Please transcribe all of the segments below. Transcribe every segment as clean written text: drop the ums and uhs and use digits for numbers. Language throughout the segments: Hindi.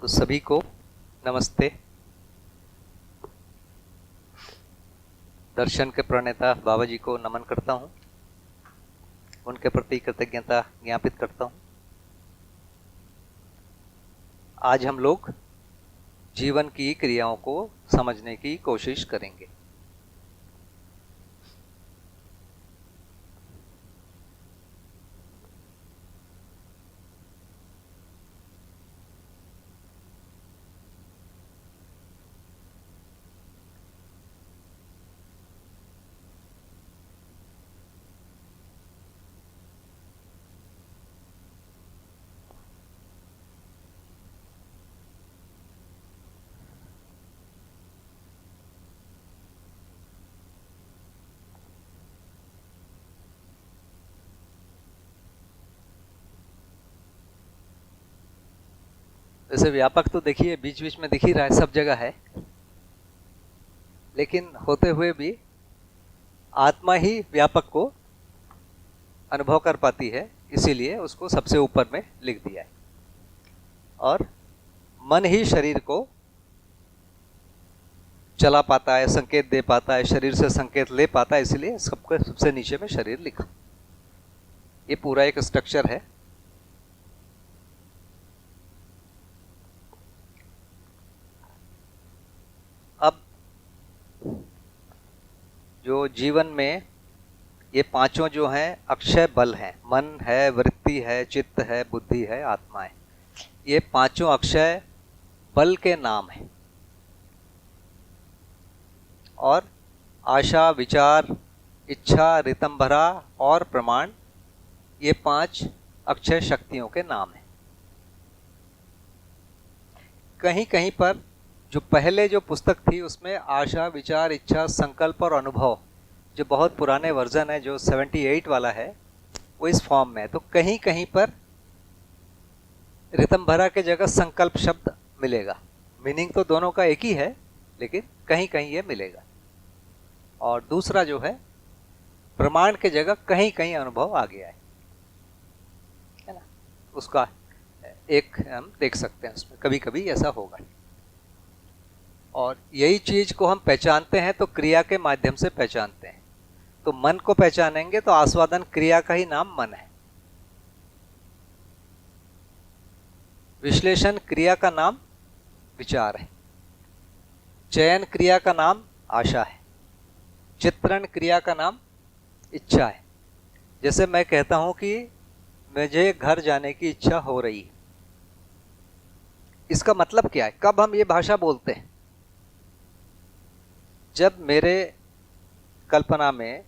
तो सभी को नमस्ते। दर्शन के प्रणेता बाबा जी को नमन करता हूँ, उनके प्रति कृतज्ञता ज्ञापित करता हूँ। आज हम लोग जीवन की क्रियाओं को समझने की कोशिश करेंगे। वैसे व्यापक तो देखिए बीच बीच में दिख ही रहा है, सब जगह है, लेकिन होते हुए भी आत्मा ही व्यापक को अनुभव कर पाती है, इसीलिए उसको सबसे ऊपर में लिख दिया है। और मन ही शरीर को चला पाता है, संकेत दे पाता है, शरीर से संकेत ले पाता है, इसलिए सबको सबसे नीचे में शरीर लिखा। ये पूरा एक स्ट्रक्चर है। अब जो जीवन में ये पांचों जो हैं अक्षय बल हैं, मन है, वृत्ति है, चित्त है, बुद्धि है, आत्मा है। ये पांचों अक्षय बल के नाम हैं। और आशा, विचार, इच्छा, रितंभरा और प्रमाण, ये पांच अक्षय शक्तियों के नाम हैं। कहीं कहीं पर जो पहले जो पुस्तक थी उसमें आशा, विचार, इच्छा, संकल्प और अनुभव, जो बहुत पुराने वर्जन है, जो 78 वाला है, वो इस फॉर्म में है। तो कहीं कहीं पर रितंभरा के जगह संकल्प शब्द मिलेगा। मीनिंग तो दोनों का एक ही है, लेकिन कहीं कहीं ये मिलेगा। और दूसरा जो है प्रमाण के जगह कहीं कहीं अनुभव आ गया है ना, उसका एक हम देख सकते हैं, उसमें कभी कभी ऐसा होगा। और यही चीज को हम पहचानते हैं तो क्रिया के माध्यम से पहचानते हैं। तो मन को पहचानेंगे तो आस्वादन क्रिया का ही नाम मन है, विश्लेषण क्रिया का नाम विचार है, चयन क्रिया का नाम आशा है, चित्रण क्रिया का नाम इच्छा है। जैसे मैं कहता हूं कि मुझे घर जाने की इच्छा हो रही है, इसका मतलब क्या है? कब हम ये भाषा बोलते हैं? जब मेरे कल्पना में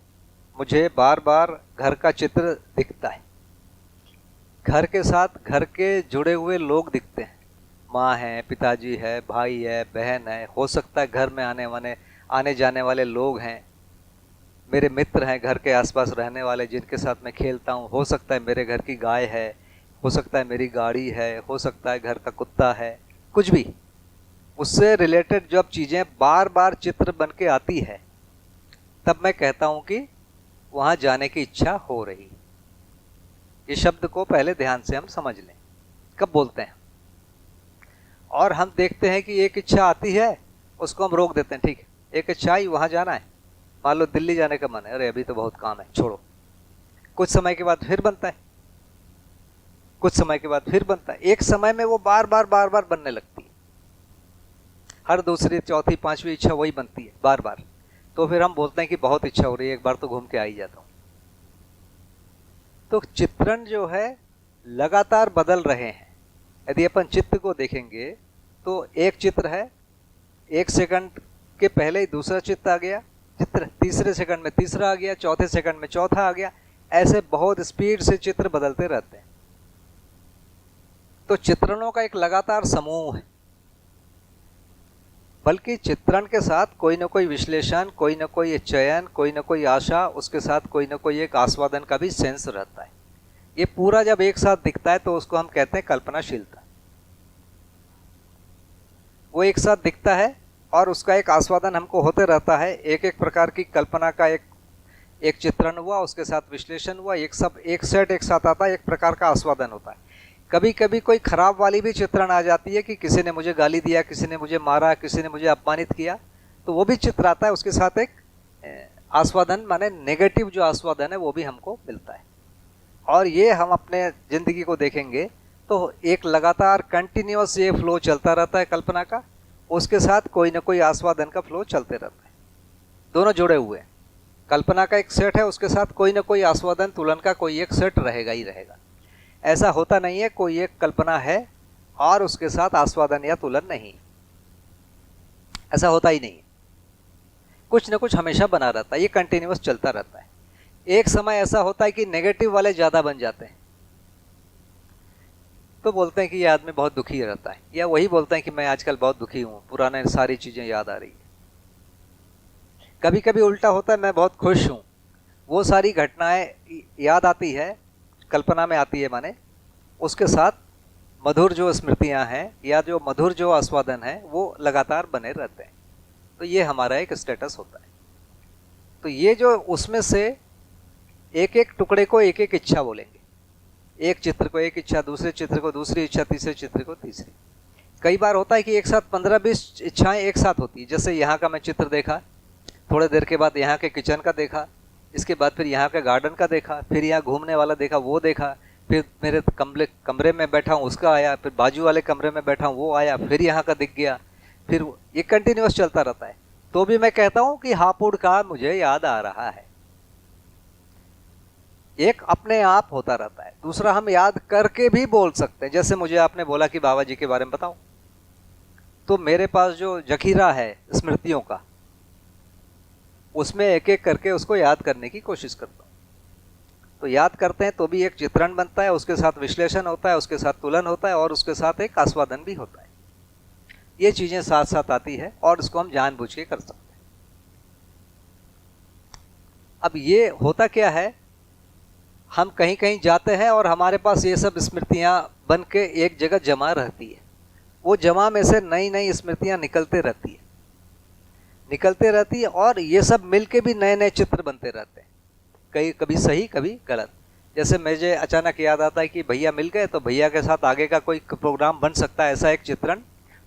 मुझे बार बार घर का चित्र दिखता है, घर के साथ घर के जुड़े हुए लोग दिखते हैं, माँ है, पिताजी है, भाई है, बहन है, हो सकता है घर में आने जाने वाले लोग हैं, मेरे मित्र हैं घर के आसपास रहने वाले जिनके साथ मैं खेलता हूँ, हो सकता है मेरे घर की गाय है, हो सकता है मेरी गाड़ी है, हो सकता है घर का कुत्ता है, कुछ भी उससे रिलेटेड जब चीज़ें बार बार चित्र बन के आती है, तब मैं कहता हूँ कि वहाँ जाने की इच्छा हो रही। ये शब्द को पहले ध्यान से हम समझ लें, कब बोलते हैं। और हम देखते हैं कि एक इच्छा आती है, उसको हम रोक देते हैं, ठीक है एक इच्छा आई, वहाँ जाना है, मान लो दिल्ली जाने का मन है, अरे अभी तो बहुत काम है, छोड़ो। कुछ समय के बाद फिर बनता है, कुछ समय के बाद फिर बनता है, एक समय में वो बार बार बनने लगती है। हर दूसरी, चौथी, पांचवी इच्छा वही बनती है बार बार। तो फिर हम बोलते हैं कि बहुत इच्छा हो रही है, एक बार तो घूम के आ ही जाता हूं। तो चित्रण जो है लगातार बदल रहे हैं। यदि अपन चित्त को देखेंगे तो एक चित्र है, एक सेकंड के पहले ही दूसरा चित्र आ गया, चित्र तीसरे सेकंड में तीसरा आ गया, चौथे सेकंड में चौथा आ गया, ऐसे बहुत स्पीड से चित्र बदलते रहते हैं। तो चित्रणों का एक लगातार समूह है, बल्कि चित्रण के साथ कोई ना कोई विश्लेषण, कोई ना कोई चयन, कोई ना कोई आशा, उसके साथ कोई ना कोई एक आस्वादन का भी सेंस रहता है। ये पूरा जब एक साथ दिखता है तो उसको हम कहते हैं कल्पनाशीलता। वो एक साथ दिखता है और उसका एक आस्वादन हमको होते रहता है। एक एक प्रकार की कल्पना का एक चित्रण हुआ, उसके साथ विश्लेषण हुआ, एक सेट एक साथ आता है, एक प्रकार का आस्वादन होता है। कभी कभी कोई खराब वाली भी चित्रण आ जाती है कि किसी ने मुझे गाली दिया, किसी ने मुझे मारा, किसी ने मुझे अपमानित किया, तो वो भी चित्र आता है, उसके साथ एक आस्वादन, माने नेगेटिव जो आस्वादन है वो भी हमको मिलता है। और ये हम अपने जिंदगी को देखेंगे तो एक लगातार कंटिन्यूअस ये फ्लो चलता रहता है कल्पना का, उसके साथ कोई ना कोई आस्वादन का फ्लो चलते रहता है, दोनों जुड़े हुए हैं। कल्पना का एक सेट है, उसके साथ कोई ना कोई आस्वादन तुलन का कोई एक सेट रहेगा ही रहेगा। ऐसा होता नहीं है कोई एक कल्पना है और उसके साथ आस्वादन या तुलन नहीं, ऐसा होता ही नहीं। कुछ ना कुछ हमेशा बना रहता है, ये कंटिन्यूअस चलता रहता है। एक समय ऐसा होता है कि नेगेटिव वाले ज्यादा बन जाते हैं, तो बोलते हैं कि ये आदमी बहुत दुखी रहता है, या वही बोलते हैं कि मैं आजकल बहुत दुखी हूं, पुराने सारी चीजें याद आ रही है। कभी कभी उल्टा होता है, मैं बहुत खुश हूं, वो सारी घटनाएं याद आती है, कल्पना में आती है, माने उसके साथ मधुर जो स्मृतियां हैं या जो मधुर जो आस्वादन है वो लगातार बने रहते हैं। तो ये हमारा एक स्टेटस होता है। तो ये जो उसमें से एक एक टुकड़े को एक एक इच्छा बोलेंगे, एक चित्र को एक इच्छा, दूसरे चित्र को दूसरी इच्छा, तीसरे चित्र को तीसरी। कई बार होता है कि एक साथ 15-20 इच्छाएं एक साथ होती है। जैसे यहाँ का मैं चित्र देखा, थोड़े देर के बाद यहाँ के किचन का देखा, इसके बाद फिर यहाँ के गार्डन का देखा, फिर यहाँ घूमने वाला देखा, वो देखा, फिर मेरे कमरे में बैठा हूँ उसका आया, फिर बाजू वाले कमरे में बैठा हूँ वो आया, फिर यहाँ का दिख गया, फिर ये कंटिन्यूअस चलता रहता है। तो भी मैं कहता हूँ कि हापुड़ का मुझे याद आ रहा है। एक अपने आप होता रहता है, दूसरा हम याद करके भी बोल सकते हैं। जैसे मुझे आपने बोला कि बाबा जी के बारे में बताओ, तो मेरे पास जो जखीरा है स्मृतियों का, उसमें एक एक करके उसको याद करने की कोशिश करता हूँ। तो याद करते हैं तो भी एक चित्रण बनता है, उसके साथ विश्लेषण होता है, उसके साथ तुलन होता है और उसके साथ एक आस्वादन भी होता है। ये चीजें साथ साथ आती है और इसको हम जानबूझ के कर सकते हैं। अब ये होता क्या है, हम कहीं कहीं जाते हैं और हमारे पास ये सब स्मृतियां बन के एक जगह जमा रहती है। वो जमा में से नई नई स्मृतियां निकलते रहती है और ये सब मिलके भी नए नए चित्र बनते रहते हैं, कभी सही कभी गलत। जैसे मुझे अचानक याद आता है कि भैया मिल गए, तो भैया के साथ आगे का कोई प्रोग्राम बन सकता है, ऐसा एक चित्रण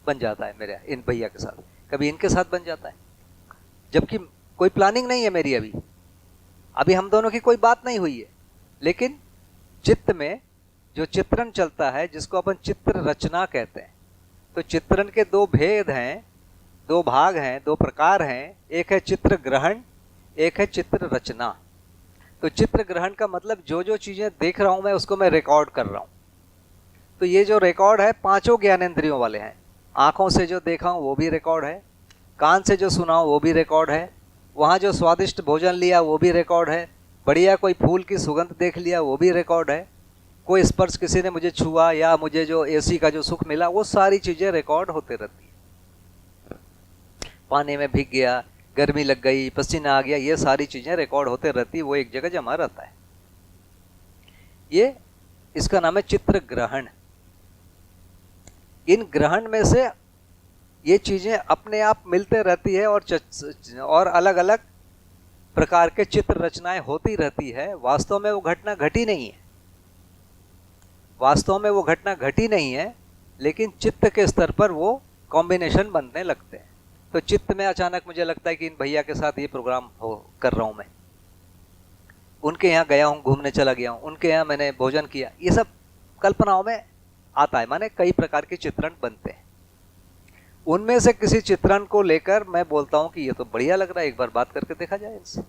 बन जाता है मेरा इन भैया के साथ, कभी इनके साथ बन जाता है, जबकि कोई प्लानिंग नहीं है मेरी, अभी हम दोनों की कोई बात नहीं हुई है, लेकिन चित्त में जो चित्रण चलता है, जिसको अपन चित्र रचना कहते हैं। तो चित्रण के दो भेद हैं, दो भाग हैं, दो प्रकार हैं, एक है चित्र ग्रहण, एक है चित्र रचना। तो चित्र ग्रहण का मतलब जो जो चीजें देख रहा हूं मैं उसको मैं रिकॉर्ड कर रहा हूं। तो ये जो रिकॉर्ड है पांचों ज्ञानेंद्रियों वाले हैं। आंखों से जो देखा हूं वो भी रिकॉर्ड है, कान से जो सुना हूं वो भी रिकॉर्ड है, वहां जो स्वादिष्ट भोजन लिया वो भी रिकॉर्ड है, बढ़िया कोई फूल की सुगंध देख लिया वो भी रिकॉर्ड है, कोई स्पर्श किसी ने मुझे छुआ या मुझे जो एसी का जो सुख मिला, वो सारी चीजें रिकॉर्ड होते रहती है। पानी में भीग गया, गर्मी लग गई, पसीना आ गया, ये सारी चीजें रिकॉर्ड होते रहती, वो एक जगह जमा रहता है। ये इसका नाम है चित्र ग्रहण। इन ग्रहण में से ये चीजें अपने आप मिलते रहती है और अलग अलग प्रकार के चित्र रचनाएं होती रहती है। वास्तव में वो घटना घटी नहीं है, लेकिन चित्त के स्तर पर वो कॉम्बिनेशन बनने लगते हैं। तो चित्त में अचानक मुझे लगता है कि इन भैया के साथ ये प्रोग्राम कर रहा हूं मैं, उनके यहाँ गया हूं, घूमने चला गया हूं, उनके यहाँ मैंने भोजन किया, ये सब कल्पनाओं में आता है। माने कई प्रकार के चित्रण बनते हैं, उनमें से किसी चित्रण को लेकर मैं बोलता हूं कि ये तो बढ़िया लग रहा है, एक बार बात करके देखा जाए इनसे।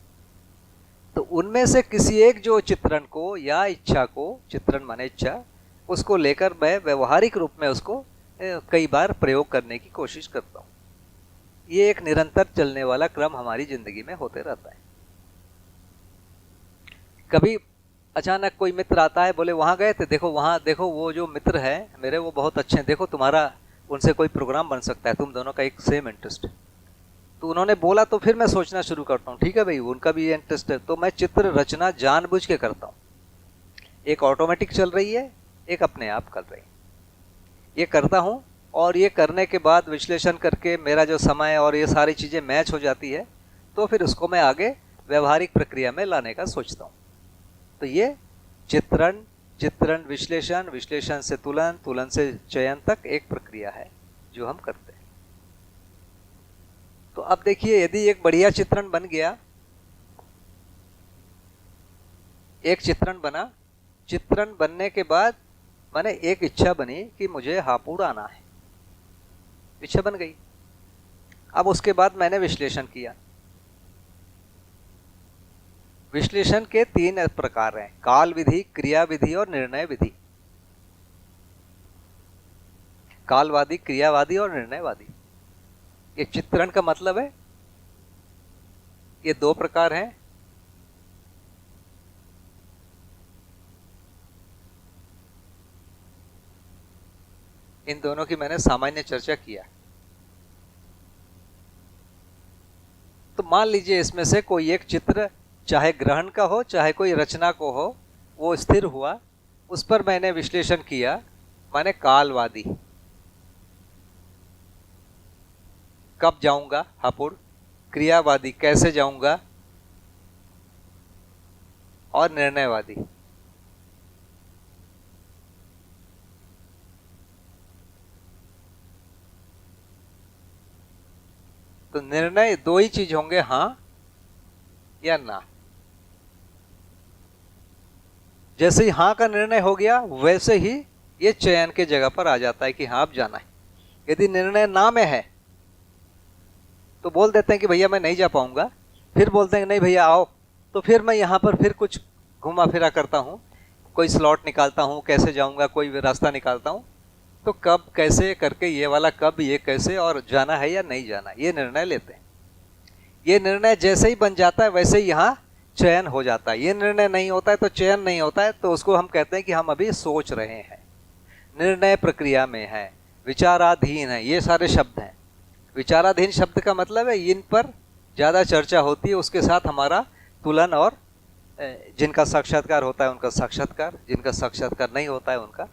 तो उनमें से किसी एक जो चित्रण को या इच्छा को, चित्रण माने इच्छा, उसको लेकर मैं व्यवहारिक रूप में उसको कई बार प्रयोग करने की कोशिश करता हूं। ये एक निरंतर चलने वाला क्रम हमारी जिंदगी में होते रहता है। कभी अचानक कोई मित्र आता है, बोले वहां गए थे, देखो वहां देखो वो जो मित्र है मेरे वो बहुत अच्छे हैं, देखो तुम्हारा उनसे कोई प्रोग्राम बन सकता है, तुम दोनों का एक सेम इंटरेस्ट है। तो उन्होंने बोला तो फिर मैं सोचना शुरू करता हूँ, ठीक है भाई उनका भी इंटरेस्ट है, तो मैं चित्र रचना जानबूझ के करता हूँ। एक ऑटोमेटिक चल रही है, एक अपने आप कर रही है। ये करता हूँ और ये करने के बाद विश्लेषण करके मेरा जो समय और ये सारी चीजें मैच हो जाती है, तो फिर उसको मैं आगे व्यवहारिक प्रक्रिया में लाने का सोचता हूँ। तो ये चित्रण, चित्रण विश्लेषण, विश्लेषण से तुलन, तुलन से चयन तक एक प्रक्रिया है जो हम करते हैं। तो अब देखिए, यदि एक बढ़िया चित्रण बन गया, एक चित्रण बना, चित्रण बनने के बाद मैंने एक इच्छा बनी कि मुझे हापुड़ आना है, इच्छा बन गई। अब उसके बाद मैंने विश्लेषण किया। विश्लेषण के 3 प्रकार हैं, काल विधि, क्रिया विधि और निर्णय विधि। कालवादी, क्रियावादी और निर्णयवादी। ये चित्रण का मतलब है, ये 2 प्रकार हैं। इन दोनों की मैंने सामान्य चर्चा किया। तो मान लीजिए इसमें से कोई एक चित्र, चाहे ग्रहण का हो चाहे कोई रचना को हो, वो स्थिर हुआ, उस पर मैंने विश्लेषण किया, मैंने कालवादी। कब जाऊंगा हापुड़, क्रियावादी कैसे जाऊंगा, और निर्णयवादी। तो निर्णय 2 ही चीज होंगे, हां या ना। जैसे ही हां का निर्णय हो गया, वैसे ही ये चयन के जगह पर आ जाता है कि हाँ अब जाना है। यदि निर्णय ना में है तो बोल देते हैं कि भैया मैं नहीं जा पाऊंगा, फिर बोलते हैं नहीं भैया आओ, तो फिर मैं यहाँ पर फिर कुछ घुमा फिरा करता हूँ, कोई स्लॉट निकालता हूँ, कैसे जाऊंगा कोई रास्ता निकालता हूँ। तो कब कैसे करके, ये वाला कब, ये कैसे, और जाना है या नहीं जाना, ये निर्णय लेते हैं। ये निर्णय जैसे ही बन जाता है वैसे ही यहाँ चयन हो जाता है। ये निर्णय नहीं होता है तो चयन नहीं होता है, तो उसको हम कहते हैं कि हम अभी सोच रहे हैं, निर्णय प्रक्रिया में है, विचाराधीन है। ये सारे शब्द हैं। विचाराधीन शब्द का मतलब है इन पर ज़्यादा चर्चा होती है, उसके साथ हमारा तुलन, और जिनका साक्षात्कार होता है उनका साक्षात्कार, जिनका साक्षात्कार नहीं होता है उनका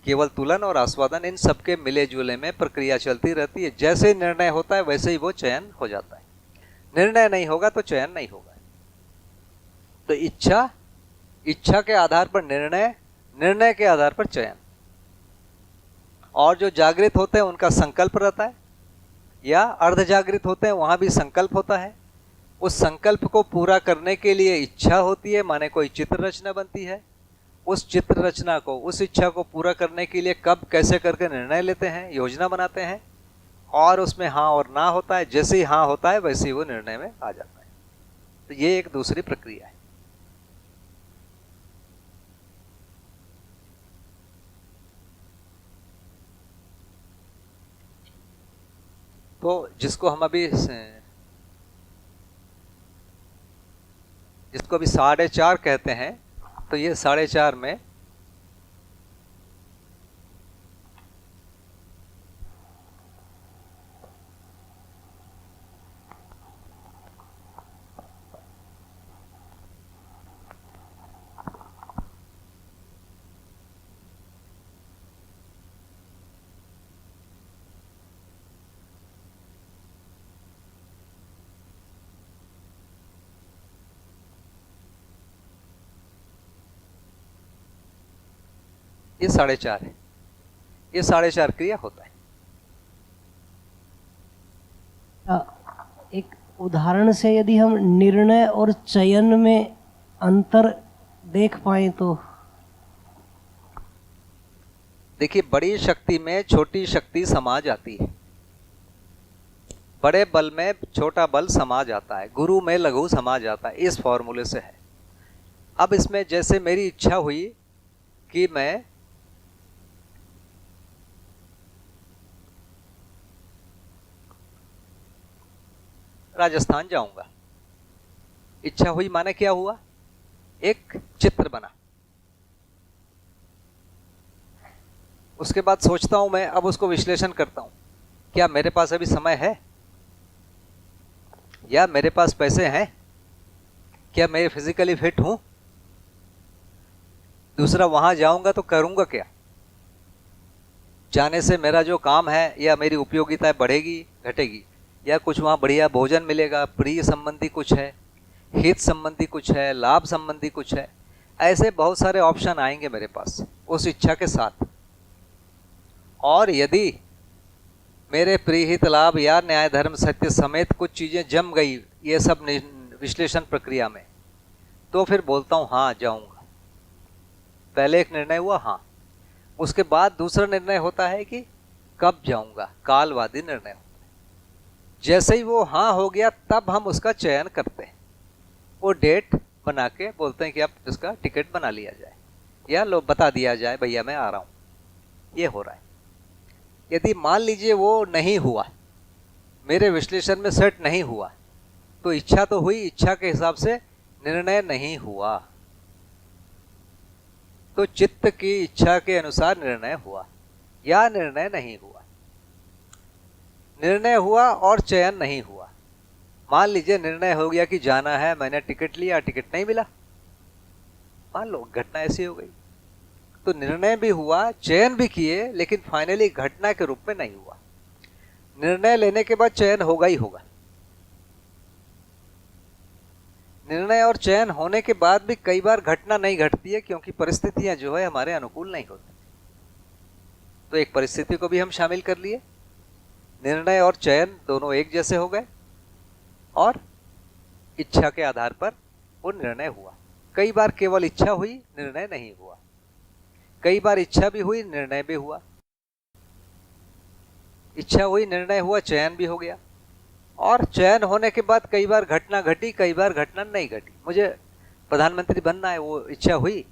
केवल तुलन और आस्वादन। इन सबके मिले जुले में प्रक्रिया चलती रहती है। जैसे ही निर्णय होता है वैसे ही वो चयन हो जाता है। निर्णय नहीं होगा तो चयन नहीं होगा। तो इच्छा, इच्छा के आधार पर निर्णय, निर्णय के आधार पर चयन। और जो जागृत होते हैं उनका संकल्प रहता है, या अर्ध जागृत होते हैं वहां भी संकल्प होता है। उस संकल्प को पूरा करने के लिए इच्छा होती है, माने कोई चित्र रचना बनती है। उस चित्र रचना को, उस इच्छा को पूरा करने के लिए कब कैसे करके निर्णय लेते हैं, योजना बनाते हैं, और उसमें हाँ और ना होता है। जैसे ही हाँ होता है वैसे ही वो निर्णय में आ जाता है। तो ये एक दूसरी प्रक्रिया है। तो जिसको अभी 4.5 कहते हैं, तो ये 4.5 में ये 4.5 है। ये 4.5 क्रिया होता है। एक उदाहरण से यदि हम निर्णय और चयन में अंतर देख पाए तो देखिए, बड़ी शक्ति में छोटी शक्ति समा जाती है, बड़े बल में छोटा बल समा जाता है, गुरु में लघु समा जाता है। इस फॉर्मूले से है। अब इसमें जैसे मेरी इच्छा हुई कि मैं राजस्थान जाऊंगा, इच्छा हुई, माने क्या हुआ, एक चित्र बना। उसके बाद सोचता हूं मैं, अब उसको विश्लेषण करता हूं, क्या मेरे पास अभी समय है, या मेरे पास पैसे हैं, क्या मैं फिजिकली फिट हूं, दूसरा वहां जाऊंगा तो करूंगा क्या, जाने से मेरा जो काम है या मेरी उपयोगिता बढ़ेगी घटेगी, या कुछ वहाँ बढ़िया भोजन मिलेगा, प्रिय संबंधी कुछ है, हित संबंधी कुछ है, लाभ संबंधी कुछ है। ऐसे बहुत सारे ऑप्शन आएंगे मेरे पास उस इच्छा के साथ। और यदि मेरे प्रीहित लाभ या न्याय धर्म सत्य समेत कुछ चीजें जम गई ये सब विश्लेषण प्रक्रिया में, तो फिर बोलता हूं हाँ जाऊंगा। पहले एक निर्णय हुआ हाँ, उसके बाद दूसरा निर्णय होता है कि कब जाऊंगा, कालवादी निर्णय होता है। जैसे ही वो हाँ हो गया तब हम उसका चयन करते हैं, वो डेट बना के बोलते हैं कि अब इसका टिकट बना लिया जाए या लो बता दिया जाए भैया मैं आ रहा हूं। ये हो रहा है। यदि मान लीजिए वो नहीं हुआ, मेरे विश्लेषण में सेट नहीं हुआ, तो इच्छा तो हुई, इच्छा के हिसाब से निर्णय नहीं हुआ, तो चित्त की इच्छा के अनुसार निर्णय हुआ या निर्णय नहीं हुआ। निर्णय हुआ और चयन नहीं हुआ। मान लीजिए निर्णय हो गया कि जाना है, मैंने टिकट लिया, टिकट नहीं मिला, मान लो घटना ऐसी हो गई, तो निर्णय भी हुआ, चयन भी किए, लेकिन फाइनली घटना के रूप में नहीं हुआ। निर्णय लेने के बाद चयन होगा ही होगा। निर्णय और चयन होने के बाद भी कई बार घटना नहीं घटती है, क्योंकि परिस्थितियां जो है हमारे अनुकूल नहीं होती। तो एक परिस्थिति को भी हम शामिल कर लिए, निर्णय और चयन दोनों एक जैसे हो गए, और इच्छा के आधार पर वो निर्णय हुआ। कई बार केवल इच्छा हुई, निर्णय नहीं हुआ। कई बार इच्छा भी हुई, निर्णय भी हुआ। इच्छा हुई, निर्णय हुआ, चयन भी हो गया। और चयन होने के बाद कई बार घटना घटी, कई बार घटना नहीं घटी। मुझे प्रधानमंत्री बनना है, वो इच्छा हुई,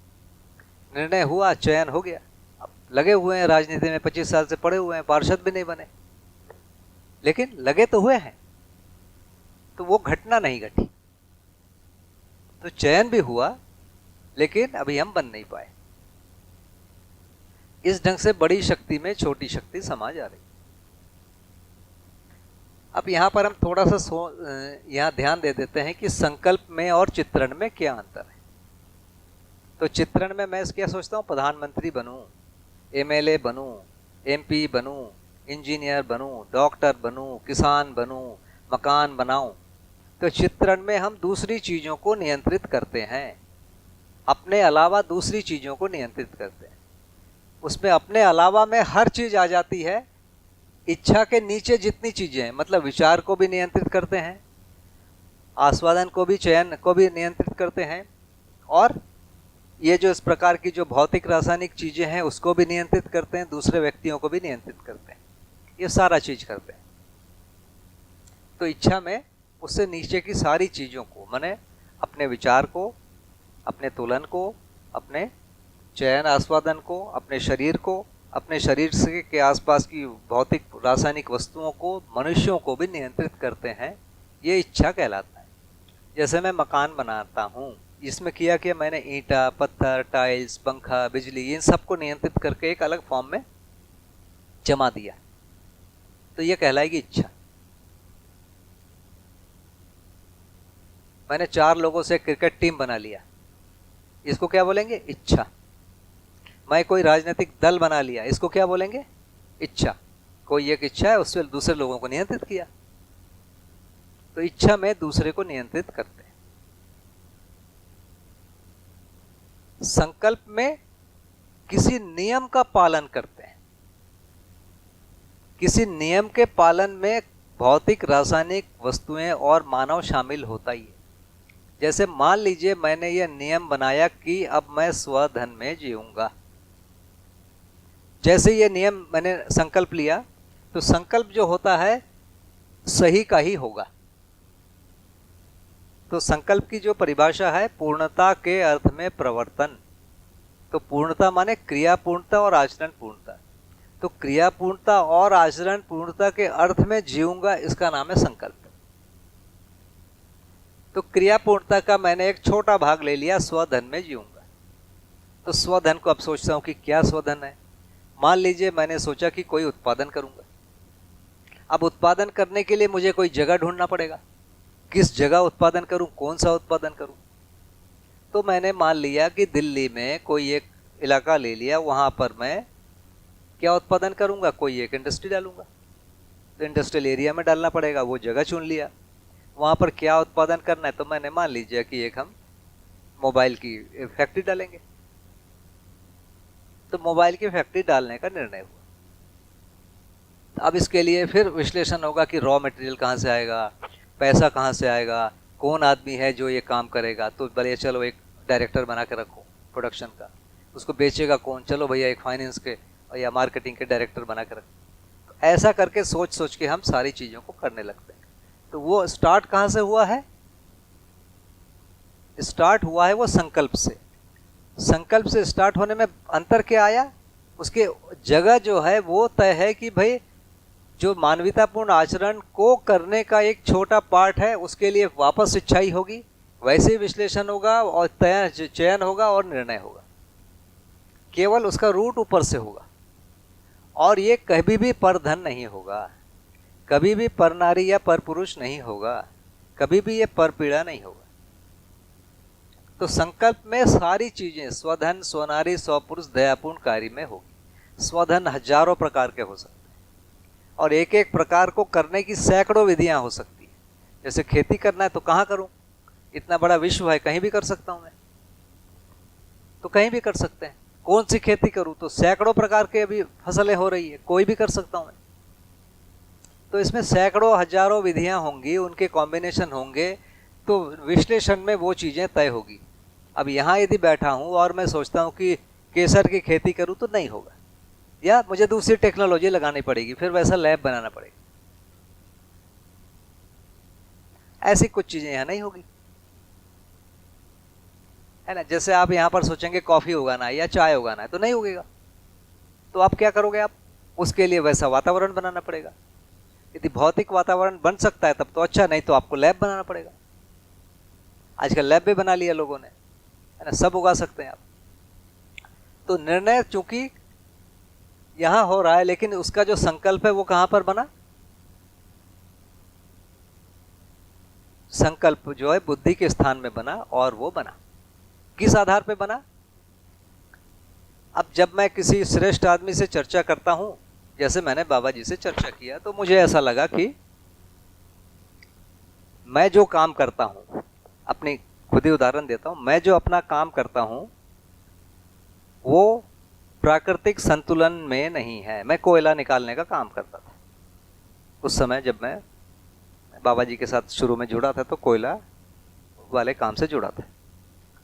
निर्णय हुआ, चयन हो गया। अब लगे हुए हैं राजनीति में, 25 साल से पड़े हुए हैं, पार्षद भी नहीं बने, लेकिन लगे तो हुए हैं, तो वो घटना नहीं घटी। तो चयन भी हुआ, लेकिन अभी हम बन नहीं पाए। इस ढंग से बड़ी शक्ति में छोटी शक्ति समा जा रही। अब यहां पर हम थोड़ा सा यहां ध्यान दे देते हैं कि संकल्प में और चित्रण में क्या अंतर है। तो चित्रण में मैं क्या सोचता हूं, प्रधानमंत्री बनूं, एमएलए बनूं, एमपी बनूं, इंजीनियर बनूं, डॉक्टर बनूं, किसान बनूं, मकान बनाऊं। तो चित्रण में हम दूसरी चीजों को नियंत्रित करते हैं, अपने अलावा दूसरी चीजों को नियंत्रित करते हैं। उसमें अपने अलावा में हर चीज आ जाती है। इच्छा के नीचे जितनी चीजें हैं, मतलब विचार को भी नियंत्रित करते हैं, आस्वादन को भी, चयन को भी नियंत्रित करते हैं, और ये जो इस प्रकार की जो भौतिक रासायनिक चीजें हैं उसको भी नियंत्रित करते हैं, दूसरे व्यक्तियों को भी नियंत्रित करते हैं। ये सारा चीज करते हैं। तो इच्छा में उससे नीचे की सारी चीजों को, माने अपने विचार को, अपने तुलन को, अपने चयन आस्वादन को, अपने शरीर को, अपने शरीर से के आसपास की भौतिक रासायनिक वस्तुओं को, मनुष्यों को भी नियंत्रित करते हैं। ये इच्छा कहलाता है। जैसे मैं मकान बनाता हूँ, इसमें किया कि मैंने ईंटा, पत्थर, टाइल्स, पंखा, बिजली, इन सबको नियंत्रित करके एक अलग फॉर्म में जमा दिया, तो ये कहलाएगी इच्छा। मैंने 4 लोगों से क्रिकेट टीम बना लिया, इसको क्या बोलेंगे, इच्छा। मैं कोई राजनीतिक दल बना लिया, इसको क्या बोलेंगे, इच्छा। कोई एक इच्छा है, उससे दूसरे लोगों को नियंत्रित किया। तो इच्छा में दूसरे को नियंत्रित करते हैं। संकल्प में किसी नियम का पालन करते हैं। किसी नियम के पालन में भौतिक रासायनिक वस्तुएं और मानव शामिल होता ही है। जैसे मान लीजिए मैंने यह नियम बनाया कि अब मैं स्वधन में जीऊंगा। जैसे ये नियम मैंने संकल्प लिया, तो संकल्प जो होता है सही का ही होगा। तो संकल्प की जो परिभाषा है, पूर्णता के अर्थ में प्रवर्तन। तो पूर्णता माने क्रिया पूर्णता और आचरण पूर्णता। तो क्रिया पूर्णता और आचरण पूर्णता के अर्थ में जीऊंगा, इसका नाम है संकल्प। तो क्रिया पूर्णता का मैंने एक छोटा भाग ले लिया, स्वधन में जीऊंगा। तो स्वधन को अब सोचता हूं कि क्या स्वधन है। मान लीजिए मैंने सोचा कि कोई उत्पादन करूंगा। अब उत्पादन करने के लिए मुझे कोई जगह ढूंढना पड़ेगा। किस जगह उत्पादन करूं, कौन सा उत्पादन करूं। तो मैंने मान लिया कि दिल्ली में कोई एक इलाका ले लिया, वहां पर मैं क्या उत्पादन करूंगा, कोई एक इंडस्ट्री डालूंगा। तो इंडस्ट्रियल एरिया में डालना पड़ेगा, वो जगह चुन लिया। वहां पर क्या उत्पादन करना है, तो मैंने मान लीजिए कि एक हम मोबाइल की फैक्ट्री डालेंगे। तो मोबाइल की फैक्ट्री डालने का निर्णय हुआ। अब इसके लिए फिर विश्लेषण होगा कि रॉ मटेरियल कहाँ से आएगा, पैसा कहाँ से आएगा, कौन आदमी है जो ये काम करेगा। तो भले चलो एक डायरेक्टर बना के रखो प्रोडक्शन का, उसको बेचेगा कौन, चलो भैया एक फाइनेंस के या मार्केटिंग के डायरेक्टर बना के रखो। ऐसा करके सोच सोच के हम सारी चीज़ों को करने लगते हैं। तो वो स्टार्ट कहाँ से हुआ है? स्टार्ट हुआ है वो संकल्प से। संकल्प से स्टार्ट होने में अंतर क्या आया? उसके जगह जो है वो तय है कि भाई जो मानवतापूर्ण आचरण को करने का एक छोटा पार्ट है, उसके लिए वापस इच्छा ही होगी, वैसे ही विश्लेषण होगा और चयन होगा और निर्णय होगा। केवल उसका रूट ऊपर से होगा। और ये कभी भी पर धन नहीं होगा, कभी भी पर नारी या पर पुरुष नहीं होगा, कभी भी ये पर पीड़ा नहीं होगा। तो संकल्प में सारी चीजें स्वधन, स्वनारी, स्वपुरुष, दयापूर्ण कार्य में होगी। स्वधन हजारों प्रकार के हो सकते हैं और एक एक प्रकार को करने की सैकड़ों विधियां हो सकती है। जैसे खेती करना है तो कहाँ करूं? इतना बड़ा विश्व है, कहीं भी कर सकता हूं मैं, तो कहीं भी कर सकते हैं। कौन सी खेती करूं? तो सैकड़ों प्रकार के अभी फसलें हो रही है, कोई भी कर सकता हूं मैं। तो इसमें सैकड़ों हजारों विधियां होंगी, उनके कॉम्बिनेशन होंगे, तो विश्लेषण में वो चीजें तय होगी। अब यहाँ यदि बैठा हूं और मैं सोचता हूं कि केसर की खेती करूं तो नहीं होगा, या मुझे दूसरी टेक्नोलॉजी लगानी पड़ेगी, फिर वैसा लैब बनाना पड़ेगा। ऐसी कुछ चीजें यहाँ नहीं होगी, है ना। जैसे आप यहाँ पर सोचेंगे कॉफी उगाना है या चाय उगाना है तो नहीं उगेगा, तो आप क्या करोगे? आप उसके लिए वैसा वातावरण बनाना पड़ेगा। यदि भौतिक वातावरण बन सकता है तब तो अच्छा, नहीं तो आपको लैब बनाना पड़ेगा। आजकल लैब भी बना लिया लोगों ने, है ना, सब उगा सकते हैं आप। तो निर्णय चूंकि यहां हो रहा है, लेकिन उसका जो संकल्प है वो कहां पर बना? संकल्प जो है बुद्धि के स्थान में बना, और वो बना किस आधार पे बना? अब जब मैं किसी श्रेष्ठ आदमी से चर्चा करता हूं, जैसे मैंने बाबा जी से चर्चा किया, तो मुझे ऐसा लगा कि मैं जो काम करता हूं, अपनी खुद ही उदाहरण देता हूं, मैं जो अपना काम करता हूं वो प्राकृतिक संतुलन में नहीं है। मैं कोयला निकालने का काम करता था उस समय, जब मैं बाबा जी के साथ शुरू में जुड़ा था, तो कोयला वाले काम से जुड़ा था।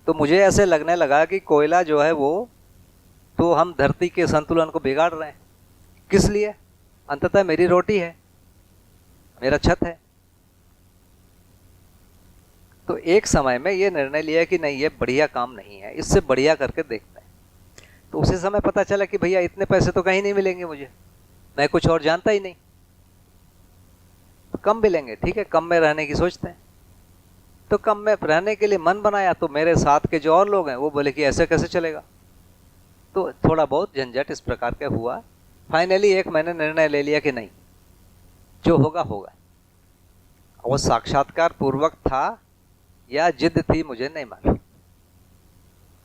तो मुझे ऐसे लगने लगा कि कोयला जो है वो तो हम धरती के संतुलन को बिगाड़ रहे हैं। किस लिए? अंततः मेरी रोटी है, मेरा छत है। तो एक समय में ये निर्णय लिया कि नहीं, ये बढ़िया काम नहीं है, इससे बढ़िया करके देखते हैं। तो उसी समय पता चला कि भैया इतने पैसे तो कहीं नहीं मिलेंगे मुझे, मैं कुछ और जानता ही नहीं, तो कम मिलेंगे, ठीक है, कम में रहने की सोचते हैं। तो कम में रहने के लिए मन बनाया, तो मेरे साथ के जो और लोग हैं वो बोले कि ऐसे कैसे चलेगा। तो थोड़ा बहुत झंझट इस प्रकार का हुआ। फाइनली एक मैंने निर्णय ले लिया कि नहीं, जो होगा होगा। वो साक्षात्कार पूर्वक था या जिद थी मुझे नहीं मालूम।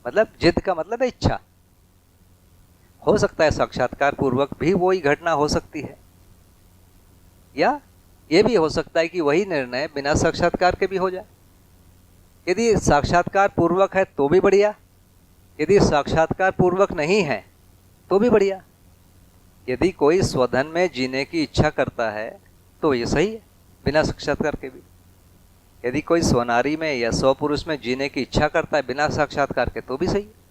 मतलब जिद का मतलब है इच्छा। हो सकता है साक्षात्कार पूर्वक भी वही घटना हो सकती है, या ये भी हो सकता है कि वही निर्णय बिना साक्षात्कार के भी हो जाए। यदि साक्षात्कार पूर्वक है तो भी बढ़िया, यदि साक्षात्कार पूर्वक नहीं है तो भी बढ़िया। यदि कोई स्वधन में जीने की इच्छा करता है तो ये सही है, बिना साक्षात्कार के भी। यदि कोई स्वनारी में या स्वपुरुष में जीने की इच्छा करता है बिना साक्षात्कार के तो भी सही है।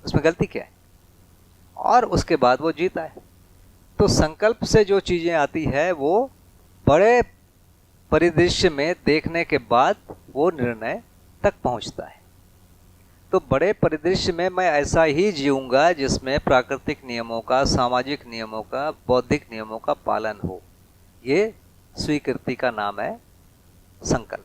उसमें गलती क्या है? और उसके बाद वो जीता है। तो संकल्प से जो चीजें आती है वो बड़े परिदृश्य में देखने के बाद वो निर्णय तक पहुंचता है। तो बड़े परिदृश्य में मैं ऐसा ही जीऊंगा जिसमें प्राकृतिक नियमों का, सामाजिक नियमों का, बौद्धिक नियमों का पालन हो। ये स्वीकृति का नाम है संकल्प।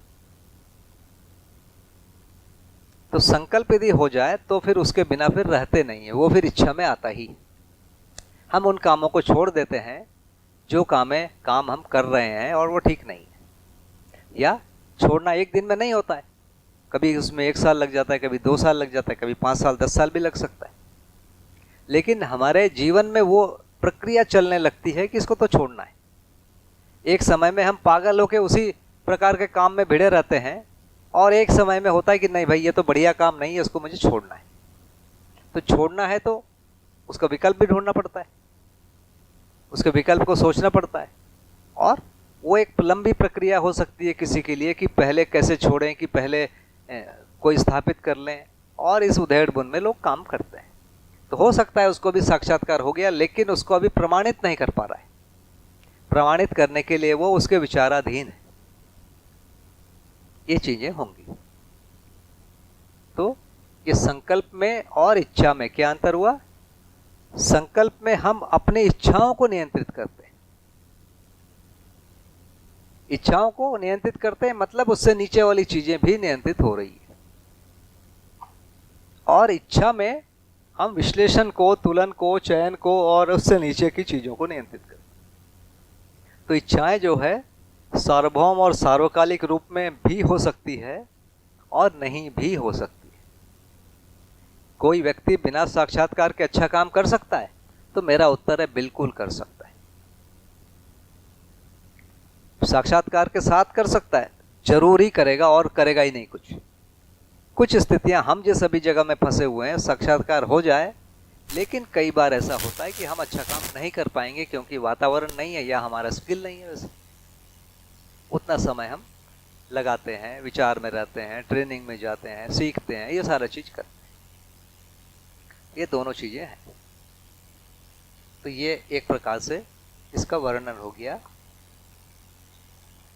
तो संकल्प यदि हो जाए तो फिर उसके बिना फिर रहते नहीं है, वो फिर इच्छा में आता ही। हम उन कामों को छोड़ देते हैं जो काम हम कर रहे हैं और वो ठीक नहीं है। या छोड़ना एक दिन में नहीं होता है, कभी उसमें 1 साल लग जाता है, कभी 2 साल लग जाता है, कभी 5 साल 10 साल भी लग सकता है। लेकिन हमारे जीवन में वो प्रक्रिया चलने लगती है कि इसको तो छोड़ना है। एक समय में हम पागल होकर उसी प्रकार के काम में भिड़े रहते हैं और एक समय में होता है कि नहीं भाई ये तो बढ़िया काम नहीं है, इसको मुझे छोड़ना है। तो छोड़ना है तो उसका विकल्प भी ढूंढना पड़ता है, उसके विकल्प को सोचना पड़ता है। और वो एक लंबी प्रक्रिया हो सकती है किसी के लिए कि पहले कैसे छोड़ें, कि पहले कोई स्थापित कर लें, और इस उधेड़ बुन में लोग काम करते हैं। तो हो सकता है उसको भी साक्षात्कार हो गया, लेकिन उसको अभी प्रमाणित नहीं कर पा रहा है। प्रमाणित करने के लिए वो उसके विचाराधीन है। ये चीजें होंगी। तो ये संकल्प में और इच्छा में क्या अंतर हुआ? संकल्प में हम अपनी इच्छाओं को नियंत्रित करते हैं, इच्छाओं को नियंत्रित करते हैं, मतलब उससे नीचे वाली चीजें भी नियंत्रित हो रही है। और इच्छा में हम विश्लेषण को, तुलन को, चयन को और उससे नीचे की चीजों को नियंत्रित करते हैं। तो इच्छाएं जो है सार्वभौम और सार्वकालिक रूप में भी हो सकती है और नहीं भी हो सकती है। कोई व्यक्ति बिना साक्षात्कार के अच्छा काम कर सकता है? तो मेरा उत्तर है बिल्कुल कर सकता है। साक्षात्कार के साथ कर सकता है, जरूर ही करेगा और करेगा ही नहीं। कुछ स्थितियां हम जिस अभी जगह में फंसे हुए हैं, साक्षात्कार हो जाए, लेकिन कई बार ऐसा होता है कि हम अच्छा काम नहीं कर पाएंगे क्योंकि वातावरण नहीं है या हमारा स्किल नहीं है। वैसे उतना समय हम लगाते हैं, विचार में रहते हैं, ट्रेनिंग में जाते हैं, सीखते हैं, ये सारा चीज करते हैं। ये दोनों चीजें हैं। तो ये एक प्रकार से इसका वर्णन हो गया।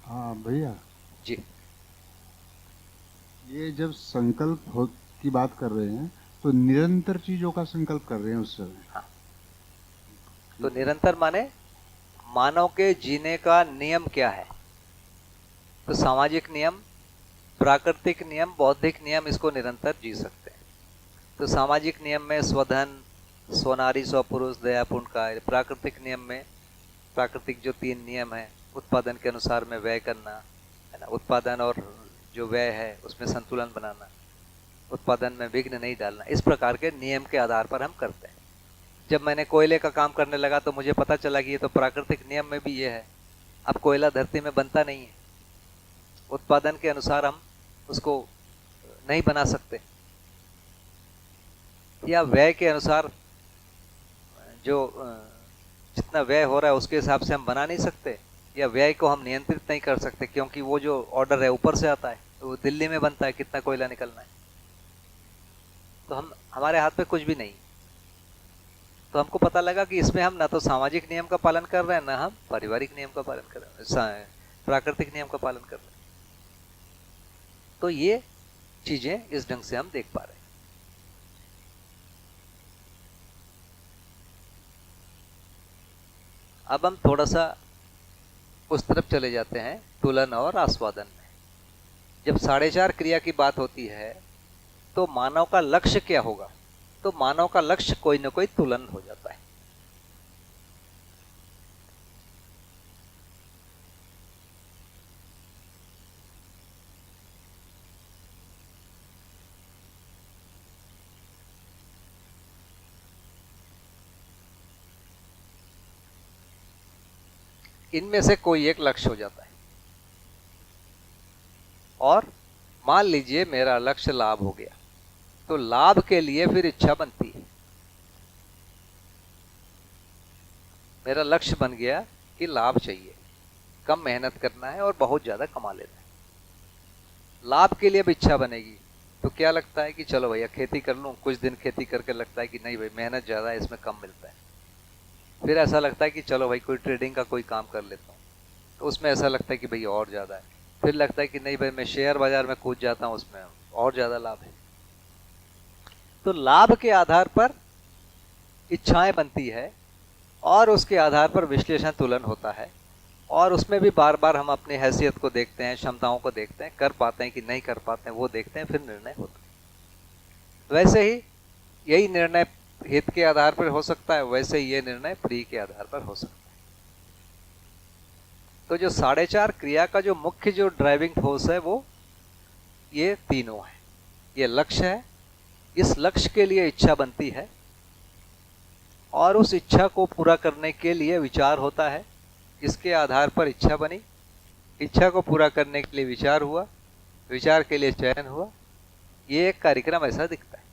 हाँ भैया जी, ये जब संकल्प हो की बात कर रहे हैं तो निरंतर चीजों का संकल्प कर रहे हैं उस समय। हाँ। तो निरंतर माने मानव के जीने का नियम क्या है? तो सामाजिक नियम, प्राकृतिक नियम, बौद्धिक नियम, इसको निरंतर जी सकते हैं। तो सामाजिक नियम में स्वधन, स्वनारी, स्वपुरुष, दयापूर्ण कार्य। प्राकृतिक नियम में प्राकृतिक जो 3 नियम है, उत्पादन के अनुसार में व्यय करना, है ना, उत्पादन और जो व्यय है उसमें संतुलन बनाना, उत्पादन में विघ्न नहीं डालना। इस प्रकार के नियम के आधार पर हम करते हैं। जब मैंने कोयले का काम करने लगा तो मुझे पता चला कि ये तो प्राकृतिक नियम में भी ये है। अब कोयला धरती में बनता नहीं है, उत्पादन के अनुसार हम उसको नहीं बना सकते, या व्यय के अनुसार जो जितना व्यय हो रहा है उसके हिसाब से हम बना नहीं सकते, या व्यय को हम नियंत्रित नहीं कर सकते क्योंकि वो जो ऑर्डर है ऊपर से आता है, तो वो दिल्ली में बनता है कितना कोयला निकलना है। तो हमारे हाथ में कुछ भी नहीं। तो हमको पता लगा कि इसमें हम ना तो सामाजिक नियम का पालन कर रहे हैं, ना हम पारिवारिक नियम का पालन कर रहे हैं, प्राकृतिक नियम का पालन कर रहे हैं। तो ये चीजें इस ढंग से हम देख पा रहे हैं। अब हम थोड़ा सा उस तरफ चले जाते हैं, तुलन और आस्वादन में। जब 4.5 क्रिया की बात होती है तो मानव का लक्ष्य क्या होगा? तो मानव का लक्ष्य कोई ना कोई तुलन हो जाता है। इनमें से कोई एक लक्ष्य हो जाता है। और मान लीजिए मेरा लक्ष्य लाभ हो गया, तो लाभ के लिए फिर इच्छा बनती है। मेरा लक्ष्य बन गया कि लाभ चाहिए, कम मेहनत करना है और बहुत ज्यादा कमा लेना है। लाभ के लिए भी इच्छा बनेगी, तो क्या लगता है कि चलो भैया खेती कर लूं, कुछ दिन खेती करके लगता है कि नहीं भाई मेहनत ज्यादा है, इसमें कम मिलता है। फिर ऐसा लगता है कि चलो भाई कोई ट्रेडिंग का कोई काम कर लेता हूँ, तो उसमें ऐसा लगता है कि भाई और ज़्यादा है। फिर लगता है कि नहीं भाई मैं शेयर बाजार में कूद जाता हूँ, उसमें और ज़्यादा लाभ है। तो लाभ के आधार पर इच्छाएं बनती है और उसके आधार पर विश्लेषण तुलन होता है, और उसमें भी बार बार हम अपनी हैसियत को देखते हैं, क्षमताओं को देखते हैं, कर पाते हैं कि नहीं कर पाते हैं वो देखते हैं, फिर निर्णय होता है। वैसे ही यही निर्णय हित के आधार पर हो सकता है, वैसे ही ये निर्णय प्रिय के आधार पर हो सकता है। तो जो 4.5 क्रिया का जो मुख्य जो ड्राइविंग फोर्स है वो ये तीनों है। ये लक्ष्य है, इस लक्ष्य के लिए इच्छा बनती है और उस इच्छा को पूरा करने के लिए विचार होता है। इसके आधार पर इच्छा बनी, इच्छा को पूरा करने के लिए विचार हुआ, विचार के लिए चयन हुआ, ये एक कार्यक्रम ऐसा दिखता है।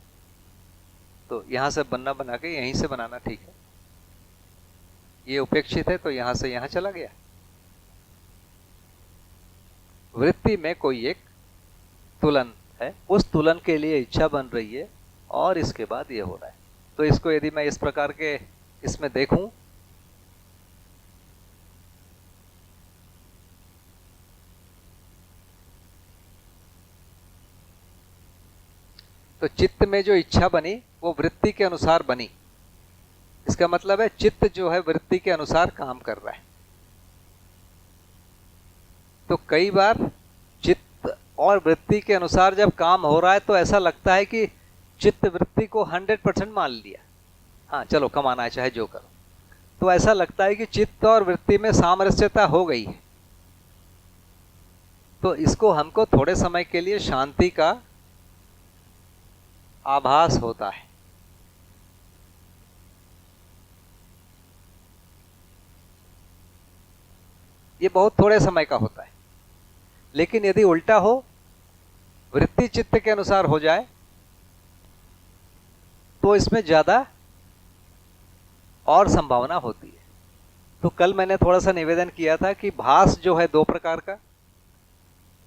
तो यहां से बनना बना के यहीं से बनाना ठीक है। ये उपेक्षित है तो यहां से यहां चला गया। वृत्ति में कोई एक तुलन है, उस तुलन के लिए इच्छा बन रही है और इसके बाद ये हो रहा है। तो इसको यदि मैं इस प्रकार के इसमें देखूं तो चित्त में जो इच्छा बनी वो वृत्ति के अनुसार बनी। इसका मतलब है चित्त जो है वृत्ति के अनुसार काम कर रहा है। तो कई बार चित्त और वृत्ति के अनुसार जब काम हो रहा है तो ऐसा लगता है कि चित्त वृत्ति को 100% मान लिया, हाँ चलो कमाना है चाहे जो करो। तो ऐसा लगता है कि चित्त और वृत्ति में सामरस्यता हो गई है। तो इसको हमको थोड़े समय के लिए शांति का आभास होता है। ये बहुत थोड़े समय का होता है। लेकिन यदि उल्टा हो, वृत्ति चित्त के अनुसार हो जाए तो इसमें ज्यादा और संभावना होती है। तो कल मैंने थोड़ा सा निवेदन किया था कि भास जो है 2 प्रकार का,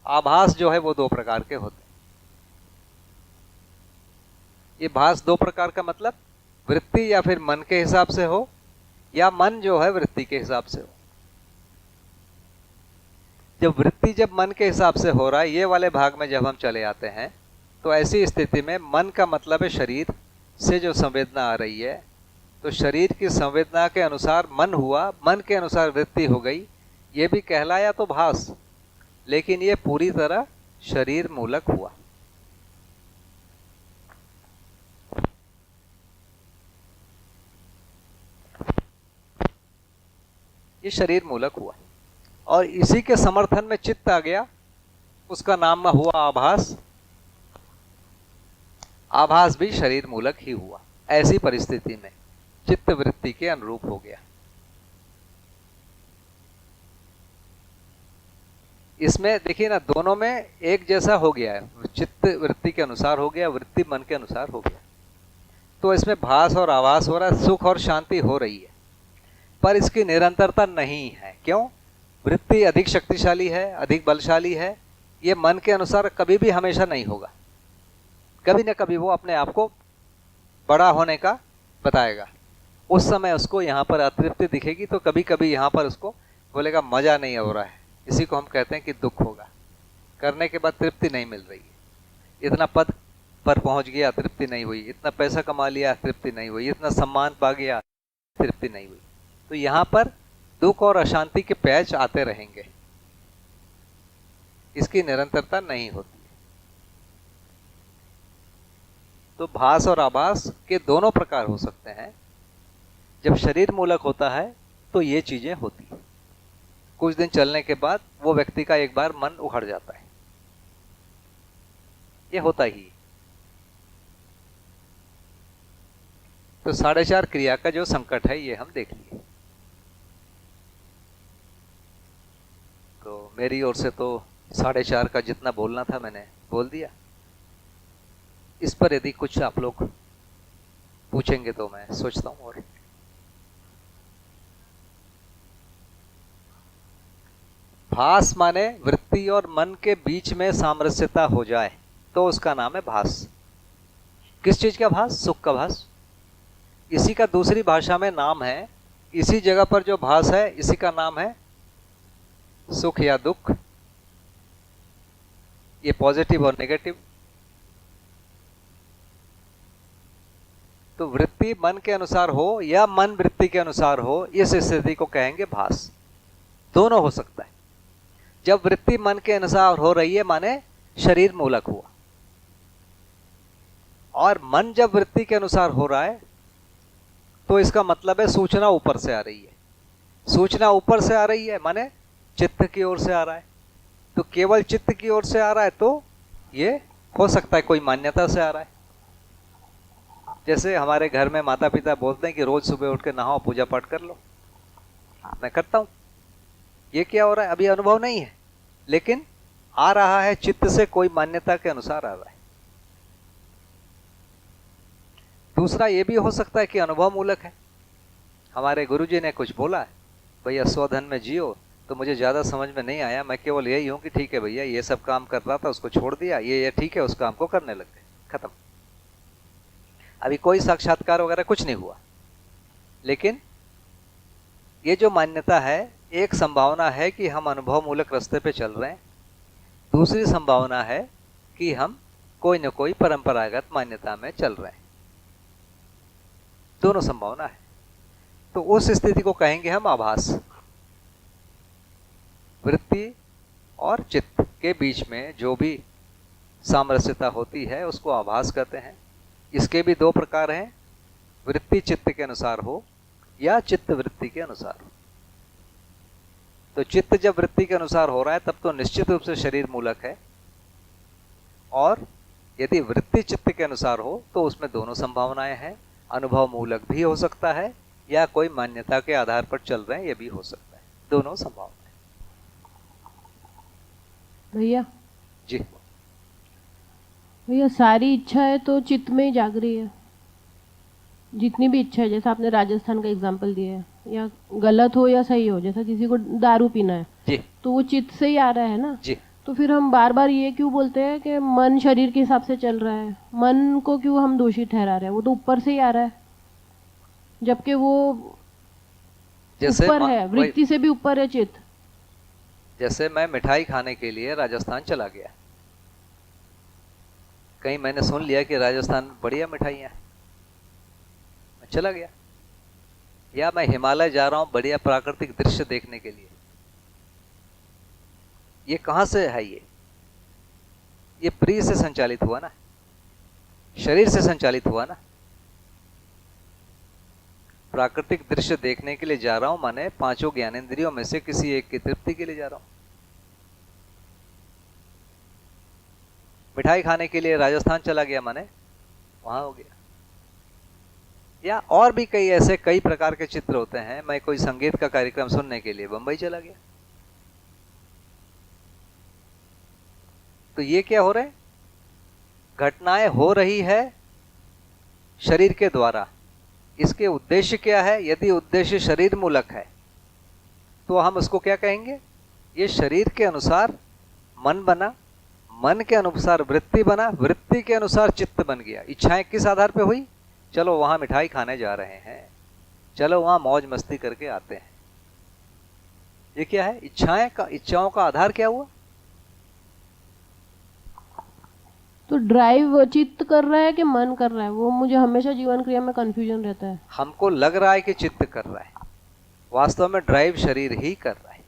आभास जो है वो 2 प्रकार के होते हैं। ये भास 2 प्रकार का मतलब वृत्ति या फिर मन के हिसाब से हो या मन जो है वृत्ति के हिसाब से हो। जब वृत्ति जब मन के हिसाब से हो रहा है, ये वाले भाग में जब हम चले आते हैं तो ऐसी स्थिति में मन का मतलब है शरीर से जो संवेदना आ रही है, तो शरीर की संवेदना के अनुसार मन हुआ, मन के अनुसार वृत्ति हो गई। ये भी कहलाया तो भास, लेकिन ये पूरी तरह शरीर मूलक हुआ। ये शरीर मूलक हुआ और इसी के समर्थन में चित्त आ गया, उसका नाम हुआ आभास। आभास भी शरीर मूलक ही हुआ। ऐसी परिस्थिति में चित्त वृत्ति के अनुरूप हो गया। इसमें देखिए ना, दोनों में एक जैसा हो गया है। चित्त वृत्ति के अनुसार हो गया, वृत्ति मन के अनुसार हो गया। तो इसमें भास और आभास हो रहा है, सुख और शांति हो रही है, पर इसकी निरंतरता नहीं है। क्यों? वृत्ति अधिक शक्तिशाली है, अधिक बलशाली है। ये मन के अनुसार कभी भी हमेशा नहीं होगा। कभी ना कभी वो अपने आप को बड़ा होने का बताएगा। उस समय उसको यहाँ पर अतृप्ति दिखेगी तो कभी कभी यहाँ पर उसको बोलेगा मजा नहीं हो रहा है। इसी को हम कहते हैं कि दुख होगा। करने के बाद तृप्ति नहीं मिल रही है। इतना पद पर पहुंच गया, तृप्ति नहीं हुई। इतना पैसा कमा लिया, तृप्ति नहीं हुई। इतना सम्मान पा गया, तृप्ति नहीं हुई। तो यहाँ पर दुख और अशांति के पैच आते रहेंगे। इसकी निरंतरता नहीं होती। तो भास और आभास के दोनों प्रकार हो सकते हैं। जब शरीर मूलक होता है तो ये चीजें होती हैं। कुछ दिन चलने के बाद वो व्यक्ति का एक बार मन उखड़ जाता है। ये होता ही। तो 4.5 क्रिया का जो संकट है ये हम देख लिए। तो मेरी ओर से तो 4.5 का जितना बोलना था मैंने बोल दिया। इस पर यदि कुछ आप लोग पूछेंगे तो मैं सोचता हूं। और भास माने वृत्ति और मन के बीच में सामरस्यता हो जाए तो उसका नाम है भास। किस चीज का भास? सुख का भास। इसी का दूसरी भाषा में नाम है, इसी जगह पर जो भास है इसी का नाम है सुख या दुख। ये पॉजिटिव और नेगेटिव। तो वृत्ति मन के अनुसार हो या मन वृत्ति के अनुसार हो, इस स्थिति को कहेंगे भास। दोनों हो सकता है। जब वृत्ति मन के अनुसार हो रही है माने शरीर मूलक हुआ, और मन जब वृत्ति के अनुसार हो रहा है तो इसका मतलब है सूचना ऊपर से आ रही है। सूचना ऊपर से आ रही है माने चित्त की ओर से आ रहा है। तो केवल चित्त की ओर से आ रहा है तो ये हो सकता है कोई मान्यता से आ रहा है। जैसे हमारे घर में माता पिता बोलते हैं कि रोज सुबह उठ के नहाओ, पूजा पाठ कर लो। मैं करता हूं। ये क्या हो रहा है? अभी अनुभव नहीं है, लेकिन आ रहा है चित्त से, कोई मान्यता के अनुसार आ रहा है। दूसरा ये भी हो सकता है कि अनुभव मूलक है। हमारे गुरुजी ने कुछ बोला है, भैया स्वधन में जियो, तो मुझे ज़्यादा समझ में नहीं आया, मैं केवल यही हूँ कि ठीक है भैया, ये सब काम कर रहा था उसको छोड़ दिया, ये ठीक है, उस काम को करने लग गए, खत्म। अभी कोई साक्षात्कार वगैरह कुछ नहीं हुआ। लेकिन ये जो मान्यता है, एक संभावना है कि हम अनुभव मूलक रास्ते पे चल रहे हैं, दूसरी संभावना है कि हम कोई न कोई परंपरागत मान्यता में चल रहे हैं। दोनों संभावना है। तो उस स्थिति को कहेंगे हम आभास। वृत्ति और चित्त के बीच में जो भी सामरस्यता होती है उसको आभास कहते हैं। इसके भी दो प्रकार हैं, वृत्ति चित्त के अनुसार हो या चित्त वृत्ति के अनुसार हो। तो चित्त जब वृत्ति के अनुसार हो रहा है तब तो निश्चित रूप से शरीर मूलक है, और यदि वृत्ति चित्त के अनुसार हो तो उसमें दोनों संभावनाएं हैं। अनुभव मूलक भी हो सकता है या कोई मान्यता के आधार पर चल रहे हैं, ये भी हो सकता है। दोनों संभावनाएं। भैया जी भैया, सारी इच्छा है तो चित्त में ही जाग रही है, जितनी भी इच्छा है। जैसा आपने राजस्थान का एग्जाम्पल दिया है, या गलत हो या सही हो, जैसा किसी को दारू पीना है जी तो वो चित्त से ही आ रहा है ना जी। तो फिर हम बार बार ये क्यों बोलते हैं कि मन शरीर के हिसाब से चल रहा है? मन को क्यों हम दोषी ठहरा रहे हैं? वो तो ऊपर से ही आ रहा है, जबकि वो जैसे ऊपर है, वृत्ति से भी ऊपर है चित्त। जैसे मैं मिठाई खाने के लिए राजस्थान चला गया, कहीं मैंने सुन लिया कि राजस्थान में बढ़िया मिठाइयाँ, मैं चला गया। या मैं हिमालय जा रहा हूं बढ़िया प्राकृतिक दृश्य देखने के लिए, ये कहां से है? ये प्रिय से संचालित हुआ ना, शरीर से संचालित हुआ ना। प्राकृतिक दृश्य देखने के लिए जा रहा हूं, माने पांचों ज्ञानेंद्रियों में से किसी एक की तृप्ति के लिए जा रहा हूं। मिठाई खाने के लिए राजस्थान चला गया, माने वहां हो गया। या और भी कई प्रकार के चित्र होते हैं। मैं कोई संगीत का कार्यक्रम सुनने के लिए बंबई चला गया। तो ये क्या हो रहा है? घटनाएं हो रही है शरीर के द्वारा। इसके उद्देश्य क्या है? यदि उद्देश्य शरीर मूलक है तो हम उसको क्या कहेंगे? ये शरीर के अनुसार मन बना, मन के अनुसार वृत्ति बना, वृत्ति के अनुसार चित्त बन गया। इच्छाएं किस आधार पे हुई? चलो वहां मिठाई खाने जा रहे हैं, चलो वहां मौज मस्ती करके आते हैं। ये क्या है? इच्छाओं का आधार क्या हुआ? तो ड्राइव चित्त कर रहा है कि मन कर रहा है? वो मुझे हमेशा जीवन क्रिया में कंफ्यूजन रहता है। हमको लग रहा है कि चित्त कर रहा है, वास्तव में ड्राइव शरीर ही कर रहा है।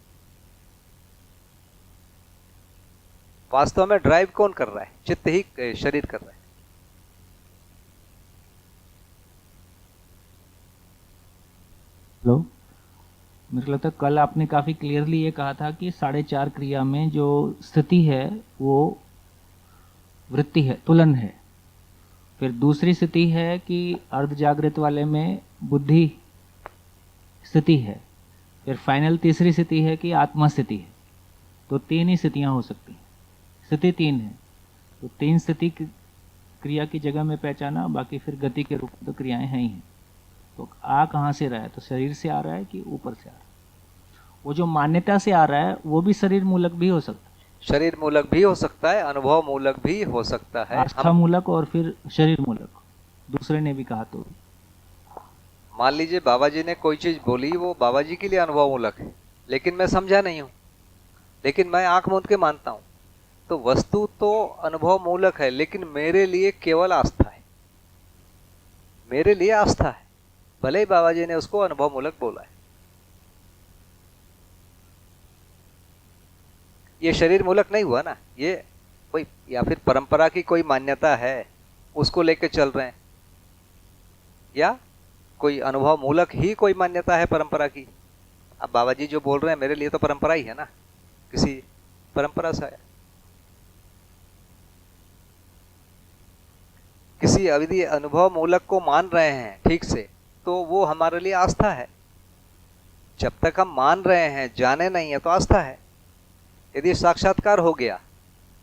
वास्तव में ड्राइव कौन कर रहा है? चित्त ही, शरीर कर रहा है। हेलो, मेरे को लगता है कल आपने काफ़ी क्लियरली ये कहा था कि 4.5 क्रिया में जो स्थिति है वो वृत्ति है, तुलन है। फिर दूसरी स्थिति है कि अर्ध जागृत वाले में बुद्धि स्थिति है। फिर फाइनल तीसरी स्थिति है कि आत्मा स्थिति है। तो 3 ही स्थितियाँ हो सकती हैं। स्थिति 3 है, तो 3 स्थिति क्रिया की जगह में पहचाना, बाकी फिर गति के रूप में तो क्रियाएं हैं ही हैं। तो आ कहाँ से रहा है? तो शरीर से आ रहा है कि ऊपर से आ रहा है? वो जो मान्यता से आ रहा है वो भी शरीर मूलक भी हो सकता है। शरीर मूलक भी हो सकता है, अनुभव मूलक भी हो सकता है। आस्था मूलक और फिर शरीर मूलक, दूसरे ने भी कहा। तो मान लीजिए बाबा जी ने कोई चीज बोली, वो बाबा जी के लिए अनुभव मूलक है, लेकिन मैं समझा नहीं हूं, लेकिन मैं आंख मूंद के मानता हूं। तो वस्तु तो अनुभव मूलक है, लेकिन मेरे लिए केवल आस्था है। मेरे लिए आस्था है, भले ही बाबा जी ने उसको अनुभव मूलक बोला है। ये शरीर मूलक नहीं हुआ ना, ये कोई या फिर परंपरा की कोई मान्यता है उसको लेके चल रहे हैं, या कोई अनुभव मूलक ही कोई मान्यता है परंपरा की। अब बाबा जी जो बोल रहे हैं मेरे लिए तो परंपरा ही है ना, किसी परंपरा से आया। किसी अविधि अनुभव मूलक को मान रहे हैं ठीक से, तो वो हमारे लिए आस्था है। जब तक हम मान रहे हैं, जाने नहीं है, तो आस्था है। यदि साक्षात्कार हो गया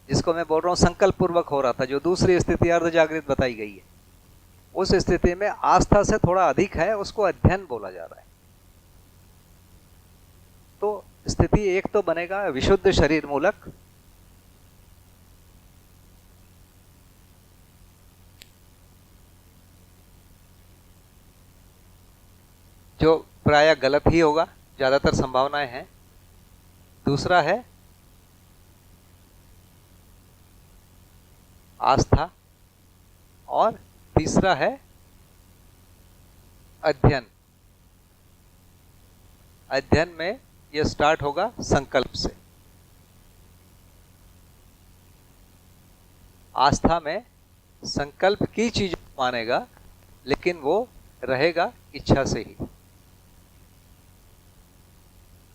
जिसको मैं बोल रहा हूँ संकल्प पूर्वक हो रहा था, जो दूसरी स्थिति अर्ध जागृत बताई गई है, उस स्थिति में आस्था से थोड़ा अधिक है, उसको अध्ययन बोला जा रहा है। तो स्थिति एक तो बनेगा विशुद्ध शरीर मूलक, जो प्राय गलत ही होगा, ज्यादातर संभावनाएं हैं। दूसरा है आस्था, और तीसरा है अध्ययन। अध्ययन में यह स्टार्ट होगा संकल्प से, आस्था में संकल्प की चीज मानेगा, लेकिन वो रहेगा इच्छा से ही,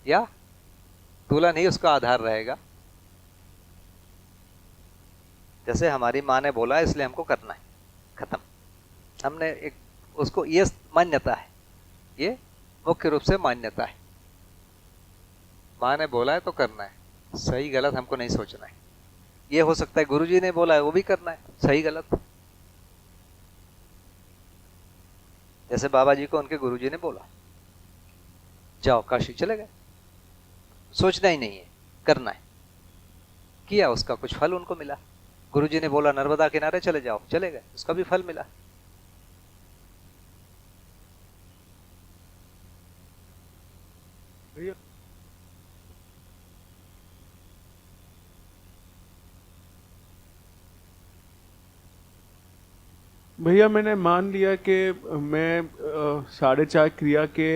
या तुलन ही उसका आधार रहेगा। जैसे हमारी माँ ने बोला इसलिए हमको करना है, खत्म। हमने एक उसको, ये मान्यता है, ये मुख्य रूप से मान्यता है। माँ ने बोला है तो करना है, सही गलत हमको नहीं सोचना है। ये हो सकता है गुरुजी ने बोला है वो भी करना है, सही गलत। जैसे बाबा जी को उनके गुरुजी ने बोला जाओ काशी, चले गए, सोचना ही नहीं है, करना है, किया, उसका कुछ फल उनको मिला। गुरुजी ने बोला नर्मदा किनारे चले जाओ, चले गए, उसका भी फल मिला। भैया मैंने मान लिया कि मैं 4.5 क्रिया के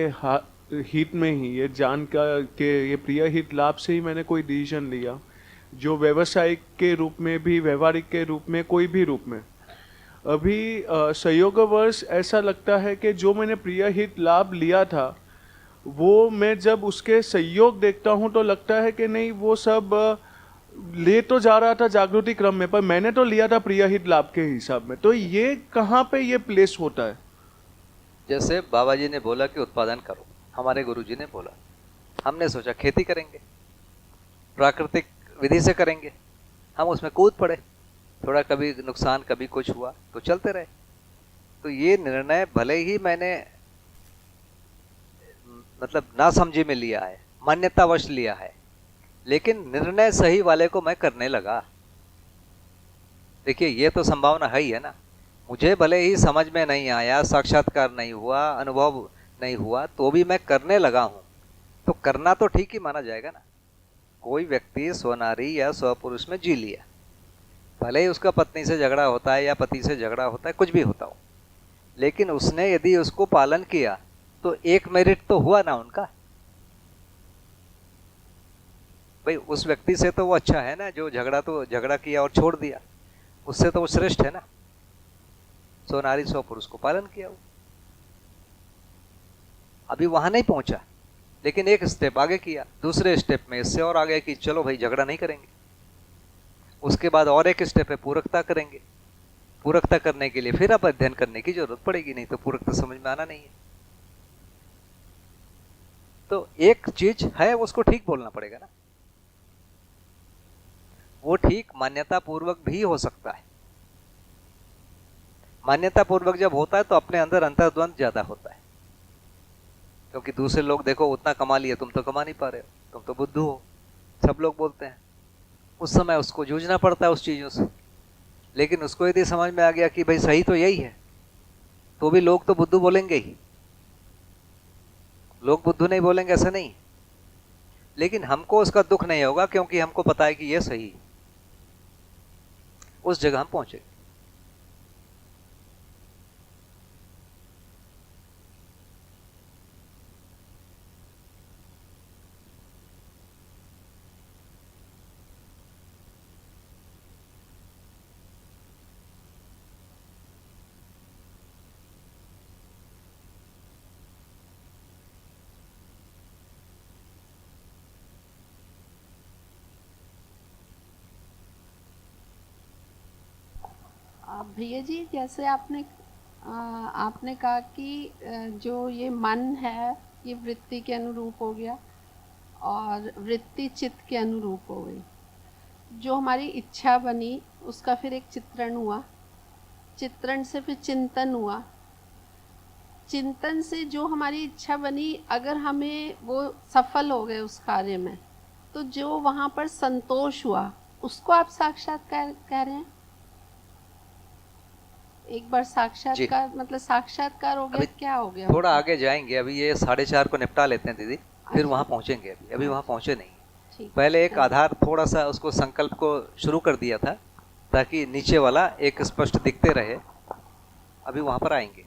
हित में ही, ये जान का कि ये प्रिय हित लाभ से ही मैंने कोई डिसीजन लिया, जो व्यवसायिक के रूप में भी, व्यवहारिक के रूप में, कोई भी रूप में। अभी संयोगवश ऐसा लगता है कि जो मैंने प्रिय हित लाभ लिया था, वो मैं जब उसके संयोग देखता हूँ तो लगता है कि नहीं, वो सब ले तो जा रहा था जागृति क्रम में, पर मैंने तो लिया था प्रिय हित लाभ के हिसाब में। तो ये कहाँ पे ये प्लेस होता है? जैसे बाबा जी ने बोला कि उत्पादन करो, हमारे गुरुजी ने बोला, हमने सोचा खेती करेंगे, प्राकृतिक विधि से करेंगे, हम उसमें कूद पड़े, थोड़ा कभी नुकसान कभी कुछ हुआ तो चलते रहे। तो ये निर्णय भले ही मैंने मतलब ना समझी में लिया है, मान्यतावश लिया है, लेकिन निर्णय सही वाले को मैं करने लगा। देखिए ये तो संभावना है ही है ना, मुझे भले ही समझ में नहीं आया, साक्षात्कार नहीं हुआ, अनुभव नहीं हुआ, तो भी मैं करने लगा हूं, तो करना तो ठीक ही माना जाएगा ना। कोई व्यक्ति स्वनारी या स्वपुरुष में जी लिया, भले ही उसका पत्नी से झगड़ा होता है या पति से झगड़ा होता है, कुछ भी होता हो, लेकिन उसने यदि उसको पालन किया तो एक मेरिट तो हुआ ना उनका। भाई उस व्यक्ति से तो वो अच्छा है ना, जो झगड़ा किया और छोड़ दिया, उससे तो वो श्रेष्ठ है ना, स्वनारी स्वपुरुष को पालन किया वो। अभी वहां नहीं पहुंचा, लेकिन एक स्टेप आगे किया, दूसरे स्टेप में इससे और आगे कि चलो भाई झगड़ा नहीं करेंगे। उसके बाद और एक स्टेप है पूरकता करेंगे। पूरकता करने के लिए फिर अब अध्ययन करने की जरूरत पड़ेगी, नहीं तो पूरकता समझ में आना नहीं है। तो एक चीज है उसको ठीक बोलना पड़ेगा ना, वो ठीक मान्यता पूर्वक भी हो सकता है। मान्यता पूर्वक जब होता है तो अपने अंदर अंतर्द्वंद ज्यादा होता है, क्योंकि दूसरे लोग देखो उतना कमा लिया, तुम तो कमा नहीं पा रहे हो, तुम तो बुद्धू हो, सब लोग बोलते हैं। उस समय उसको जूझना पड़ता है उस चीजों से। लेकिन उसको यदि समझ में आ गया कि भाई सही तो यही है, तो भी लोग तो बुद्धू बोलेंगे ही, लोग बुद्धू नहीं बोलेंगे ऐसा नहीं, लेकिन हमको उसका दुख नहीं होगा, क्योंकि हमको पता है कि यह सही है। उस जगह हम पहुंचे। भैया जी, जैसे आपने कहा कि जो ये मन है ये वृत्ति के अनुरूप हो गया और वृत्ति चित्त के अनुरूप हो गई, जो हमारी इच्छा बनी उसका फिर एक चित्रण हुआ, चित्रण से फिर चिंतन हुआ, चिंतन से जो हमारी इच्छा बनी, अगर हमें वो सफल हो गए उस कार्य में, तो जो वहाँ पर संतोष हुआ उसको आप साक्षात्कार कह रहे हैं? एक बार साक्षात्कार मतलब साक्षात्कार हो गया, अभी क्या हो गया? थोड़ा आगे जाएंगे, अभी ये 4:30 को निपटा लेते हैं दीदी, फिर अच्छा। वहाँ पहुँचेंगे। अभी वहाँ पहुँचे नहीं। ठीक। पहले एक आधार थोड़ा सा उसको संकल्प को शुरू कर दिया था ताकि नीचे वाला एक स्पष्ट दिखते रहे। अभी वहाँ पर आएंगे।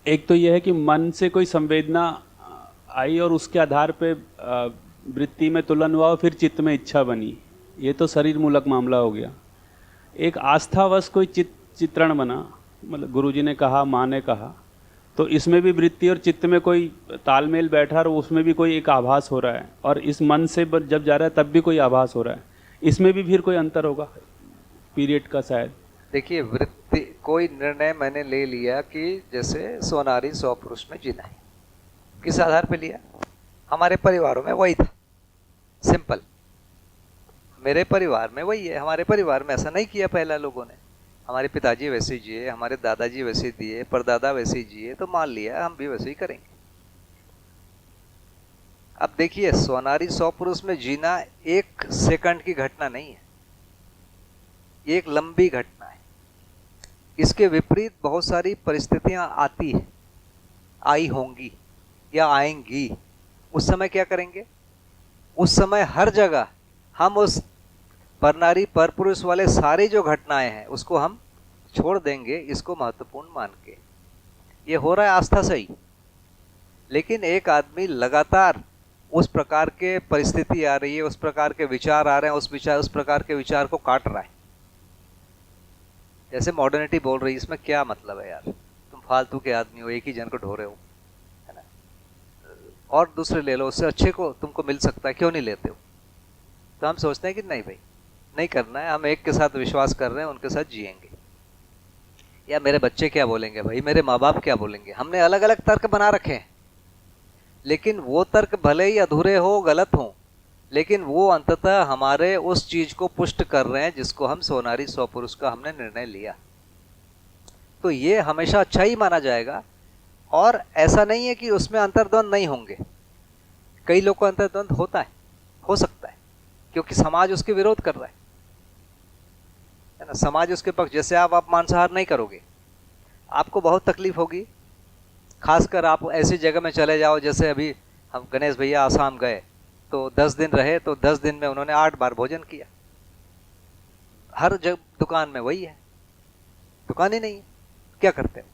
एक तो यह है कि मन से कोई संवेदना आई और उसके आधार पे वृत्ति में तुलन हुआ और फिर चित्त में इच्छा बनी, ये तो शरीर मूलक मामला हो गया। एक आस्थावश कोई चित्रण बना, मतलब गुरुजी ने कहा, माँ ने कहा, तो इसमें भी वृत्ति और चित्त में कोई तालमेल बैठा और उसमें भी कोई एक आभास हो रहा है, और इस मन से जब जा रहा है तब भी कोई आभास हो रहा है, इसमें भी फिर कोई अंतर होगा पीरियड का शायद। देखिए, वृत्ति कोई निर्णय मैंने ले लिया कि जैसे सोनारी 100 पुरुष में जीना है, किस आधार पे लिया? हमारे परिवारों में वही था, सिंपल। मेरे परिवार में वही है। हमारे परिवार में ऐसा नहीं किया पहला लोगों ने। हमारे पिताजी वैसे जिए, हमारे दादाजी वैसे दिए, परदादा वैसे जिए, तो मान लिया हम भी वैसे ही करेंगे। अब देखिए, सोनारी 100 पुरुष में जीना 1 सेकंड की घटना नहीं है, ये एक लंबी घटना है। इसके विपरीत बहुत सारी परिस्थितियां आती है, आई होंगी या आएंगी। उस समय क्या करेंगे? उस समय हर जगह हम उस परनारी परपुरुष वाले सारी जो घटनाएं हैं उसको हम छोड़ देंगे, इसको महत्वपूर्ण मान के। ये हो रहा है आस्था से ही। लेकिन एक आदमी लगातार उस प्रकार के परिस्थिति आ रही है, उस प्रकार के विचार आ रहे हैं, उस प्रकार के विचार को काट रहा है। जैसे मॉडर्निटी बोल रही है, इसमें क्या मतलब है यार? तुम फालतू के आदमी हो, एक ही जन को ढो रहे हो, है ना? और दूसरे ले लो, उससे अच्छे को तुमको मिल सकता है, क्यों नहीं लेते हो? तो हम सोचते हैं कि नहीं भाई, नहीं करना है, हम एक के साथ विश्वास कर रहे हैं, उनके साथ जिएंगे। या मेरे बच्चे क्या बोलेंगे भाई, मेरे माँ बाप क्या बोलेंगे? हमने अलग अलग तर्क बना रखे हैं, लेकिन वो तर्क भले ही अधूरे हो, गलत हो, लेकिन वो अंततः हमारे उस चीज को पुष्ट कर रहे हैं जिसको हम सोनारी 100 पुरुष का हमने निर्णय लिया। तो ये हमेशा अच्छा ही माना जाएगा। और ऐसा नहीं है कि उसमें अंतर्द्वंद नहीं होंगे। कई लोग को अंतर्द्वंद होता है, हो सकता है, क्योंकि समाज उसके विरोध कर रहा है ना? समाज उसके पक्ष। जैसे आप मांसाहार नहीं करोगे, आपको बहुत तकलीफ होगी। खासकर आप ऐसी जगह में चले जाओ, जैसे अभी हम गणेश भैया आसाम गए तो 10 दिन रहे, तो 10 दिन में उन्होंने 8 बार भोजन किया। हर दुकान में वही है, दुकान ही नहीं है, क्या करते हो?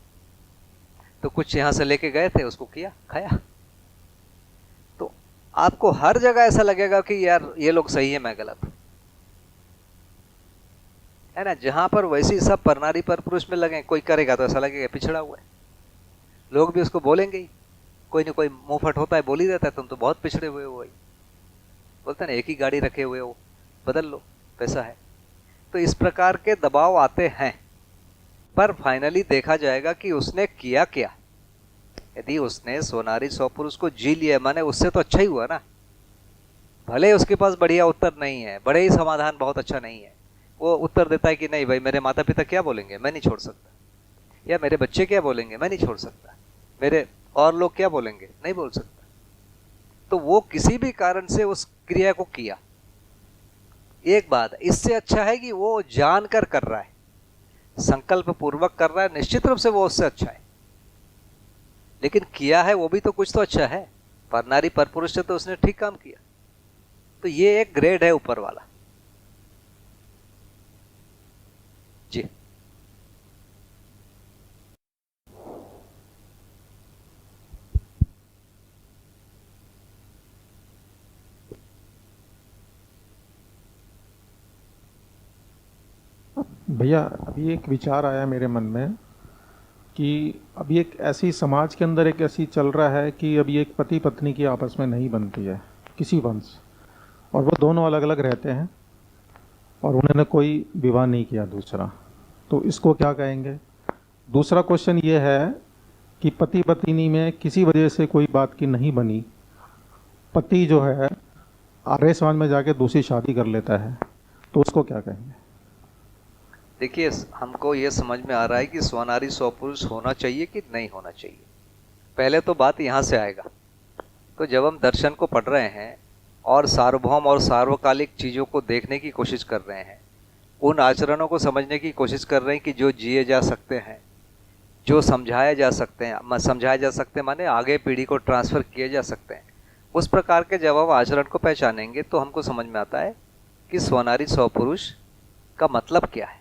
तो कुछ यहां से लेके गए थे, उसको किया, खाया। तो आपको हर जगह ऐसा लगेगा कि यार ये लोग सही है, मैं गलत हूं, है ना? जहां पर वैसी सब परनारी पर पुरुष में लगे, कोई करेगा तो ऐसा लगेगा पिछड़ा हुआ है। लोग भी उसको बोलेंगे ही, कोई ना कोई मुंहफट होता है, बोल ही देता है, तुम तो बहुत पिछड़े हुए हो। वही बोलते ना, एक ही गाड़ी रखे हुए हो, बदल लो, पैसा है। तो इस प्रकार के दबाव आते हैं, पर फाइनली देखा जाएगा कि उसने किया क्या। यदि उसने सोनारी 100 पुरुष को जी लिया, माने उससे तो अच्छा ही हुआ ना। भले उसके पास बढ़िया उत्तर नहीं है, बड़े ही समाधान बहुत अच्छा नहीं है, वो उत्तर देता है कि नहीं भाई, मेरे माता पिता क्या बोलेंगे, मैं नहीं छोड़ सकता, या मेरे बच्चे क्या बोलेंगे, मैं नहीं छोड़ सकता, मेरे और लोग क्या बोलेंगे, नहीं बोल सकता। तो वो किसी भी कारण से उस क्रिया को किया। एक बात, इससे अच्छा है कि वो जानकर कर रहा है, संकल्प पूर्वक कर रहा है, निश्चित रूप से वो उससे अच्छा है। लेकिन किया है वो भी तो कुछ तो अच्छा है। परनारी परपुरुष से तो उसने ठीक काम किया। तो ये एक ग्रेड है ऊपर वाला। जी भैया, अभी एक विचार आया मेरे मन में कि अभी एक ऐसी समाज के अंदर एक ऐसी चल रहा है कि अभी एक पति पत्नी की आपस में नहीं बनती है। किसी वंश, और वो दोनों अलग अलग रहते हैं और उन्होंने कोई विवाह नहीं किया दूसरा, तो इसको क्या कहेंगे? दूसरा क्वेश्चन ये है कि पति पत्नी में किसी वजह से कोई बात की नहीं बनी, पति जो है आर्य समाज में जाके दूसरी शादी कर लेता है, तो उसको क्या कहेंगे? देखिए, हमको ये समझ में आ रहा है कि स्वनारी स्वपुरुष होना चाहिए कि नहीं होना चाहिए। पहले तो बात यहाँ से आएगा। तो जब हम दर्शन को पढ़ रहे हैं और सार्वभौम और सार्वकालिक चीज़ों को देखने की कोशिश कर रहे हैं, उन आचरणों को समझने की कोशिश कर रहे हैं कि जो जिए जा सकते हैं, जो समझाया जा सकते हैं माने आगे पीढ़ी को ट्रांसफ़र किए जा सकते हैं, उस प्रकार के जब हम आचरण को पहचानेंगे तो हमको समझ में आता है कि स्वनारी स्वपुरुष का मतलब क्या है।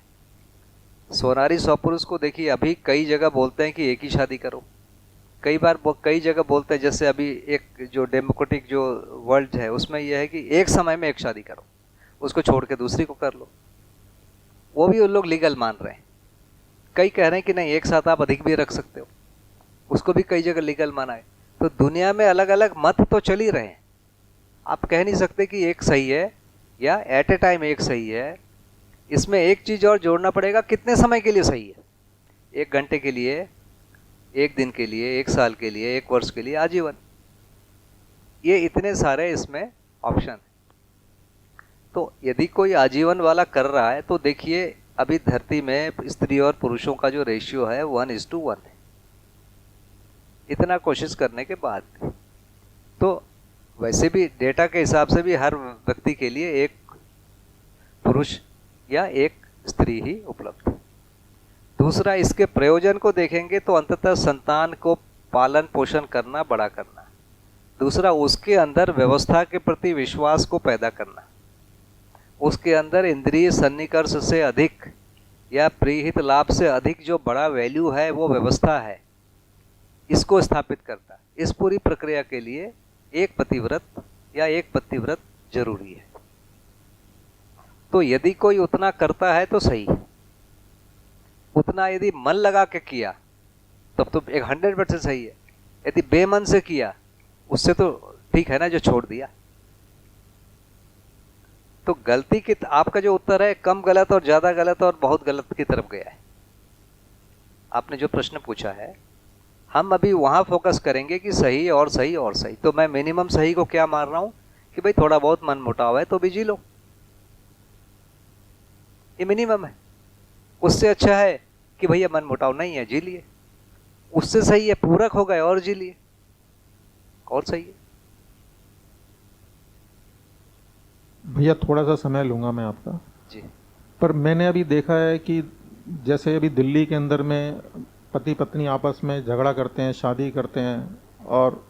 स्वनारी स्वपुरुष को देखिए, अभी कई जगह बोलते हैं कि एक ही शादी करो, कई जगह बोलते हैं, जैसे अभी एक जो डेमोक्रेटिक जो वर्ल्ड है उसमें यह है कि एक समय में एक शादी करो, उसको छोड़ के दूसरी को कर लो, वो भी उन लोग लीगल मान रहे हैं। कई कह रहे हैं कि नहीं, एक साथ आप अधिक भी रख सकते हो, उसको भी कई जगह लीगल माना है। तो दुनिया में अलग अलग मत तो चल ही रहे हैं। आप कह नहीं सकते कि एक सही है या एट ए टाइम एक सही है। इसमें एक चीज़ और जोड़ना पड़ेगा, कितने समय के लिए सही है? 1 घंटे के लिए, 1 दिन के लिए, 1 साल के लिए, 1 वर्ष के लिए, आजीवन। ये इतने सारे इसमें ऑप्शन हैं। तो यदि कोई आजीवन वाला कर रहा है तो देखिए, अभी धरती में स्त्री और पुरुषों का जो रेशियो है 1:1 है। इतना कोशिश करने के बाद तो वैसे भी डेटा के हिसाब से भी हर व्यक्ति के लिए एक पुरुष या एक स्त्री ही उपलब्ध है। दूसरा, इसके प्रयोजन को देखेंगे तो अंततः संतान को पालन पोषण करना, बड़ा करना। दूसरा, उसके अंदर व्यवस्था के प्रति विश्वास को पैदा करना, उसके अंदर इंद्रिय सन्निकर्ष से अधिक या प्रीहित लाभ से अधिक जो बड़ा वैल्यू है वो व्यवस्था है, इसको स्थापित करता है। इस पूरी प्रक्रिया के लिए एक पतिव्रत या एक पतिव्रत जरूरी है। तो यदि कोई उतना करता है तो सही, उतना यदि मन लगा के किया तब तो 100% सही है। यदि बेमन से किया उससे तो ठीक है ना, जो छोड़ दिया। तो गलती की, आपका जो उत्तर है कम गलत और ज्यादा गलत और बहुत गलत की तरफ गया है। आपने जो प्रश्न पूछा है, हम अभी वहां फोकस करेंगे कि सही और सही और सही। तो मैं मिनिमम सही को क्या मान रहा हूं कि भाई थोड़ा बहुत मन मुटाव है तो भी जी लो, ये मिनिमम है। उससे अच्छा है कि भैया मन मुटाव नहीं है, जी लिए। उससे सही है पूरक हो गए और जी लिए, और सही है। भैया थोड़ा सा समय लूँगा मैं आपका जी। पर मैंने अभी देखा है कि जैसे अभी दिल्ली के अंदर में पति पत्नी आपस में झगड़ा करते हैं, शादी करते हैं, और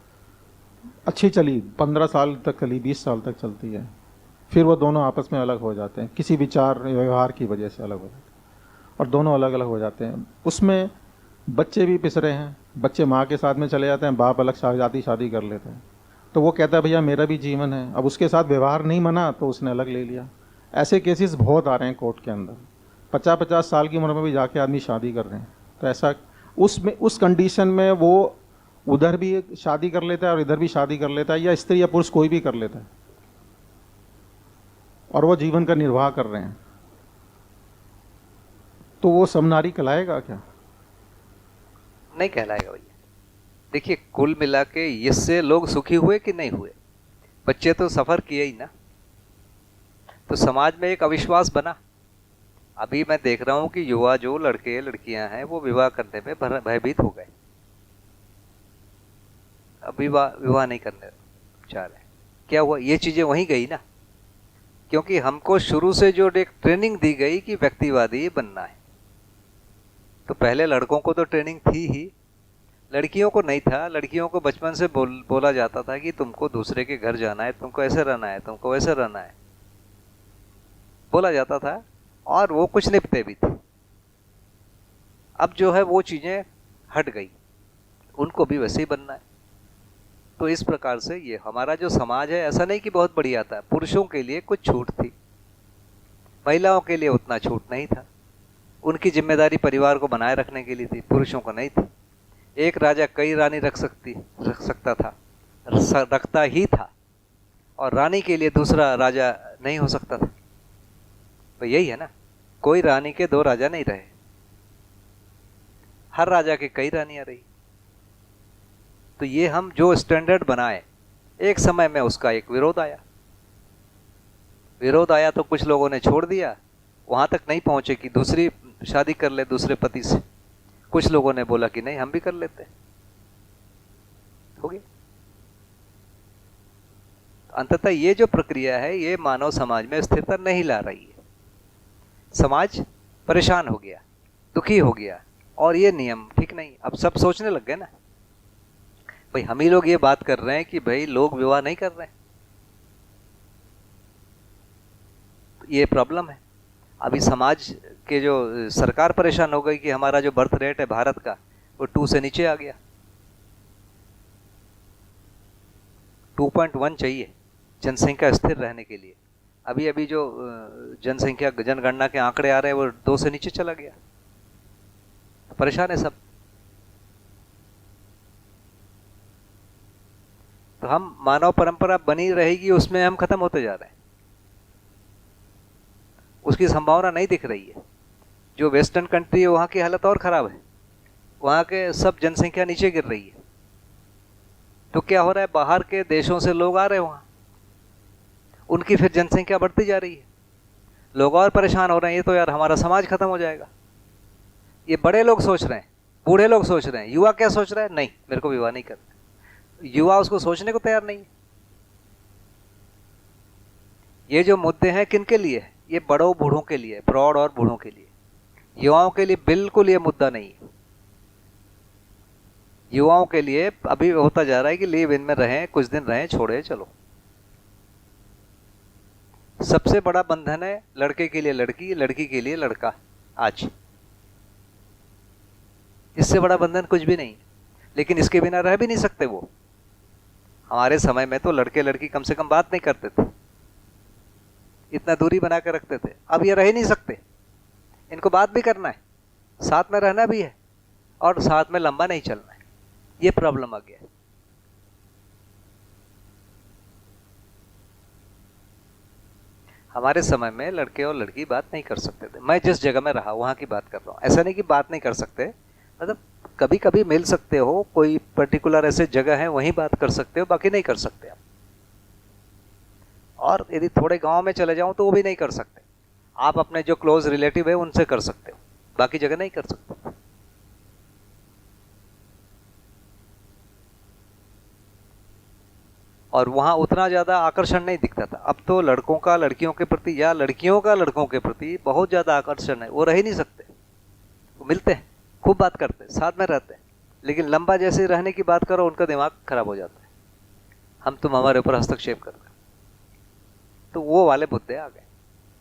अच्छी चली 15 साल तक चली, 20 साल तक चलती है, फिर वो दोनों आपस में अलग हो जाते हैं, किसी विचार व्यवहार की वजह से अलग हो जाते हैं और दोनों अलग अलग हो जाते हैं। उसमें बच्चे भी पिसरे हैं, बच्चे माँ के साथ में चले जाते हैं, बाप अलग शादी कर लेते हैं। तो वो कहता है भैया मेरा भी जीवन है, अब उसके साथ व्यवहार नहीं मना तो उसने अलग ले लिया। ऐसे केसेस बहुत आ रहे हैं कोर्ट के अंदर, 50-50 साल की उम्र में भी जाके आदमी शादी कर रहे हैं। तो ऐसा उसमें, उस कंडीशन में वो उधर भी शादी कर लेता है और इधर भी शादी कर लेता है, या स्त्री या पुरुष कोई भी कर लेता है, और वो जीवन का निर्वाह कर रहे हैं, तो वो समनारी कहलाएगा क्या? नहीं कहलाएगा भैया। देखिए, कुल मिला के इससे लोग सुखी हुए कि नहीं हुए? बच्चे तो सफर किए ही ना। तो समाज में एक अविश्वास बना। अभी मैं देख रहा हूं कि युवा जो लड़के लड़कियां हैं वो विवाह करने में भयभीत हो गए, अब विवाह नहीं करने चाह रहे। क्या हुआ? ये चीजें वहीं गई ना, क्योंकि हमको शुरू से जो एक ट्रेनिंग दी गई कि व्यक्तिवादी बनना है। तो पहले लड़कों को तो ट्रेनिंग थी ही, लड़कियों को नहीं था। लड़कियों को बचपन से बोला जाता था कि तुमको दूसरे के घर जाना है, तुमको ऐसे रहना है, तुमको वैसे रहना है, बोला जाता था, और वो कुछ निपटे भी थे। अब जो है वो चीजें हट गई, उनको भी वैसे ही बनना है। तो इस प्रकार से ये हमारा जो समाज है, ऐसा नहीं कि बहुत बढ़िया था। पुरुषों के लिए कुछ छूट थी, महिलाओं के लिए उतना छूट नहीं था। उनकी जिम्मेदारी परिवार को बनाए रखने के लिए थी, पुरुषों को नहीं थी। एक राजा कई रानी रख सकता था, रखता ही था, और रानी के लिए दूसरा राजा नहीं हो सकता था। तो यही है ना, कोई रानी के दो राजा नहीं रहे, हर राजा के कई रानियां रही। तो ये हम जो स्टैंडर्ड बनाए, एक समय में उसका एक विरोध आया तो कुछ लोगों ने छोड़ दिया, वहां तक नहीं पहुंचे कि दूसरी शादी कर ले दूसरे पति से। कुछ लोगों ने बोला कि नहीं हम भी कर लेते, हो गया। अंततः ये जो प्रक्रिया है ये मानव समाज में स्थिरता नहीं ला रही है। समाज परेशान हो गया, दुखी हो गया, और ये नियम ठीक नहीं। अब सब सोचने लग गए ना, भाई हम ही लोग ये बात कर रहे हैं कि भाई लोग विवाह नहीं कर रहे हैं, ये प्रॉब्लम है। अभी समाज के जो सरकार परेशान हो गई कि हमारा जो बर्थ रेट है भारत का वो 2 से नीचे आ गया, 2.1 चाहिए जनसंख्या स्थिर रहने के लिए। अभी अभी जो जनगणना के आंकड़े आ रहे हैं वो 2 से नीचे चला गया, परेशान है सब। तो हम मानव परंपरा बनी रहेगी उसमें हम खत्म होते जा रहे हैं, उसकी संभावना नहीं दिख रही है। जो वेस्टर्न कंट्री है वहां की हालत और खराब है, वहां के सब जनसंख्या नीचे गिर रही है। तो क्या हो रहा है, बाहर के देशों से लोग आ रहे हैं वहां, उनकी फिर जनसंख्या बढ़ती जा रही है, लोग और परेशान हो रहे हैं, ये तो यार हमारा समाज खत्म हो जाएगा। ये बड़े लोग सोच रहे हैं, बूढ़े लोग सोच रहे हैं, युवा क्या सोच रहा है, नहीं मेरे को विवाह नहीं करना। युवा उसको सोचने को तैयार नहीं है। ये जो मुद्दे हैं किन के लिए है, ये बड़ों बूढ़ों के लिए, प्रौढ़ और बूढ़ों के लिए। युवाओं के लिए बिल्कुल ये मुद्दा नहीं है। युवाओं के लिए अभी होता जा रहा है कि लिव इन में रहें, कुछ दिन रहें, छोड़े चलो। सबसे बड़ा बंधन है लड़के के लिए लड़की, लड़की के लिए लड़का। आज इससे बड़ा बंधन कुछ भी नहीं, लेकिन इसके बिना रह भी नहीं सकते वो। हमारे समय में तो लड़के लड़की कम से कम बात नहीं करते थे, इतना दूरी बना कर रखते थे। अब ये रह ही नहीं सकते, इनको बात भी करना है, साथ में रहना भी है, और साथ में लंबा नहीं चलना है। ये प्रॉब्लम आ गया है। हमारे समय में लड़के और लड़की बात नहीं कर सकते थे। मैं जिस जगह में रहा वहां की बात कर रहा हूं, ऐसा नहीं कि बात नहीं कर सकते, मतलब कभी कभी मिल सकते हो, कोई पर्टिकुलर ऐसे जगह है वहीं बात कर सकते हो, बाकी नहीं कर सकते आप। और यदि थोड़े गांव में चले जाऊं तो वो भी नहीं कर सकते। आप अपने जो क्लोज रिलेटिव है उनसे कर सकते हो, बाकी जगह नहीं कर सकते। और वहां उतना ज्यादा आकर्षण नहीं दिखता था। अब तो लड़कों का लड़कियों के प्रति या लड़कियों का लड़कों के प्रति बहुत ज्यादा आकर्षण है। वो रह ही नहीं सकते, वो मिलते हैं, खूब बात करते हैं, साथ में रहते हैं, लेकिन लंबा जैसे रहने की बात करो उनका दिमाग खराब हो जाता है, हम तुम हमारे ऊपर हस्तक्षेप कर रहे हैं। तो वो वाले मुद्दे आ गए।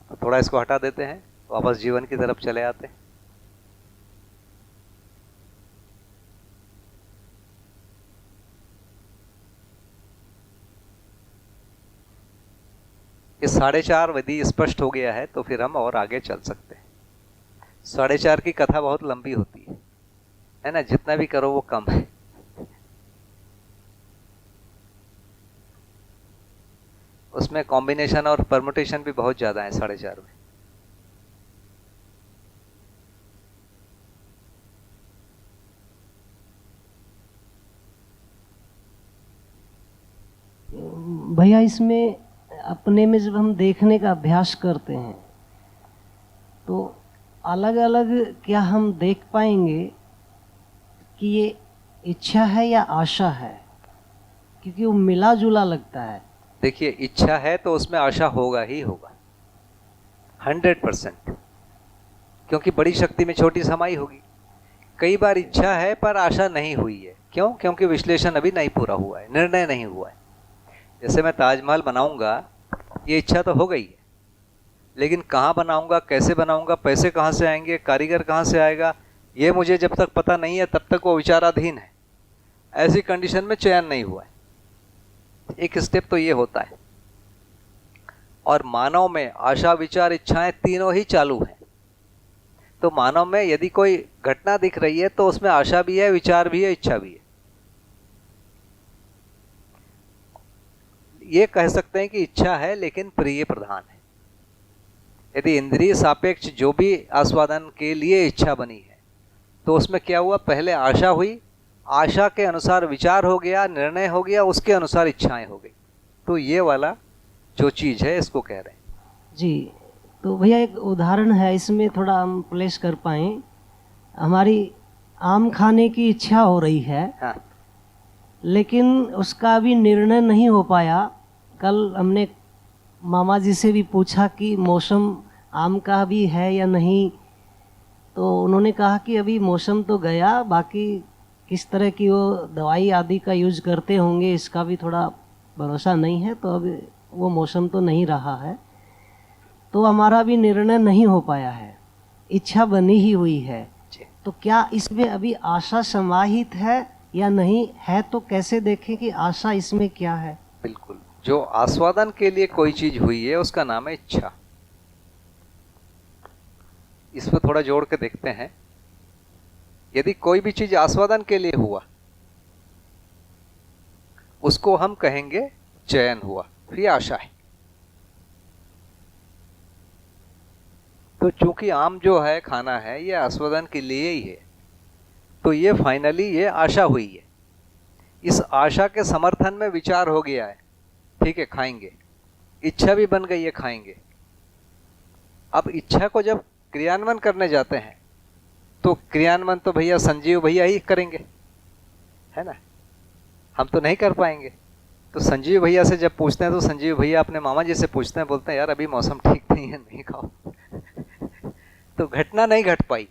तो थोड़ा इसको हटा देते हैं, वापस जीवन की तरफ चले आते हैं। ये 4.5 यदि स्पष्ट हो गया है तो फिर हम और आगे चल सकते हैं। 4.5 की कथा बहुत लंबी होती है ना, जितना भी करो वो कम है। उसमें कॉम्बिनेशन और परमुटेशन भी बहुत ज्यादा है 4.5 में। भैया इसमें अपने में जब हम देखने का अभ्यास करते हैं तो अलग अलग क्या हम देख पाएंगे कि ये इच्छा है या आशा है, क्योंकि वो मिला जुला लगता है। देखिए, इच्छा है तो उसमें आशा होगा ही होगा 100%, क्योंकि बड़ी शक्ति में छोटी समाई होगी। कई बार इच्छा है पर आशा नहीं हुई है। क्यों? क्योंकि विश्लेषण अभी नहीं पूरा हुआ है, निर्णय नहीं हुआ है। जैसे मैं ताजमहल बनाऊंगा, ये इच्छा तो हो गई है, लेकिन कहाँ बनाऊंगा, कैसे बनाऊंगा, पैसे कहाँ से आएंगे, कारीगर कहाँ से आएगा, ये मुझे जब तक पता नहीं है तब तक वो विचाराधीन है। ऐसी कंडीशन में चयन नहीं हुआ है। एक स्टेप तो ये होता है। और मानव में आशा, विचार, इच्छाएं तीनों ही चालू हैं। तो मानव में यदि कोई घटना दिख रही है तो उसमें आशा भी है, विचार भी है, इच्छा भी है। ये कह सकते हैं कि इच्छा है लेकिन प्रिय प्रधान है। यदि इंद्रिय सापेक्ष जो भी आस्वादन के लिए इच्छा बनी है तो उसमें क्या हुआ, पहले आशा हुई, आशा के अनुसार विचार हो गया, निर्णय हो गया, उसके अनुसार इच्छाएं हो गई। तो ये वाला जो चीज है इसको कह रहे हैं जी। तो भैया एक उदाहरण है, इसमें थोड़ा हम प्लेस कर पाए। हमारी आम खाने की इच्छा हो रही है, हाँ। लेकिन उसका अभी निर्णय नहीं हो पाया। कल हमने मामा जी से भी पूछा कि मौसम आम का भी है या नहीं, तो उन्होंने कहा कि अभी मौसम तो गया, बाकी किस तरह की वो दवाई आदि का यूज करते होंगे इसका भी थोड़ा भरोसा नहीं है, तो अभी वो मौसम तो नहीं रहा है, तो हमारा भी निर्णय नहीं हो पाया है, इच्छा बनी ही हुई है। तो क्या इसमें अभी आशा समाहित है या नहीं है, तो कैसे देखें कि आशा इसमें क्या है? बिल्कुल, जो आस्वादन के लिए कोई चीज हुई है उसका नाम है इच्छा। इस पर थोड़ा जोड़ के देखते हैं। यदि कोई भी चीज आस्वादन के लिए हुआ उसको हम कहेंगे चयन हुआ, फिर आशा है। तो चूंकि आम जो है खाना है ये आस्वादन के लिए ही है, तो ये फाइनली ये आशा हुई है। इस आशा के समर्थन में विचार हो गया है, ठीक है खाएंगे, इच्छा भी बन गई है खाएंगे। अब इच्छा को जब क्रियान्वयन करने जाते हैं तो क्रियान्वयन तो भैया संजीव भैया ही करेंगे, है ना, हम तो नहीं कर पाएंगे। तो संजीव भैया से जब पूछते हैं तो संजीव भैया अपने मामा जी से पूछते हैं, बोलते हैं यार अभी मौसम ठीक नहीं है, नहीं खाओ। तो घटना नहीं घट पाई,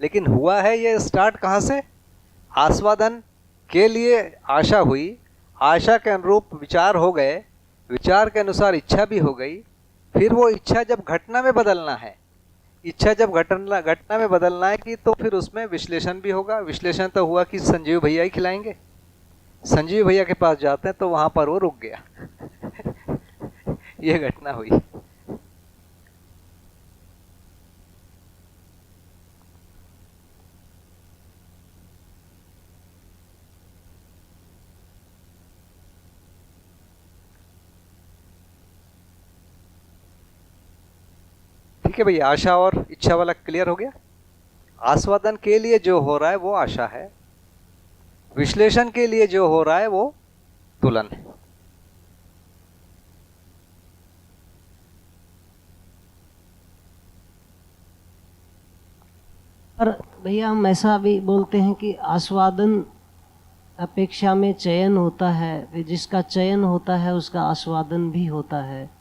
लेकिन हुआ है ये स्टार्ट कहाँ से, आस्वादन के लिए आशा हुई, आशा के अनुरूप विचार हो गए, विचार के अनुसार इच्छा भी हो गई, फिर वो इच्छा जब घटना में बदलना है, इच्छा जब घटना में बदलना है कि तो फिर उसमें विश्लेषण भी होगा। विश्लेषण तो हुआ कि संजीव भैया ही खिलाएंगे, संजीव भैया के पास जाते हैं तो वहां पर वो रुक गया। ये घटना हुई। ठीक है भैया, आशा और इच्छा वाला क्लियर हो गया। आस्वादन के लिए जो हो रहा है वो आशा है, विश्लेषण के लिए जो हो रहा है वो तुलन है। पर भैया हम ऐसा भी बोलते हैं कि आस्वादन अपेक्षा में चयन होता है, फिर जिसका चयन होता है उसका आस्वादन भी होता है,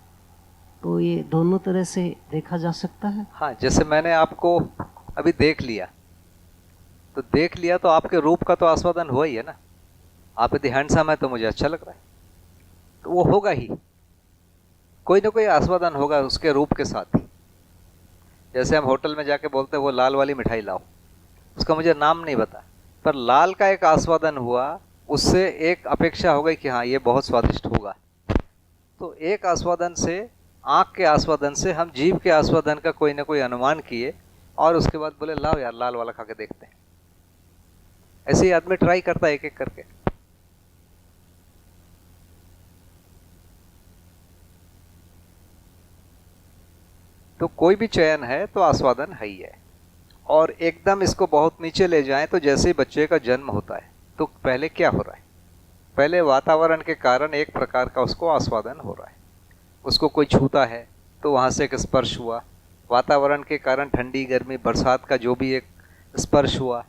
तो ये दोनों तरह से देखा जा सकता है। हाँ, जैसे मैंने आपको अभी देख लिया तो आपके रूप का तो आस्वादन हुआ ही है ना। आप यदि हैंडसम है तो मुझे अच्छा लग रहा है, तो वो होगा ही, कोई ना कोई आस्वादन होगा उसके रूप के साथ ही। जैसे हम होटल में जाके बोलते हैं वो लाल वाली मिठाई लाओ, उसका मुझे नाम नहीं पता, पर लाल का एक आस्वादन हुआ, उससे एक अपेक्षा हो गई कि हाँ ये बहुत स्वादिष्ट होगा। तो एक आस्वादन से, आँख के आस्वादन से हम जीभ के आस्वादन का कोई ना कोई अनुमान किए और उसके बाद बोले लाओ यार लाल वाला खा के देखते हैं। ऐसे ही आदमी ट्राई करता है एक एक करके। तो कोई भी चयन है तो आस्वादन है ही है। और एकदम इसको बहुत नीचे ले जाएं तो जैसे ही बच्चे का जन्म होता है तो पहले क्या हो रहा है, पहले वातावरण के कारण एक प्रकार का उसको आस्वादन हो रहा है। उसको कोई छूता है तो वहाँ से एक स्पर्श हुआ, वातावरण के कारण ठंडी गर्मी बरसात का जो भी एक स्पर्श हुआ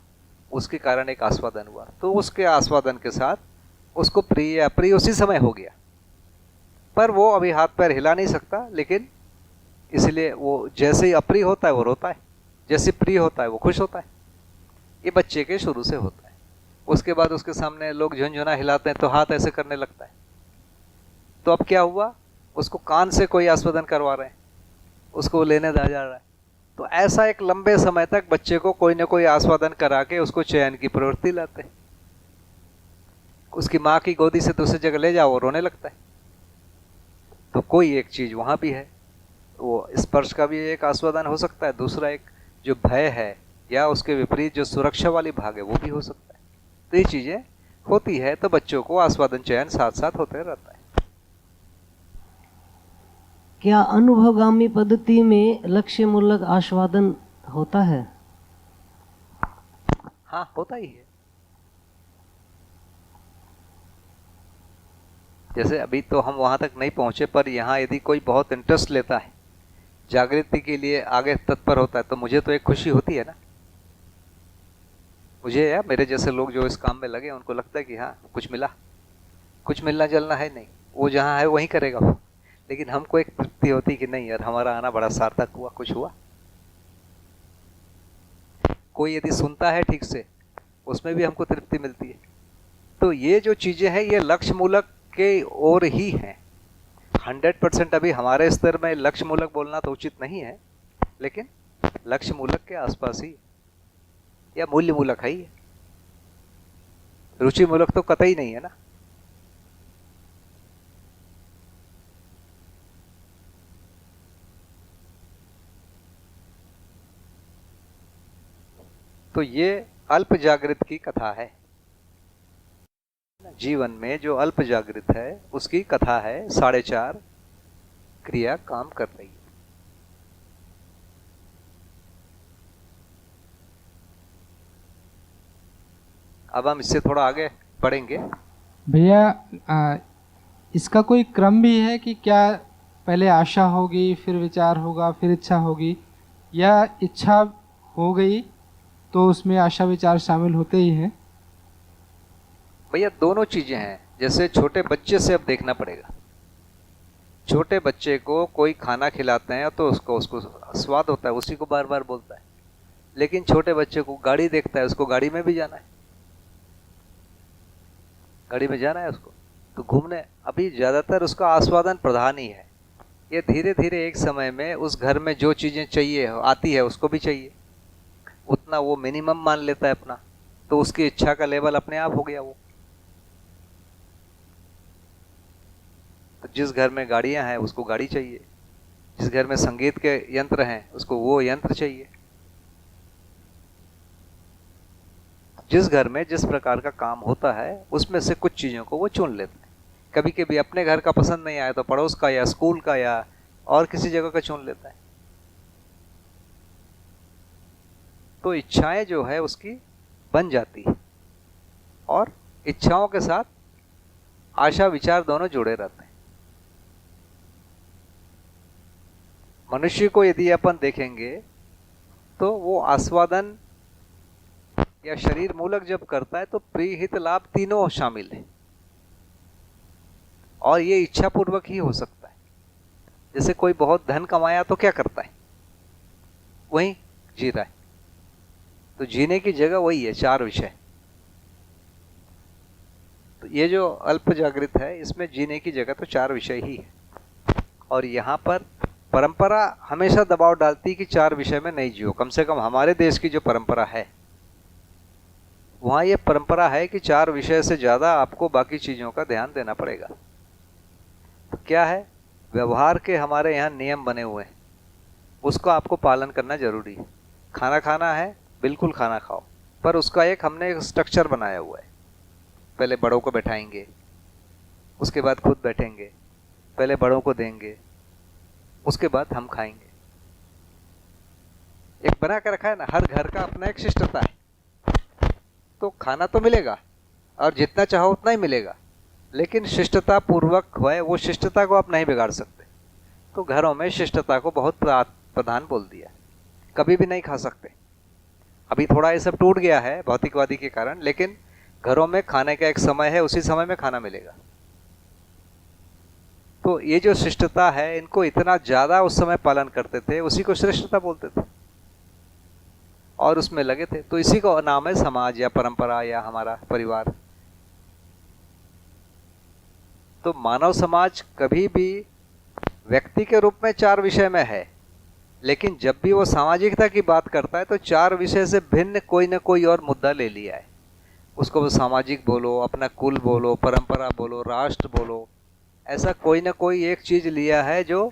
उसके कारण एक आस्वादन हुआ। तो उसके आस्वादन के साथ उसको प्रिय या अप्रिय उसी समय हो गया, पर वो अभी हाथ पैर हिला नहीं सकता, लेकिन इसलिए वो जैसे ही अप्रिय होता है वो रोता है, जैसे प्रिय होता है वो खुश होता है। ये बच्चे के शुरू से होता है। उसके बाद उसके सामने लोग झुनझुना हिलाते हैं तो हाथ ऐसे करने लगता है। तो अब क्या हुआ, उसको कान से कोई आस्वादन करवा रहे हैं, उसको लेने जा रहा है। तो ऐसा एक लंबे समय तक बच्चे को कोई ना कोई आस्वादन करा के उसको चयन की प्रवृत्ति लाते हैं। उसकी माँ की गोदी से दूसरी जगह ले जाओ, वो रोने लगता है। तो कोई एक चीज वहां भी है, वो स्पर्श का भी एक आस्वादन हो सकता है, दूसरा एक जो भय है या उसके विपरीत जो सुरक्षा वाली भाग है वो भी हो सकता है। तो ये चीजें होती है, तो बच्चों को आस्वादन चयन साथ साथ होते रहता है। क्या अनुभवगामी पद्धति में लक्ष्य मूलक आस्वादन होता है? हाँ, होता ही है। जैसे अभी तो हम वहां तक नहीं पहुंचे, पर यहाँ यदि कोई बहुत इंटरेस्ट लेता है, जागृति के लिए आगे तत्पर होता है, तो मुझे तो एक खुशी होती है ना। मुझे या मेरे जैसे लोग जो इस काम में लगे, उनको लगता है कि हाँ कुछ मिला, कुछ मिलना जलना है नहीं, वो जहाँ है वहीं करेगा वो। लेकिन हमको एक तृप्ति होती कि नहीं यार, हमारा आना बड़ा सार्थक हुआ, कुछ हुआ। कोई यदि सुनता है ठीक से, उसमें भी हमको तृप्ति मिलती है। तो ये जो चीजें हैं, ये लक्ष्य मूलक के ओर ही हैं। 100% अभी हमारे स्तर में लक्ष्य मूलक बोलना तो उचित नहीं है, लेकिन लक्ष्य मूलक के आसपास ही, या मूल्य मूलक है ही है। रुचि मूलक तो कतई नहीं है ना। तो ये अल्प जागृत की कथा है। जीवन में जो अल्प जागृत है उसकी कथा है। 4.5 क्रिया काम कर रही है। अब हम इससे थोड़ा आगे बढ़ेंगे। भैया, इसका कोई क्रम भी है कि क्या पहले आशा होगी, फिर विचार होगा, फिर इच्छा होगी, या इच्छा हो गई तो उसमें आशा विचार शामिल होते ही हैं? भैया दोनों चीजें हैं। जैसे छोटे बच्चे से अब देखना पड़ेगा। छोटे बच्चे को कोई खाना खिलाते हैं तो उसको स्वाद होता है, उसी को बार बार बोलता है। लेकिन छोटे बच्चे को गाड़ी देखता है, उसको गाड़ी में भी जाना है, गाड़ी में जाना है उसको, तो घूमने। अभी ज्यादातर उसका आस्वादन प्रधान ही है। ये धीरे धीरे एक समय में उस घर में जो चीजें चाहिए आती है, उसको भी चाहिए, उतना वो मिनिमम मान लेता है अपना, तो उसकी इच्छा का लेवल अपने आप हो गया वो। तो जिस घर में गाड़ियां हैं उसको गाड़ी चाहिए, जिस घर में संगीत के यंत्र हैं उसको वो यंत्र चाहिए। जिस घर में जिस प्रकार का काम होता है उसमें से कुछ चीजों को वो चुन लेते हैं। कभी कभी अपने घर का पसंद नहीं आया तो पड़ोस का या स्कूल का या और किसी जगह का चुन लेता है। तो इच्छाएं जो है उसकी बन जाती है, और इच्छाओं के साथ आशा विचार दोनों जुड़े रहते हैं। मनुष्य को यदि अपन देखेंगे तो वो आस्वादन या शरीर मूलक जब करता है तो प्रिय हित लाभ तीनों शामिल है, और ये इच्छा पूर्वक ही हो सकता है। जैसे कोई बहुत धन कमाया तो क्या करता है, वही जी रहा है। तो जीने की जगह वही है, 4 विषय। तो ये जो अल्प जागृत है इसमें जीने की जगह तो 4 विषय ही है। और यहाँ पर परंपरा हमेशा दबाव डालती कि 4 विषय में नहीं जियो। कम से कम हमारे देश की जो परंपरा है वहाँ ये परंपरा है कि 4 विषय से ज़्यादा आपको बाकी चीज़ों का ध्यान देना पड़ेगा। तो क्या है, व्यवहार के हमारे यहाँ नियम बने हुए हैं, उसका आपको पालन करना जरूरी है। खाना खाना है, बिल्कुल खाना खाओ, पर उसका हमने एक स्ट्रक्चर बनाया हुआ है। पहले बड़ों को बैठाएंगे, उसके बाद खुद बैठेंगे, पहले बड़ों को देंगे, उसके बाद हम खाएंगे। एक बना कर रखा है ना, हर घर का अपना एक शिष्टता है। तो खाना तो मिलेगा और जितना चाहो उतना ही मिलेगा, लेकिन शिष्टता पूर्वक है, वो शिष्टता को आप नहीं बिगाड़ सकते। तो घरों में शिष्टता को बहुत प्रधान बोल दिया, कभी भी नहीं खा सकते। अभी थोड़ा ये सब टूट गया है भौतिकवादी के कारण, लेकिन घरों में खाने का एक समय है, उसी समय में खाना मिलेगा। तो ये जो शिष्टता है, इनको इतना ज्यादा उस समय पालन करते थे, उसी को श्रेष्ठता बोलते थे और उसमें लगे थे। तो इसी को नाम है समाज या परंपरा या हमारा परिवार। तो मानव समाज कभी भी व्यक्ति के रूप में 4 विषय में है, लेकिन जब भी वो सामाजिकता की बात करता है तो 4 विषय से भिन्न कोई ना कोई और मुद्दा ले लिया है। उसको वो सामाजिक बोलो, अपना कुल बोलो, परंपरा बोलो, राष्ट्र बोलो, ऐसा कोई ना कोई एक चीज लिया है जो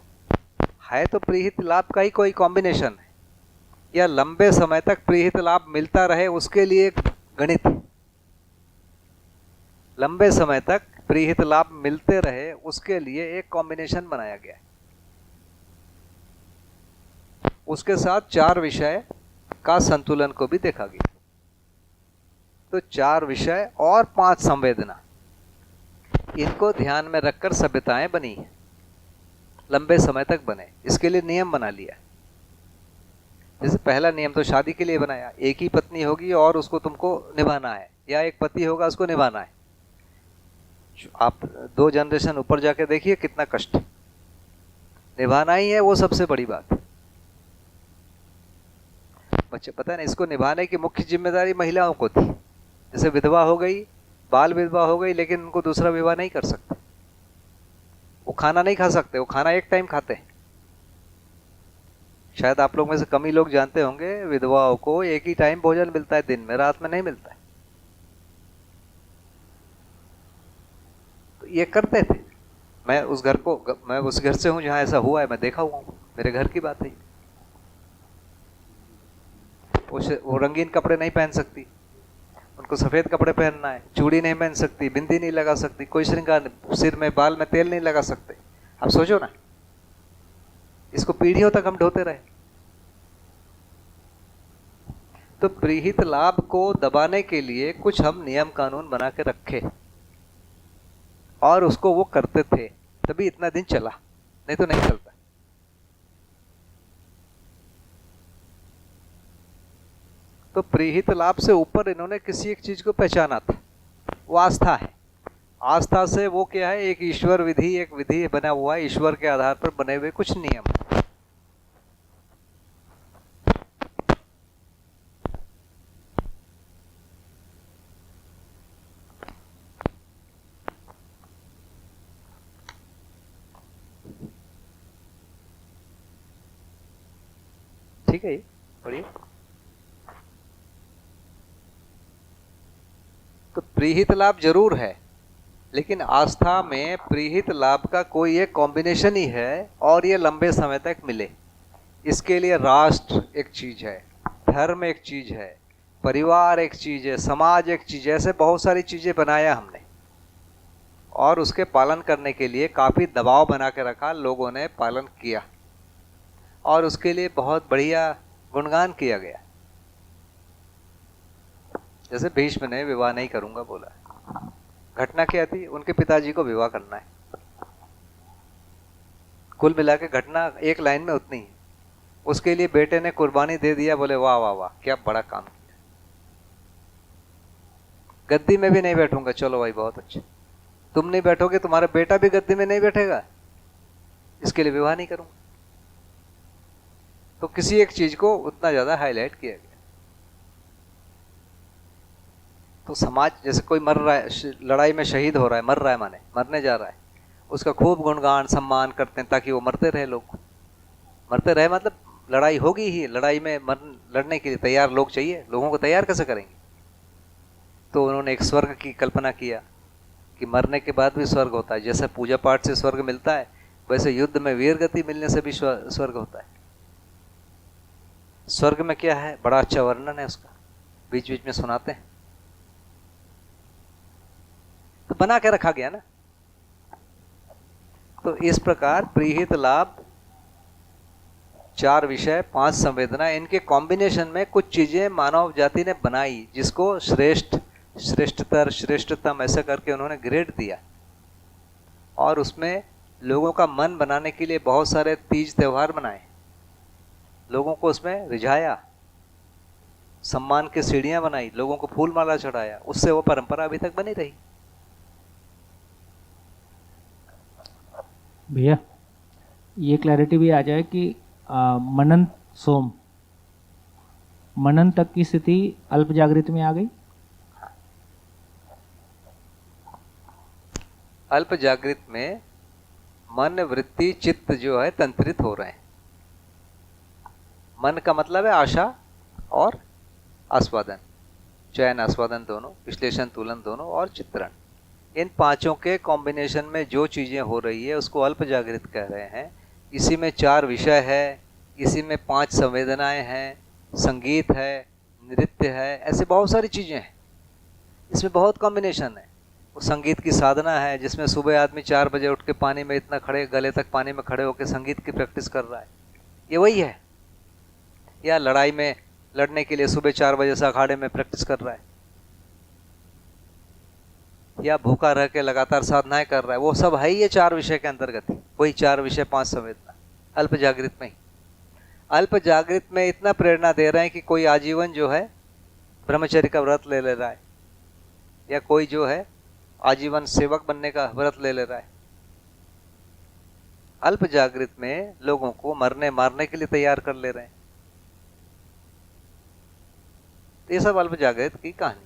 है तो प्रीहित लाभ का ही कोई कॉम्बिनेशन है, या लंबे समय तक प्रीहित लाभ मिलता रहे उसके लिए गणित है। लंबे समय तक प्रीहित लाभ मिलते रहे उसके लिए एक कॉम्बिनेशन बनाया गया है। उसके साथ 4 विषय का संतुलन को भी देखा गया। तो 4 विषय और 5 संवेदना, इनको ध्यान में रखकर सभ्यताएं बनी हैं, लंबे समय तक बने। इसके लिए नियम बना लिया। जैसे पहला नियम तो शादी के लिए बनाया, एक ही पत्नी होगी और उसको तुमको निभाना है, या एक पति होगा उसको निभाना है। आप 2 जनरेशन ऊपर जाके देखिए कितना कष्ट, निभाना ही है, वो सबसे बड़ी बात। बच्चे पता है ना, इसको निभाने की मुख्य जिम्मेदारी महिलाओं को थी। जैसे विधवा हो गई, बाल विधवा हो गई, लेकिन उनको दूसरा विवाह नहीं कर सकते। वो खाना नहीं खा सकते, वो खाना एक टाइम खाते हैं। शायद आप लोग में से कम ही लोग जानते होंगे, विधवाओं को एक ही टाइम भोजन मिलता है दिन में, रात में नहीं मिलता है। तो ये करते थे। मैं उस घर से हूं जहां ऐसा हुआ है, मैं देखा हुआ हूं, मेरे घर की बात है। वो रंगीन कपड़े नहीं पहन सकती, उनको सफेद कपड़े पहनना है, चूड़ी नहीं पहन सकती, बिंदी नहीं लगा सकती, कोई श्रृंगार, सिर में बाल में तेल नहीं लगा सकते। आप सोचो ना, इसको पीढ़ियों तक हम ढोते रहे। तो प्रीहित लाभ को दबाने के लिए कुछ हम नियम कानून बना के रखे, और उसको वो करते थे, तभी इतना दिन चला, नहीं तो नहीं चलता। तो प्रीहित लाभ से ऊपर इन्होंने किसी एक चीज को पहचाना था, वो आस्था है। आस्था से वो क्या है, एक ईश्वर विधि, एक विधि बना हुआ है, ईश्वर के आधार पर बने हुए कुछ नियम। ठीक है, ये पढ़िए। तो प्रीहित लाभ जरूर है, लेकिन आस्था में प्रीहित लाभ का कोई एक कॉम्बिनेशन ही है, और ये लंबे समय तक मिले। इसके लिए राष्ट्र एक चीज है, धर्म एक चीज है, परिवार एक चीज है, समाज एक चीज है, ऐसे बहुत सारी चीजें बनाया हमने, और उसके पालन करने के लिए काफी दबाव बना के रखा, लोगों ने पालन किया, और उसके लिए बहुत बढ़िया गुणगान किया गया। जैसे भीष्म ने विवाह नहीं करूंगा बोला, घटना क्या थी, उनके पिताजी को विवाह करना है। कुल मिला के घटना एक लाइन में उतनी है। उसके लिए बेटे ने कुर्बानी दे दिया, बोले वाह वाह वाह, क्या बड़ा काम किया, गद्दी में भी नहीं बैठूंगा, चलो भाई बहुत अच्छा। तुम नहीं बैठोगे, तुम्हारा बेटा भी गद्दी में नहीं बैठेगा, इसके लिए विवाह नहीं करूंगा। तो किसी एक चीज को उतना ज्यादा हाईलाइट किया गया। तो समाज, जैसे कोई मर रहा है, लड़ाई में शहीद हो रहा है, मर रहा है माने मरने जा रहा है, उसका खूब गुणगान सम्मान करते हैं, ताकि वो मरते रहे। लोग मरते रहे मतलब लड़ाई होगी ही, लड़ाई में लड़ने के लिए तैयार लोग चाहिए, लोगों को तैयार कैसे करेंगे। तो उन्होंने एक स्वर्ग की कल्पना किया कि मरने के बाद भी स्वर्ग होता है। जैसे पूजा पाठ से स्वर्ग मिलता है, वैसे युद्ध में वीर गति मिलने से भी स्वर्ग होता है। स्वर्ग में क्या है, बड़ा अच्छा वर्णन है उसका, बीच बीच में सुनाते हैं। तो बना के रखा गया ना। तो इस प्रकार प्रीहित लाभ, 4 विषय, 5 संवेदना, इनके कॉम्बिनेशन में कुछ चीजें मानव जाति ने बनाई, जिसको श्रेष्ठ, श्रेष्ठतर, श्रेष्ठतम ऐसा करके उन्होंने ग्रेड दिया। और उसमें लोगों का मन बनाने के लिए बहुत सारे तीज त्योहार बनाए, लोगों को उसमें रिझाया, सम्मान की सीढ़ियां बनाई, लोगों को फूल माला चढ़ाया, उससे वो परंपरा अभी तक बनी रही। भैया ये क्लैरिटी भी आ जाए कि मनन सोम, मनन तक की स्थिति अल्प जागृत में आ गई। अल्प जागृत में मन, वृत्ति, चित्त जो है तंत्रित हो रहे हैं। मन का मतलब है आशा और आस्वादन, चयन आस्वादन दोनों, विश्लेषण तुलन दोनों, और चित्रण। इन 5 के कॉम्बिनेशन में जो चीजें हो रही है उसको अल्प जागृत कह रहे हैं। इसी में 4 विषय है, इसी में 5 संवेदनाएं हैं, संगीत है, नृत्य है, ऐसे बहुत सारी चीजें हैं। इसमें बहुत कॉम्बिनेशन है। वो संगीत की साधना है, जिसमें सुबह आदमी 4 बजे उठ के पानी में इतना खड़े, गले तक पानी में खड़े होकर संगीत की प्रैक्टिस कर रहा है, ये वही है। या लड़ाई में लड़ने के लिए सुबह 4 बजे से अखाड़े में प्रैक्टिस कर रहा है, या भूखा रह के लगातार साधनाएं कर रहा है, वो सब है ही ये 4 विषय के अंतर्गत ही। वही 4 विषय 5 संवेदना अल्प जागृत में ही। अल्प जागृत में इतना प्रेरणा दे रहे हैं कि कोई आजीवन जो है ब्रह्मचर्य का व्रत ले रहा है, या कोई जो है आजीवन सेवक बनने का व्रत ले रहा है। अल्प जागृत में लोगों को मरने मारने के लिए तैयार कर ले रहे हैं। ये सब अल्प जागृत की कहानी।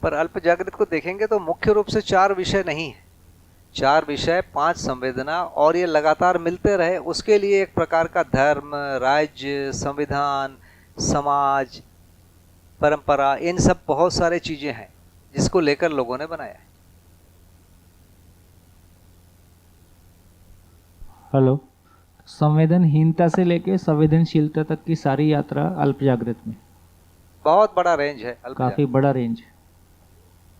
पर अल्प जागृत को देखेंगे तो मुख्य रूप से 4 विषय नहीं है, 4 विषय 5 संवेदना, और ये लगातार मिलते रहे उसके लिए एक प्रकार का धर्म, राज्य, संविधान, समाज, परंपरा, इन सब बहुत सारे चीजें हैं जिसको लेकर लोगों ने बनाया है। हेलो, संवेदनहीनता से लेके संवेदनशीलता तक की सारी यात्रा अल्प जागृत में बहुत बड़ा रेंज है अल्प काफी जागृत। बड़ा रेंज है।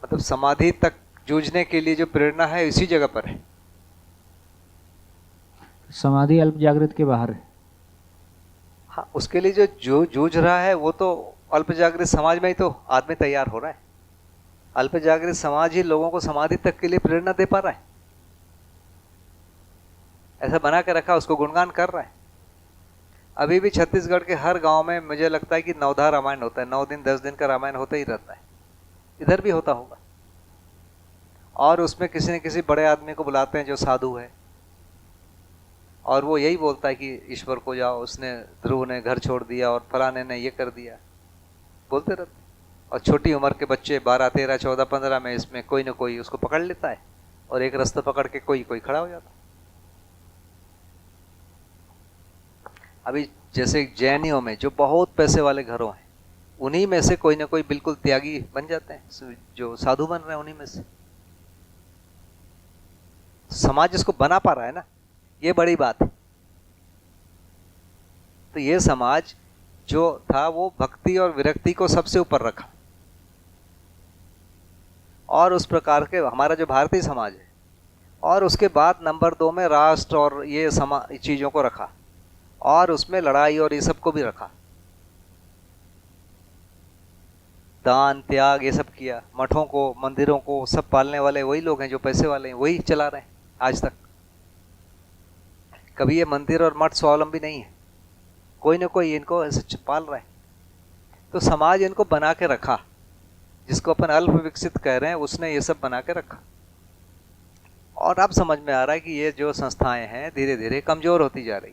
मतलब समाधि तक जूझने के लिए जो प्रेरणा है इसी जगह पर है। समाधि अल्प जागृत के बाहर है। हाँ, उसके लिए जो जूझ रहा है वो तो अल्प जागृत समाज में ही तो आदमी तैयार हो रहा है। अल्प जागृत समाज ही लोगों को समाधि तक के लिए प्रेरणा दे पा रहा है, ऐसा बना के रखा, उसको गुणगान कर रहा है। अभी भी छत्तीसगढ़ के हर गांव में मुझे लगता है कि 9 रामायण होता है, 9 दिन 10 दिन का रामायण होता ही रहता है। इधर भी होता होगा। और उसमें किसी न किसी बड़े आदमी को बुलाते हैं जो साधु है, और वो यही बोलता है कि ईश्वर को जाओ, उसने ध्रुव ने घर छोड़ दिया और फलाने ने ये कर दिया, बोलते रहते। और छोटी उम्र के बच्चे 12, 13, 14, 15 में इसमें कोई ना कोई उसको पकड़ लेता है और एक रास्ता पकड़ के कोई खड़ा हो जाता है। अभी जैसे जैनियों में जो बहुत पैसे वाले घरों हैं, उन्हीं में से कोई ना कोई बिल्कुल त्यागी बन जाते हैं, जो साधु बन रहे हैं उन्हीं में से। समाज इसको बना पा रहा है ना, ये बड़ी बात है। तो ये समाज जो था वो भक्ति और विरक्ति को सबसे ऊपर रखा, और उस प्रकार के हमारा जो भारतीय समाज है, और उसके बाद नंबर 2 में राष्ट्र और ये चीजों को रखा, और उसमें लड़ाई और ये सब को भी रखा, दान त्याग ये सब किया। मठों को, मंदिरों को सब पालने वाले वही लोग हैं जो पैसे वाले हैं, वही चला रहे हैं आज तक। कभी ये मंदिर और मठ स्वावलंबी नहीं है, कोई ना कोई इनको ऐसे पाल रहा है। तो समाज इनको बना के रखा, जिसको अपन अल्प विकसित कह रहे हैं, उसने ये सब बना के रखा। और अब समझ में आ रहा है कि ये जो संस्थाएं हैं धीरे धीरे कमजोर होती जा रही,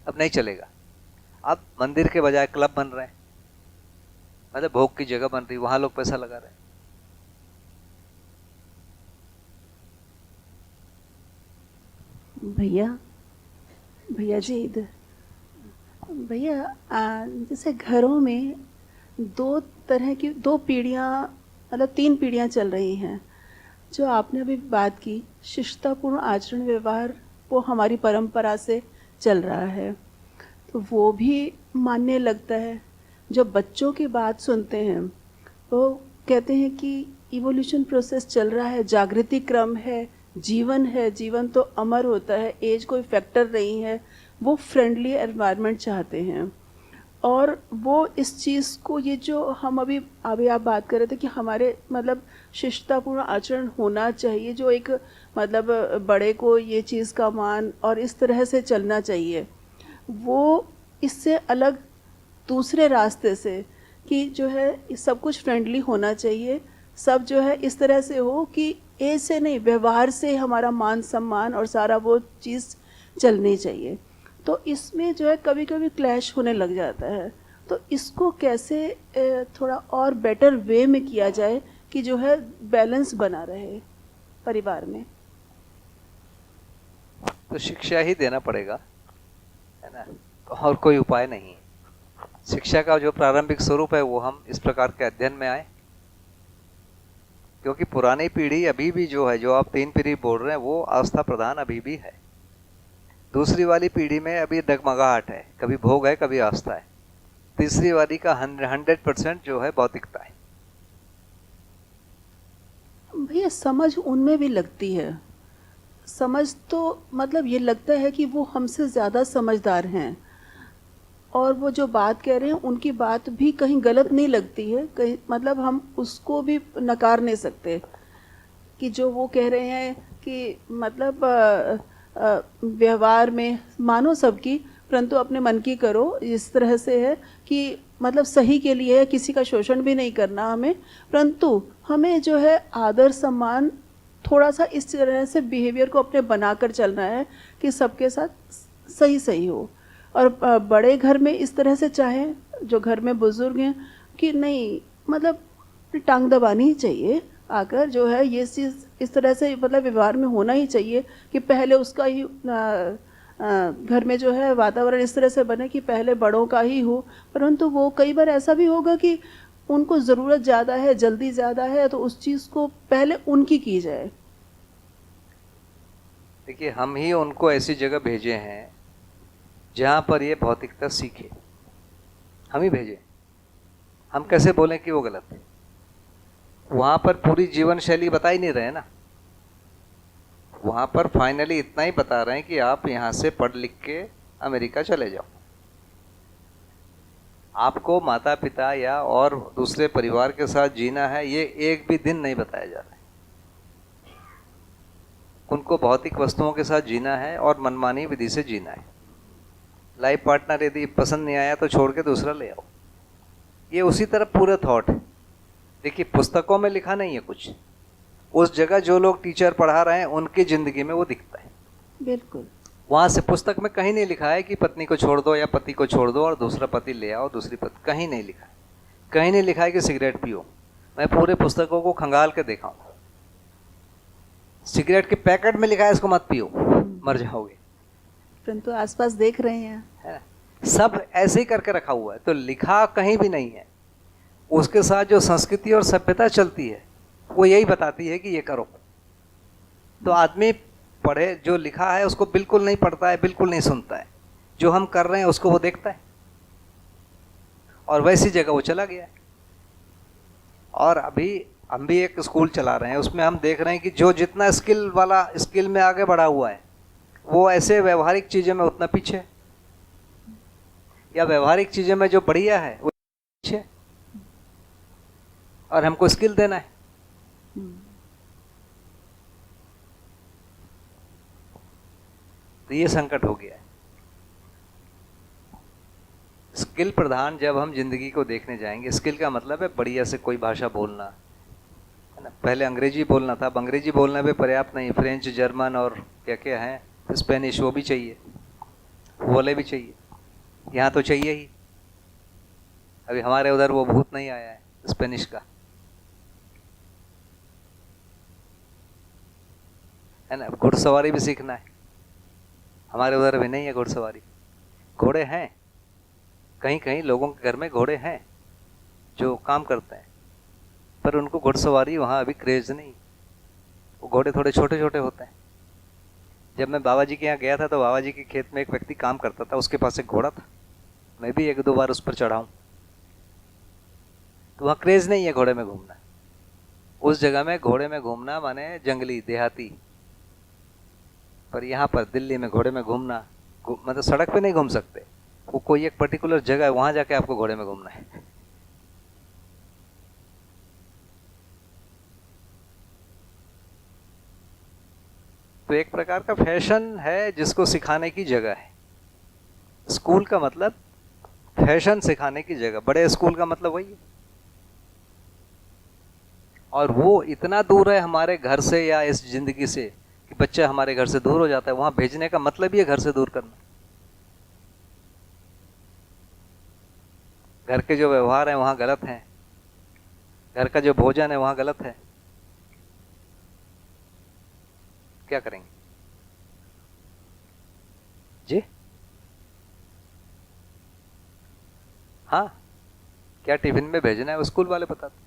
अब नहीं चलेगा। अब मंदिर के बजाय क्लब बन रहे हैं, मतलब भोग की जगह बन रही, वहां लोग पैसा लगा रहे हैं। भैया जी इधर। भैया जैसे घरों में 2 पीढ़ियाँ, मतलब 3 पीढ़ियाँ चल रही हैं। जो आपने अभी बात की शिष्टतापूर्ण आचरण व्यवहार, वो हमारी परंपरा से चल रहा है, तो वो भी मानने लगता है। जो बच्चों की बात सुनते हैं वो कहते हैं कि इवोल्यूशन प्रोसेस चल रहा है, जागृति क्रम है, जीवन है, जीवन तो अमर होता है, एज कोई फैक्टर नहीं है। वो फ्रेंडली एनवायरनमेंट चाहते हैं, और वो इस चीज़ को, ये जो हम अभी आप बात कर रहे थे कि हमारे मतलब शिष्टतापूर्ण आचरण होना चाहिए, जो एक मतलब बड़े को ये चीज़ का मान और इस तरह से चलना चाहिए, वो इससे अलग दूसरे रास्ते से कि जो है सब कुछ फ्रेंडली होना चाहिए, सब जो है इस तरह से हो कि एज से नहीं, व्यवहार से हमारा मान सम्मान और सारा वो चीज़ चलनी चाहिए। तो इसमें जो है कभी कभी क्लैश होने लग जाता है। तो इसको कैसे थोड़ा और बेटर वे में किया जाए कि जो है बैलेंस बना रहे परिवार में। तो शिक्षा ही देना पड़ेगा, है ना, और कोई उपाय नहीं। शिक्षा का जो प्रारंभिक स्वरूप है वो हम इस प्रकार के अध्ययन में आए, क्योंकि पुरानी पीढ़ी अभी भी जो है, जो आप 3 पीढ़ी बोल रहे हैं, वो आस्था प्रधान अभी भी है। दूसरी वाली पीढ़ी में अभी डगमगाहट है, कभी भोग है कभी आस्था है। तीसरी वाली का 100% जो है भौतिकता है। भैया समझ उनमें भी लगती है, समझ तो मतलब ये लगता है कि वो हमसे ज़्यादा समझदार हैं, और वो जो बात कह रहे हैं उनकी बात भी कहीं गलत नहीं लगती है, कहीं मतलब हम उसको भी नकार नहीं सकते कि जो वो कह रहे हैं कि मतलब व्यवहार में मानो सबकी, परंतु अपने मन की करो। इस तरह से है कि मतलब सही के लिए है, किसी का शोषण भी नहीं करना हमें, परंतु हमें जो है आदर सम्मान थोड़ा सा इस तरह से बिहेवियर को अपने बनाकर चलना है कि सबके साथ सही सही हो। और बड़े घर में इस तरह से चाहे जो घर में बुजुर्ग हैं कि नहीं मतलब टांग दबानी ही चाहिए आकर, जो है ये चीज़ इस तरह से मतलब व्यवहार में होना ही चाहिए कि पहले उसका ही घर में जो है वातावरण इस तरह से बने कि पहले बड़ों का ही हो। परंतु वो कई बार ऐसा भी होगा कि उनको ज़रूरत ज़्यादा है, जल्दी ज़्यादा है, तो उस चीज़ को पहले उनकी की जाए। देखिए, हम ही उनको ऐसी जगह भेजे हैं जहाँ पर ये भौतिकता सीखे, हम ही भेजे। हम कैसे बोलें कि वो गलत है? वहाँ पर पूरी जीवन शैली बता ही नहीं रहे ना। वहाँ पर फाइनली इतना ही बता रहे हैं कि आप यहाँ से पढ़ लिख के अमेरिका चले जाओ। आपको माता पिता या और दूसरे परिवार के साथ जीना है, ये एक भी दिन नहीं बताया जा रहा है। उनको भौतिक वस्तुओं के साथ जीना है और मनमानी विधि से जीना है। लाइफ पार्टनर यदि पसंद नहीं आया तो छोड़ के दूसरा ले आओ। ये उसी तरह पूरा थॉट है। देखिए, पुस्तकों में लिखा नहीं है कुछ, उस जगह जो लोग टीचर पढ़ा रहे हैं उनकी जिंदगी में वो दिखता है। बिल्कुल। वहां से पुस्तक में कहीं नहीं लिखा है कि पत्नी को छोड़ दो या पति को छोड़ दो और दूसरा पति ले आओ, दूसरी पति, कहीं नहीं लिखा है। कहीं नहीं लिखा है कि सिगरेट पियो। मैं पूरे पुस्तकों को खंगाल के देखा हूं। सिगरेट के पैकेट में लिखा है इसको मत पियो, मर जाओगे। परंतु आसपास देख रहे हैं, है ना? सब ऐसे ही करके रखा हुआ है, तो लिखा कहीं भी नहीं है। उसके साथ जो संस्कृति और सभ्यता चलती है वो यही बताती है कि ये करो। तो आदमी पढ़े, जो लिखा है उसको बिल्कुल नहीं पढ़ता है, बिल्कुल नहीं सुनता है। जो हम कर रहे हैं उसको वो देखता है और वैसी जगह वो चला गया है। और अभी हम भी एक स्कूल चला रहे हैं, उसमें हम देख रहे हैं कि जो जितना स्किल वाला स्किल में आगे बढ़ा हुआ है वो ऐसे व्यवहारिक चीज़ों में उतना पीछे है, या व्यवहारिक चीज़ों में जो बढ़िया है वो पीछे है। और हमको स्किल देना है। तो ये संकट हो गया है। स्किल प्रधान जब हम जिंदगी को देखने जाएंगे, स्किल का मतलब है बढ़िया से कोई भाषा बोलना, है ना। पहले अंग्रेजी बोलना था, अब अंग्रेजी बोलना भी पर्याप्त नहीं, फ्रेंच, जर्मन और क्या क्या है, स्पेनिश, वो भी चाहिए, वाले भी चाहिए। यहाँ तो चाहिए ही। अभी हमारे उधर वो भूत नहीं आया है स्पेनिश का, है ना। घुड़सवारी भी सीखना है, हमारे उधर भी नहीं है घुड़सवारी। घोड़े हैं, कहीं कहीं लोगों के घर में घोड़े हैं जो काम करते हैं, पर उनको घुड़सवारी वहाँ अभी क्रेज नहीं। वो घोड़े थोड़े छोटे छोटे होते हैं। जब मैं बाबा जी के यहाँ गया था तो बाबा जी के खेत में एक व्यक्ति काम करता था, उसके पास एक घोड़ा था। मैं भी एक दो बार उस पर चढ़ा हूँ। तो वहाँ क्रेज नहीं है घोड़े में घूमना। उस जगह में घोड़े में घूमना माने जंगली देहाती। पर यहाँ पर दिल्ली में घोड़े में घूमना मतलब सड़क पे नहीं घूम सकते, वो कोई एक पर्टिकुलर जगह है, वहां जाके आपको घोड़े में घूमना है। तो एक प्रकार का फैशन है जिसको सिखाने की जगह है। स्कूल का मतलब फैशन सिखाने की जगह, बड़े स्कूल का मतलब वही है। और वो इतना दूर है हमारे घर से या इस जिंदगी से कि बच्चा हमारे घर से दूर हो जाता है। वहां भेजने का मतलब ही है घर से दूर करना। घर के जो व्यवहार है वहां गलत है, घर का जो भोजन है वहां गलत है। क्या करेंगे जी? हाँ, क्या टिफिन में भेजना है वो स्कूल वाले बताते।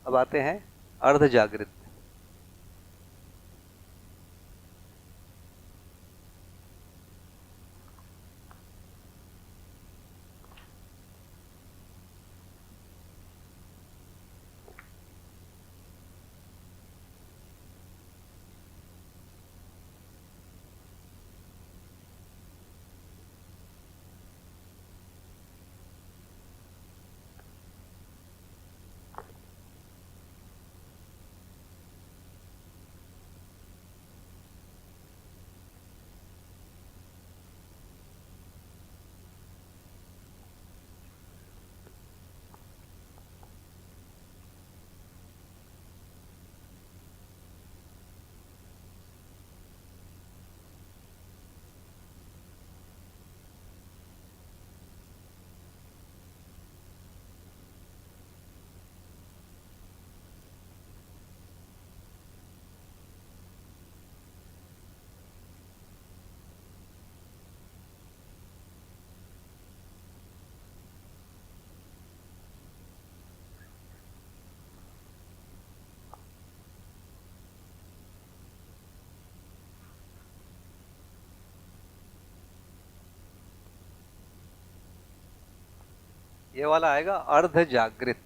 अब आते हैं अर्ध जागृत। ये वाला आएगा अर्ध जागृत।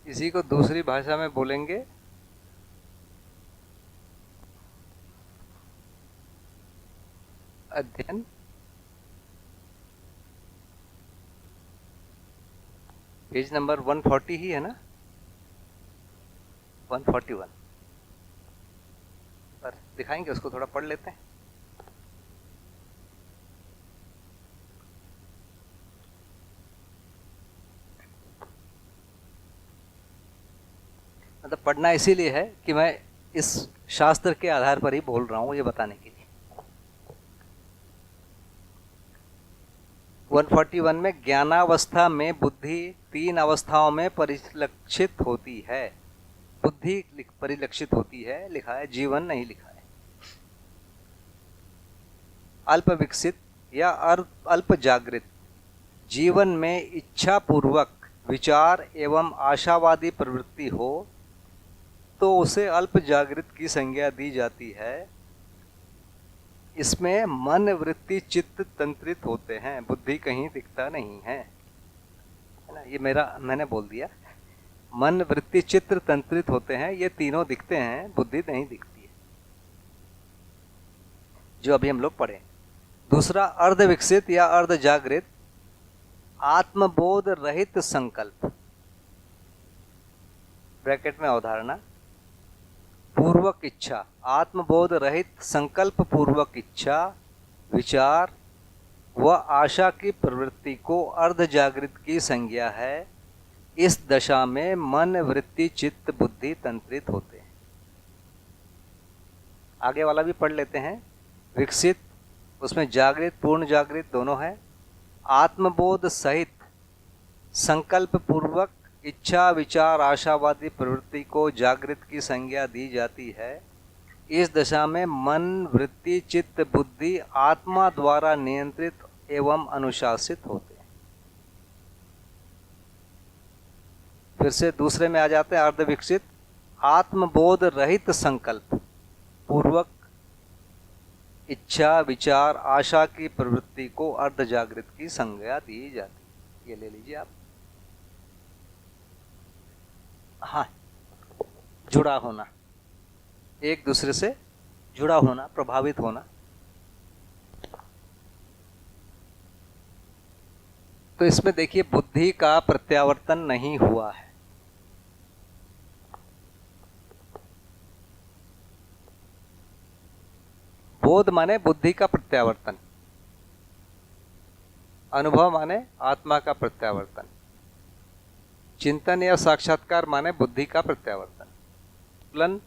इसी को दूसरी भाषा में बोलेंगे अध्ययन पेज नंबर 140 ही है ना, 141 पर दिखाएंगे, उसको थोड़ा पढ़ लेते हैं। मतलब पढ़ना इसीलिए है कि मैं इस शास्त्र के आधार पर ही बोल रहा हूं, ये बताने के लिए। 141 में ज्ञानावस्था में बुद्धि 3 अवस्थाओं में परिलक्षित होती है। बुद्धि परिलक्षित होती है लिखा है, जीवन नहीं लिखा है। अल्प विकसित या अल्प जागृत जीवन में इच्छा पूर्वक विचार एवं आशावादी प्रवृत्ति हो तो उसे अल्प जागृत की संज्ञा दी जाती है। इसमें मन वृत्ति चित्त तंत्रित होते हैं, बुद्धि कहीं दिखता नहीं है ना। ये मैंने बोल दिया, मन वृत्ति चित्त तंत्रित होते हैं, ये तीनों दिखते हैं, बुद्धि नहीं दिखती है, जो अभी हम लोग पढ़े। दूसरा अर्ध विकसित या अर्ध जागृत आत्मबोध रहित संकल्प, ब्रैकेट में अवधारणा, पूर्वक इच्छा, आत्मबोध रहित संकल्प पूर्वक इच्छा विचार व आशा की प्रवृत्ति को अर्ध जागृत की संज्ञा है। इस दशा में मन वृत्ति चित्त बुद्धि तंत्रित होते हैं। आगे वाला भी पढ़ लेते हैं। विकसित, उसमें जागृत पूर्ण जागृत दोनों है। आत्मबोध सहित संकल्प पूर्वक इच्छा विचार आशावादी प्रवृत्ति को जागृत की संज्ञा दी जाती है। इस दशा में मन वृत्ति चित्त बुद्धि आत्मा द्वारा नियंत्रित एवं अनुशासित होते हैं। फिर से दूसरे में आ जाते हैं अर्ध विकसित। आत्मबोध रहित संकल्प पूर्वक इच्छा विचार आशा की प्रवृत्ति को अर्ध जागृत की संज्ञा दी जाती। ये ले लीजिए आप। हाँ, जुड़ा होना, एक दूसरे से जुड़ा होना, प्रभावित होना। तो इसमें देखिए बुद्धि का प्रत्यावर्तन नहीं हुआ है। बोध माने बुद्धि का प्रत्यावर्तन, अनुभव माने आत्मा का प्रत्यावर्तन, चिंतन या साक्षात्कार माने बुद्धि का प्रत्यावर्तन, तुलन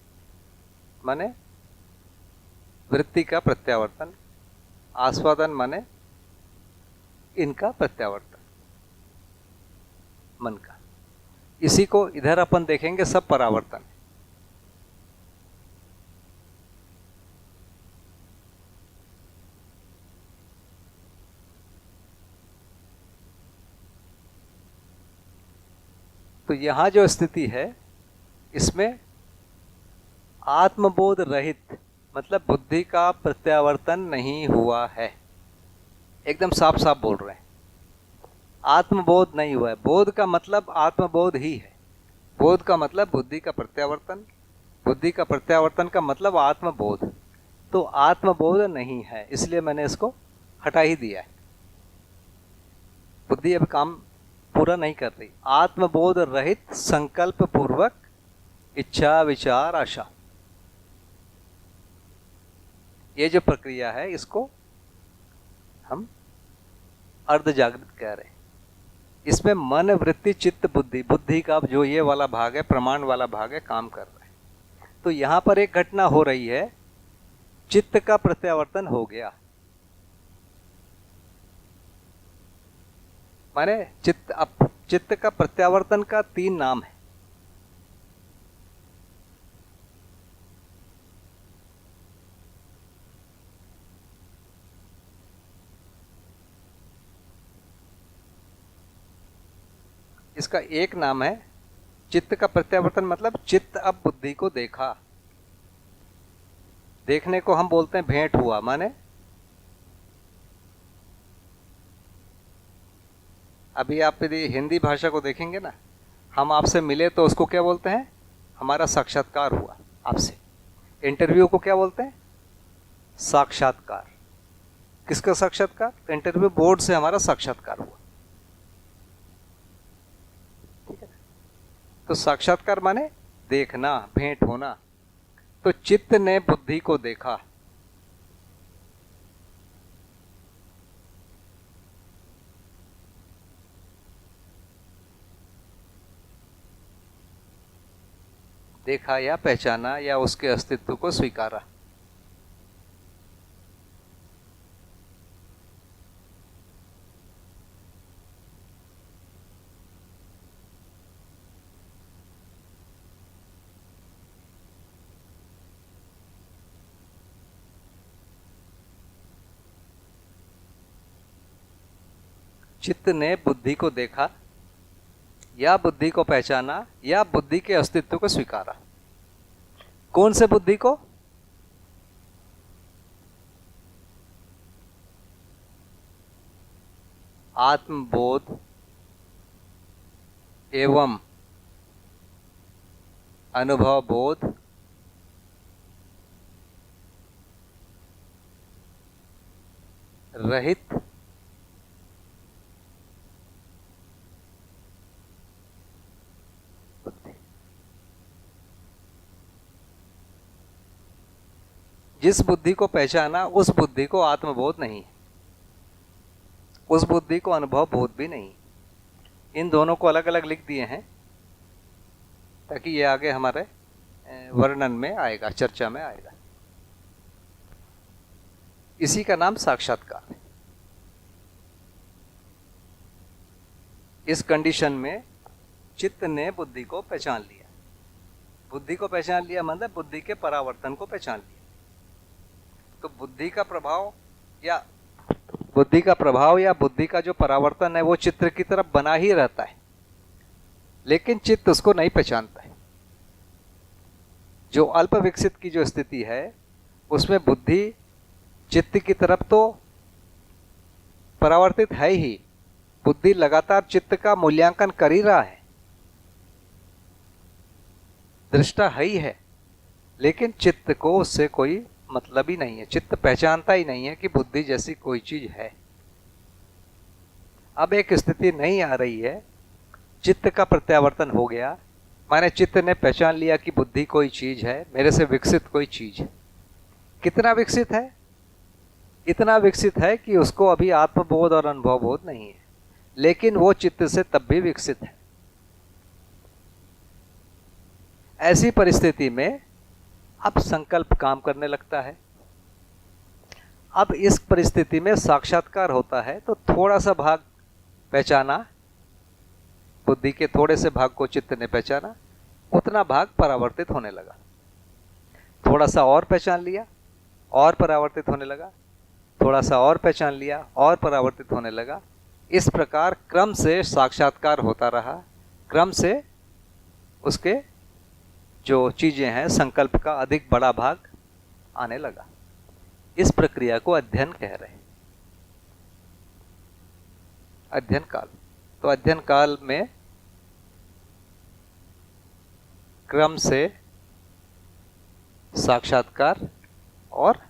माने वृत्ति का प्रत्यावर्तन, आस्वादन माने इनका प्रत्यावर्तन मन का। इसी को इधर अपन देखेंगे सब परावर्तन। तो यहां जो स्थिति है इसमें आत्मबोध रहित मतलब बुद्धि का प्रत्यावर्तन नहीं हुआ है। एकदम साफ साफ बोल रहे हैं, आत्मबोध नहीं हुआ है। बोध का मतलब आत्मबोध ही है। बोध का मतलब बुद्धि का प्रत्यावर्तन, बुद्धि का प्रत्यावर्तन का मतलब आत्मबोध। तो आत्मबोध नहीं है, इसलिए मैंने इसको हटा ही दिया है। बुद्धि अब काम पूरा नहीं कर रही। आत्मबोध रहित संकल्प पूर्वक इच्छा विचार आशा, ये जो प्रक्रिया है इसको हम अर्ध जागृत कह रहे हैं। इसमें मन वृत्ति चित्त बुद्धि, बुद्धि का जो ये वाला भाग है, प्रमाण वाला भाग है, काम कर रहा है। तो यहां पर एक घटना हो रही है, चित्त का प्रत्यावर्तन हो गया। माने चित्त का प्रत्यावर्तन का 3 नाम है। इसका एक नाम है चित्त का प्रत्यावर्तन, मतलब चित्त अब बुद्धि को देखा। देखने को हम बोलते हैं भेंट हुआ, माने अभी आप यदि हिंदी भाषा को देखेंगे ना, हम आपसे मिले तो उसको क्या बोलते हैं, हमारा साक्षात्कार हुआ आपसे। इंटरव्यू को क्या बोलते हैं, साक्षात्कार। किसका साक्षात्कार, इंटरव्यू बोर्ड से हमारा साक्षात्कार हुआ, ठीक है। तो साक्षात्कार माने देखना, भेंट होना। तो चित्त ने बुद्धि को देखा, देखा या पहचाना या उसके अस्तित्व को स्वीकारा। चित्त ने बुद्धि को देखा या बुद्धि को पहचाना या बुद्धि के अस्तित्व को स्वीकारा। कौन से बुद्धि को, आत्मबोध एवं अनुभव बोध रहित बुद्धि। जिस बुद्धि को पहचाना उस बुद्धि को आत्मबोध नहीं, उस बुद्धि को अनुभव बोध भी नहीं। इन दोनों को अलग अलग लिख दिए हैं ताकि ये आगे हमारे वर्णन में आएगा, चर्चा में आएगा। इसी का नाम साक्षात्कार है। इस कंडीशन में चित्त ने बुद्धि को पहचान लिया। बुद्धि को पहचान लिया मतलब बुद्धि के परावर्तन को पहचान लिया। तो बुद्धि का प्रभाव या बुद्धि का जो परावर्तन है वो चित्त की तरफ बना ही रहता है, लेकिन चित्त उसको नहीं पहचानता है। जो अल्प विकसित की जो स्थिति है उसमें बुद्धि चित्त की तरफ तो परावर्तित है ही, बुद्धि लगातार चित्त का मूल्यांकन कर ही रहा है, दृष्टा है ही है, लेकिन चित्त को उससे कोई मतलब ही नहीं है। चित्त पहचानता ही नहीं है कि बुद्धि जैसी कोई चीज है। अब एक स्थिति नहीं आ रही है, चित्त का प्रत्यावर्तन हो गया, माने चित्त ने पहचान लिया कि बुद्धि कोई चीज है, मेरे से विकसित कोई चीज है। कितना विकसित है, इतना विकसित है कि उसको अभी आत्मबोध और अनुभव बोध नहीं है, लेकिन वो चित्त से तब भी विकसित है। ऐसी परिस्थिति में अब संकल्प काम करने लगता है। अब इस परिस्थिति में साक्षात्कार होता है तो थोड़ा सा भाग पहचाना, बुद्धि के थोड़े से भाग को चित्त ने पहचाना, उतना भाग परावर्तित होने लगा। थोड़ा सा और पहचान लिया और परावर्तित होने लगा, थोड़ा सा और पहचान लिया और परावर्तित होने लगा। इस प्रकार क्रम से साक्षात्कार होता रहा, क्रम से उसके जो चीजें हैं संकल्प का अधिक बड़ा भाग आने लगा। इस प्रक्रिया को अध्ययन कह रहे हैं, अध्ययन काल। तो अध्ययन काल में क्रम से साक्षात्कार और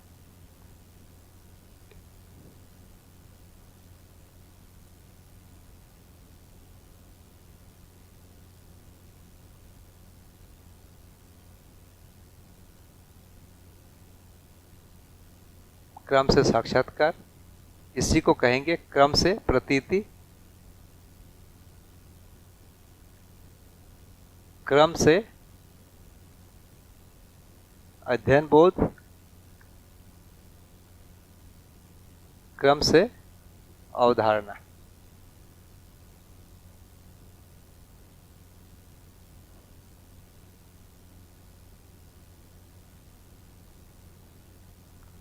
क्रम से साक्षात्कार, इसी को कहेंगे क्रम से प्रतीति, क्रम से अध्ययन बोध, क्रम से अवधारणा।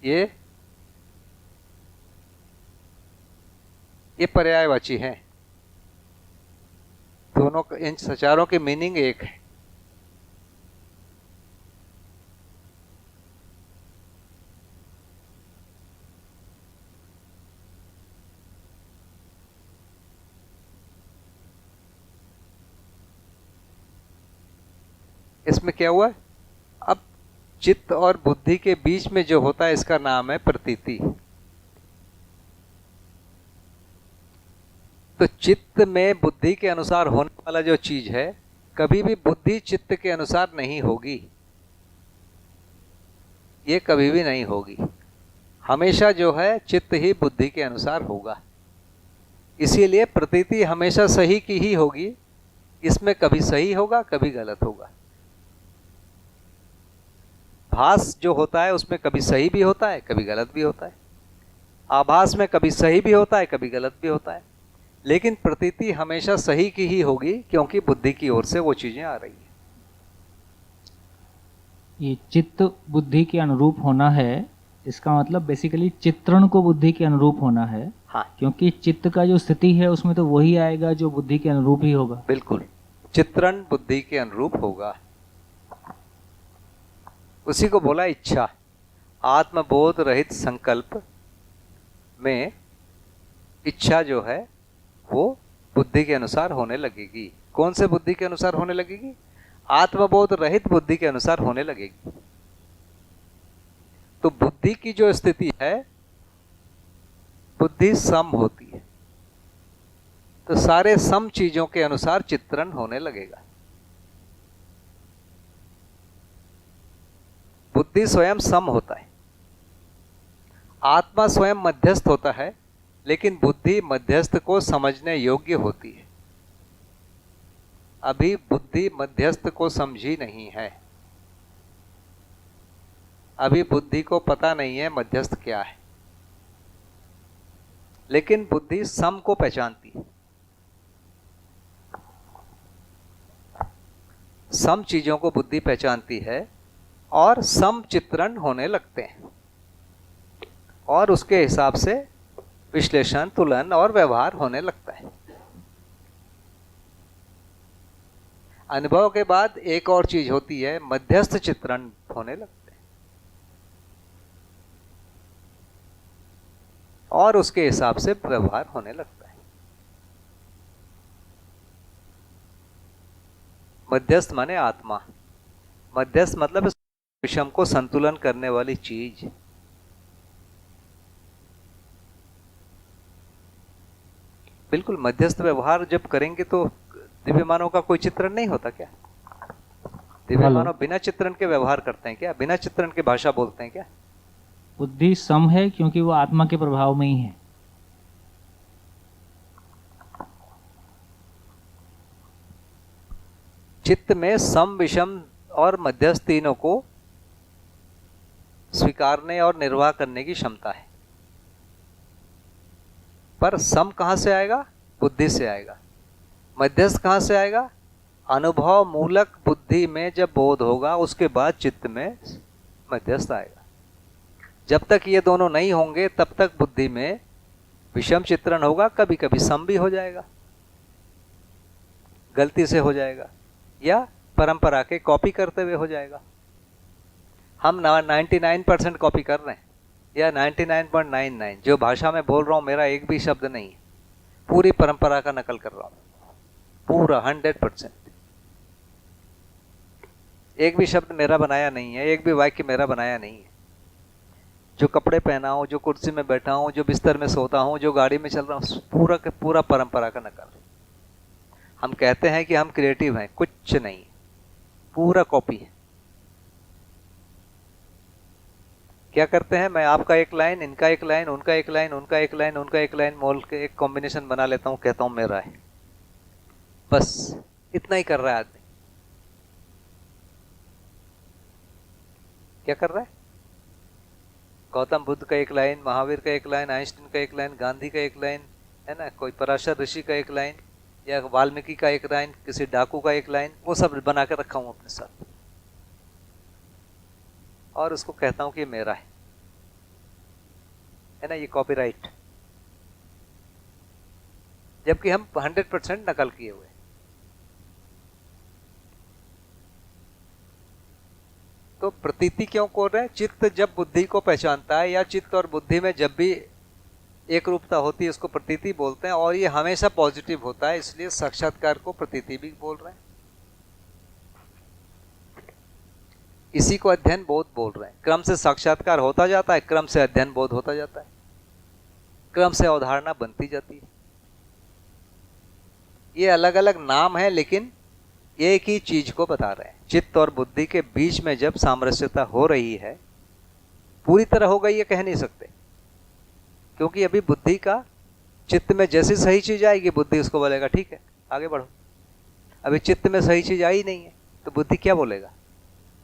ये पर्यायवाची है। दोनों इन सचारों की मीनिंग एक है। इसमें क्या हुआ? अब चित्त और बुद्धि के बीच में जो होता है इसका नाम है प्रतीति। तो चित्त में बुद्धि के अनुसार होने वाला जो चीज है, कभी भी बुद्धि चित्त के अनुसार नहीं होगी, ये कभी भी नहीं होगी। हमेशा जो है चित्त ही बुद्धि के अनुसार होगा। इसीलिए प्रतीति हमेशा सही की ही होगी, इसमें कभी सही होगा कभी गलत होगा। भास जो होता है उसमें कभी सही भी होता है कभी गलत भी होता है, आभास में कभी सही भी होता है कभी गलत भी होता है, लेकिन प्रतीति हमेशा सही की ही होगी, क्योंकि बुद्धि की ओर से वो चीजें आ रही है। ये चित्त बुद्धि के अनुरूप होना है, इसका मतलब बेसिकली चित्रण को बुद्धि के अनुरूप होना है। हाँ, क्योंकि चित्त का जो स्थिति है उसमें तो वही आएगा जो बुद्धि के अनुरूप ही होगा। बिल्कुल, चित्रण बुद्धि के अनुरूप होगा। उसी को बोला इच्छा। आत्मबोध रहित संकल्प में इच्छा जो है वो बुद्धि के अनुसार होने लगेगी। कौन से बुद्धि के अनुसार होने लगेगी? आत्मबोध रहित बुद्धि के अनुसार होने लगेगी। तो बुद्धि की जो स्थिति है, बुद्धि सम होती है, तो सारे सम चीजों के अनुसार चित्रण होने लगेगा। बुद्धि स्वयं सम होता है, आत्मा स्वयं मध्यस्थ होता है, लेकिन बुद्धि मध्यस्थ को समझने योग्य होती है। अभी बुद्धि मध्यस्थ को समझी नहीं है, अभी बुद्धि को पता नहीं है मध्यस्थ क्या है, लेकिन बुद्धि सम को पहचानती है। सम चीजों को बुद्धि पहचानती है और सम चित्रण होने लगते हैं, और उसके हिसाब से विश्लेषण, तुलन और व्यवहार होने लगता है। अनुभव के बाद एक और चीज होती है, मध्यस्थ चित्रण होने लगते हैं, और उसके हिसाब से व्यवहार होने लगता है। मध्यस्थ माने आत्मा। मध्यस्थ मतलब विषम को संतुलन करने वाली चीज। बिल्कुल, मध्यस्थ व्यवहार जब करेंगे तो दिव्य मानव का कोई चित्रण नहीं होता क्या? दिव्य मानव बिना चित्रण के व्यवहार करते हैं क्या? बिना चित्रण के भाषा बोलते हैं क्या? बुद्धि सम है क्योंकि वो आत्मा के प्रभाव में ही है। चित्त में सम, विषम और मध्यस्थ तीनों को स्वीकारने और निर्वाह करने की क्षमता है। पर सम कहां से आएगा? बुद्धि से आएगा। मध्यस्थ कहां से आएगा? अनुभव मूलक बुद्धि में जब बोध होगा उसके बाद चित्त में मध्यस्थ आएगा। जब तक ये दोनों नहीं होंगे तब तक बुद्धि में विषम चित्रण होगा, कभी कभी सम भी हो जाएगा, गलती से हो जाएगा, या परंपरा के कॉपी करते हुए हो जाएगा। हम 99% कॉपी कर रहे हैं, या 99.99, जो भाषा में बोल रहा हूं मेरा एक भी शब्द नहीं है, पूरी परंपरा का नकल कर रहा हूं, पूरा 100%। एक भी शब्द मेरा बनाया नहीं है, एक भी वाक्य मेरा बनाया नहीं है। जो कपड़े पहना हूं, जो कुर्सी में बैठा हूं, जो बिस्तर में सोता हूं, जो गाड़ी में चल रहा हूं, पूरा के पूरा परंपरा का नकल। हम कहते हैं कि हम क्रिएटिव हैं, कुछ नहीं, पूरा कॉपी है। क्या करते हैं? मैं आपका एक लाइन, इनका एक लाइन, उनका एक लाइन, उनका एक लाइन, उनका एक लाइन मोल के एक कॉम्बिनेशन बना लेता हूं, कहता हूं मेरा है। बस इतना ही कर रहा है आदमी। क्या कर रहा है? गौतम बुद्ध का एक लाइन, महावीर का एक लाइन, आइंस्टीन का एक लाइन, गांधी का एक लाइन, है ना, कोई पराशर ऋषि का एक लाइन, या वाल्मीकि का एक लाइन, किसी डाकू का एक लाइन, वो सब बना कर रखा हूं अपने साथ, और उसको कहता हूं कि ये मेरा है ना, ये कॉपीराइट। जबकि हम 100% नकल किए हुए। तो प्रतीति क्यों कर रहे हैं? चित्त जब बुद्धि को पहचानता है, या चित्त और बुद्धि में जब भी एक रूपता होती है, उसको प्रतीति बोलते हैं, और ये हमेशा पॉजिटिव होता है, इसलिए साक्षात्कार को प्रतीति भी बोल रहे हैं। इसी को अध्ययन बोध बोल रहे हैं। क्रम से साक्षात्कार होता जाता है, क्रम से अध्ययन बोध होता जाता है, क्रम से अवधारणा बनती जाती है। ये अलग अलग नाम है लेकिन एक ही चीज को बता रहे हैं। चित्त और बुद्धि के बीच में जब सामरस्यता हो रही है, पूरी तरह हो गई ये कह नहीं सकते, क्योंकि अभी बुद्धि का, चित्त में जैसी सही चीज आएगी बुद्धि उसको बोलेगा ठीक है आगे बढ़ो। अभी चित्त में सही चीज आई नहीं है तो बुद्धि क्या बोलेगा?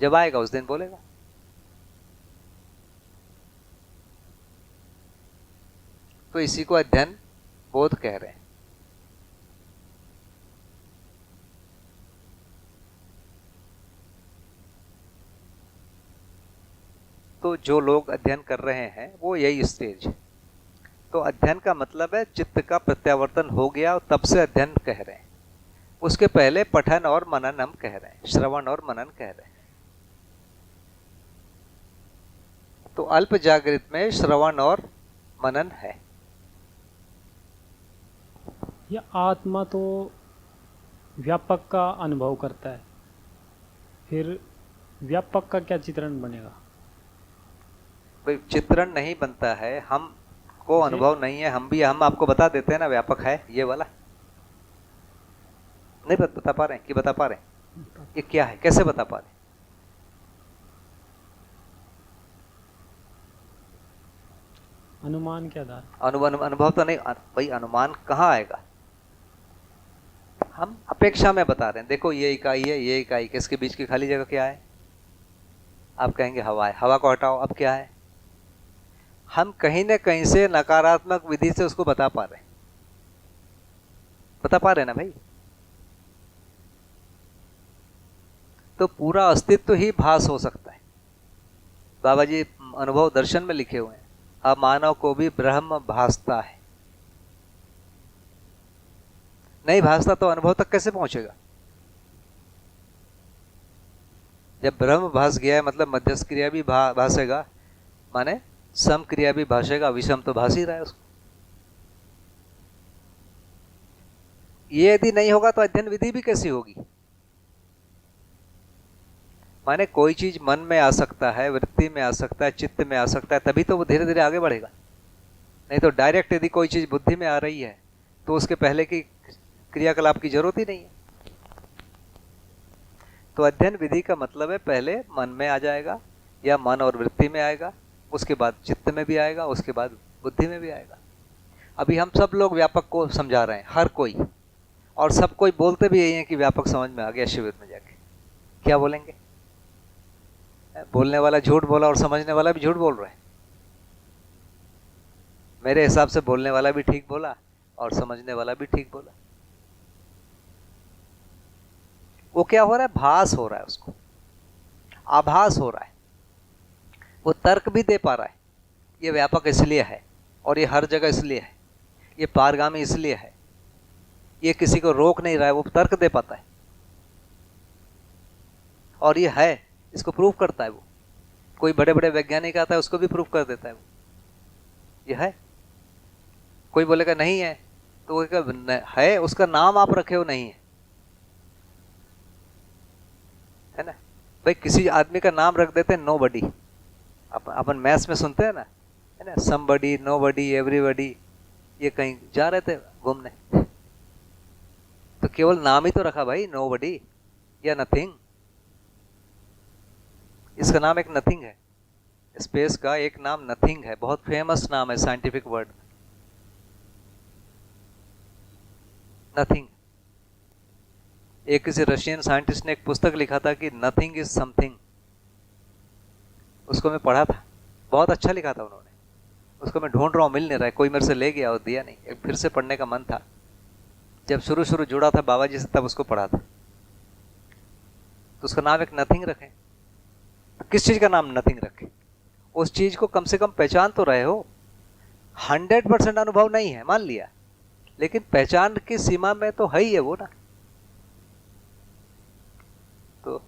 जब आएगा उस दिन बोलेगा। तो इसी को अध्ययन बोध कह रहे हैं। तो जो लोग अध्ययन कर रहे हैं वो यही स्टेज है। तो अध्ययन का मतलब है चित्त का प्रत्यावर्तन हो गया और तब से अध्ययन कह रहे हैं। उसके पहले पठन और मनन हम कह रहे हैं, श्रवण और मनन कह रहे हैं। तो अल्प जागृत में श्रवण और मनन है। यह आत्मा तो व्यापक का अनुभव करता है, फिर व्यापक का क्या चित्रण बनेगा? भाई चित्रण नहीं बनता है, हम को अनुभव नहीं है, हम आपको बता देते हैं ना व्यापक है ये वाला। नहीं बता पा रहे हैं कि बता पा रहे हैं ये क्या है, कैसे बता पा रहे हैं? अनुमान के आधार? अनुभव तो नहीं भाई, अनुमान कहाँ आएगा? हम अपेक्षा में बता रहे हैं। देखो ये इकाई है, ये इकाई, किसके बीच की खाली जगह क्या है? आप कहेंगे हवा है, हवा को हटाओ, अब क्या है? हम कहीं न कहीं से नकारात्मक विधि से उसको बता पा रहे हैं। बता पा रहे हैं ना भाई? तो पूरा अस्तित्व ही भास हो सकता है। बाबा जी अनुभव दर्शन में लिखे हुए हैं, अब मानव को भी ब्रह्म भासता है। नहीं भासता तो अनुभव तक कैसे पहुंचेगा? जब ब्रह्म भास गया है मतलब मध्यस्थ क्रिया भी भासेगा, माने सम क्रिया भी भाषेगा, विषम तो भास ही रहा है उसको। ये यदि नहीं होगा तो अध्ययन विधि भी कैसी होगी? माने कोई चीज मन में आ सकता है, वृत्ति में आ सकता है, चित्त में आ सकता है, तभी तो वो धीरे धीरे आगे बढ़ेगा। नहीं तो डायरेक्ट यदि कोई चीज बुद्धि में आ रही है तो उसके पहले की क्रियाकलाप की जरूरत ही नहीं है। तो अध्ययन विधि का मतलब है पहले मन में आ जाएगा या मन और वृत्ति में आएगा, उसके बाद चित्त में भी आएगा, उसके बाद बुद्धि में भी आएगा। अभी हम सब लोग व्यापक को समझा रहे हैं, हर कोई, और सब कोई बोलते भी यही है कि व्यापक समझ में आ गया शिविर में जाके। क्या बोलेंगे? बोलने वाला झूठ बोला और समझने वाला भी झूठ बोल रहा है। मेरे हिसाब से बोलने वाला भी ठीक बोला और समझने वाला भी ठीक बोला। वो क्या हो रहा है? भास हो रहा है, उसको आभास हो रहा है। वो तर्क भी दे पा रहा है, ये व्यापक इसलिए है और ये हर जगह इसलिए है, ये पारगामी इसलिए है, ये किसी को रोक नहीं रहा है, वो तर्क दे पाता है। और ये है, इसको प्रूफ करता है वो। कोई बड़े बड़े वैज्ञानिक आता है उसको भी प्रूफ कर देता है वो, ये है। कोई बोलेगा नहीं है तो वो है, उसका नाम आप रखे हो नहीं है ना भाई। किसी आदमी का नाम रख देते हैं नोबडी, अपन मैथ्स में सुनते हैं ना, है ना, समबडी, नोबडी, एवरीबडी। ये कहीं जा रहे थे घूमने तो केवल नाम ही तो रखा भाई, नोबडी या नथिंग। इसका नाम एक नथिंग है, स्पेस का एक नाम नथिंग है, बहुत फेमस नाम है साइंटिफिक वर्ड, नथिंग। एक किसी रशियन साइंटिस्ट ने एक पुस्तक लिखा था कि नथिंग इज समथिंग, उसको मैं पढ़ा था, बहुत अच्छा लिखा था उन्होंने। उसको मैं ढूंढ रहा हूँ, मिल नहीं रहा है, कोई मेरे से ले गया और दिया नहीं। एक फिर से पढ़ने का मन था, जब शुरू शुरू जुड़ा था बाबा जी से तब उसको पढ़ा था। तो उसका नाम एक नथिंग रखें, तो किस चीज का नाम नथिंग रखें? उस चीज को कम से कम पहचान तो रहे हो। 100% अनुभव नहीं है मान लिया, लेकिन पहचान की सीमा में तो है ही है वो ना। तो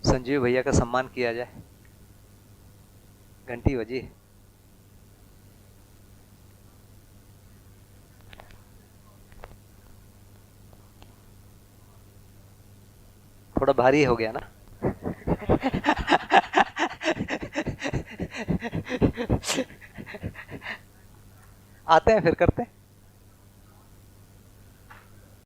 संजीव भैया का सम्मान किया जाए। घंटी बजी। थोड़ा भारी हो गया ना। आते हैं फिर करते हैं।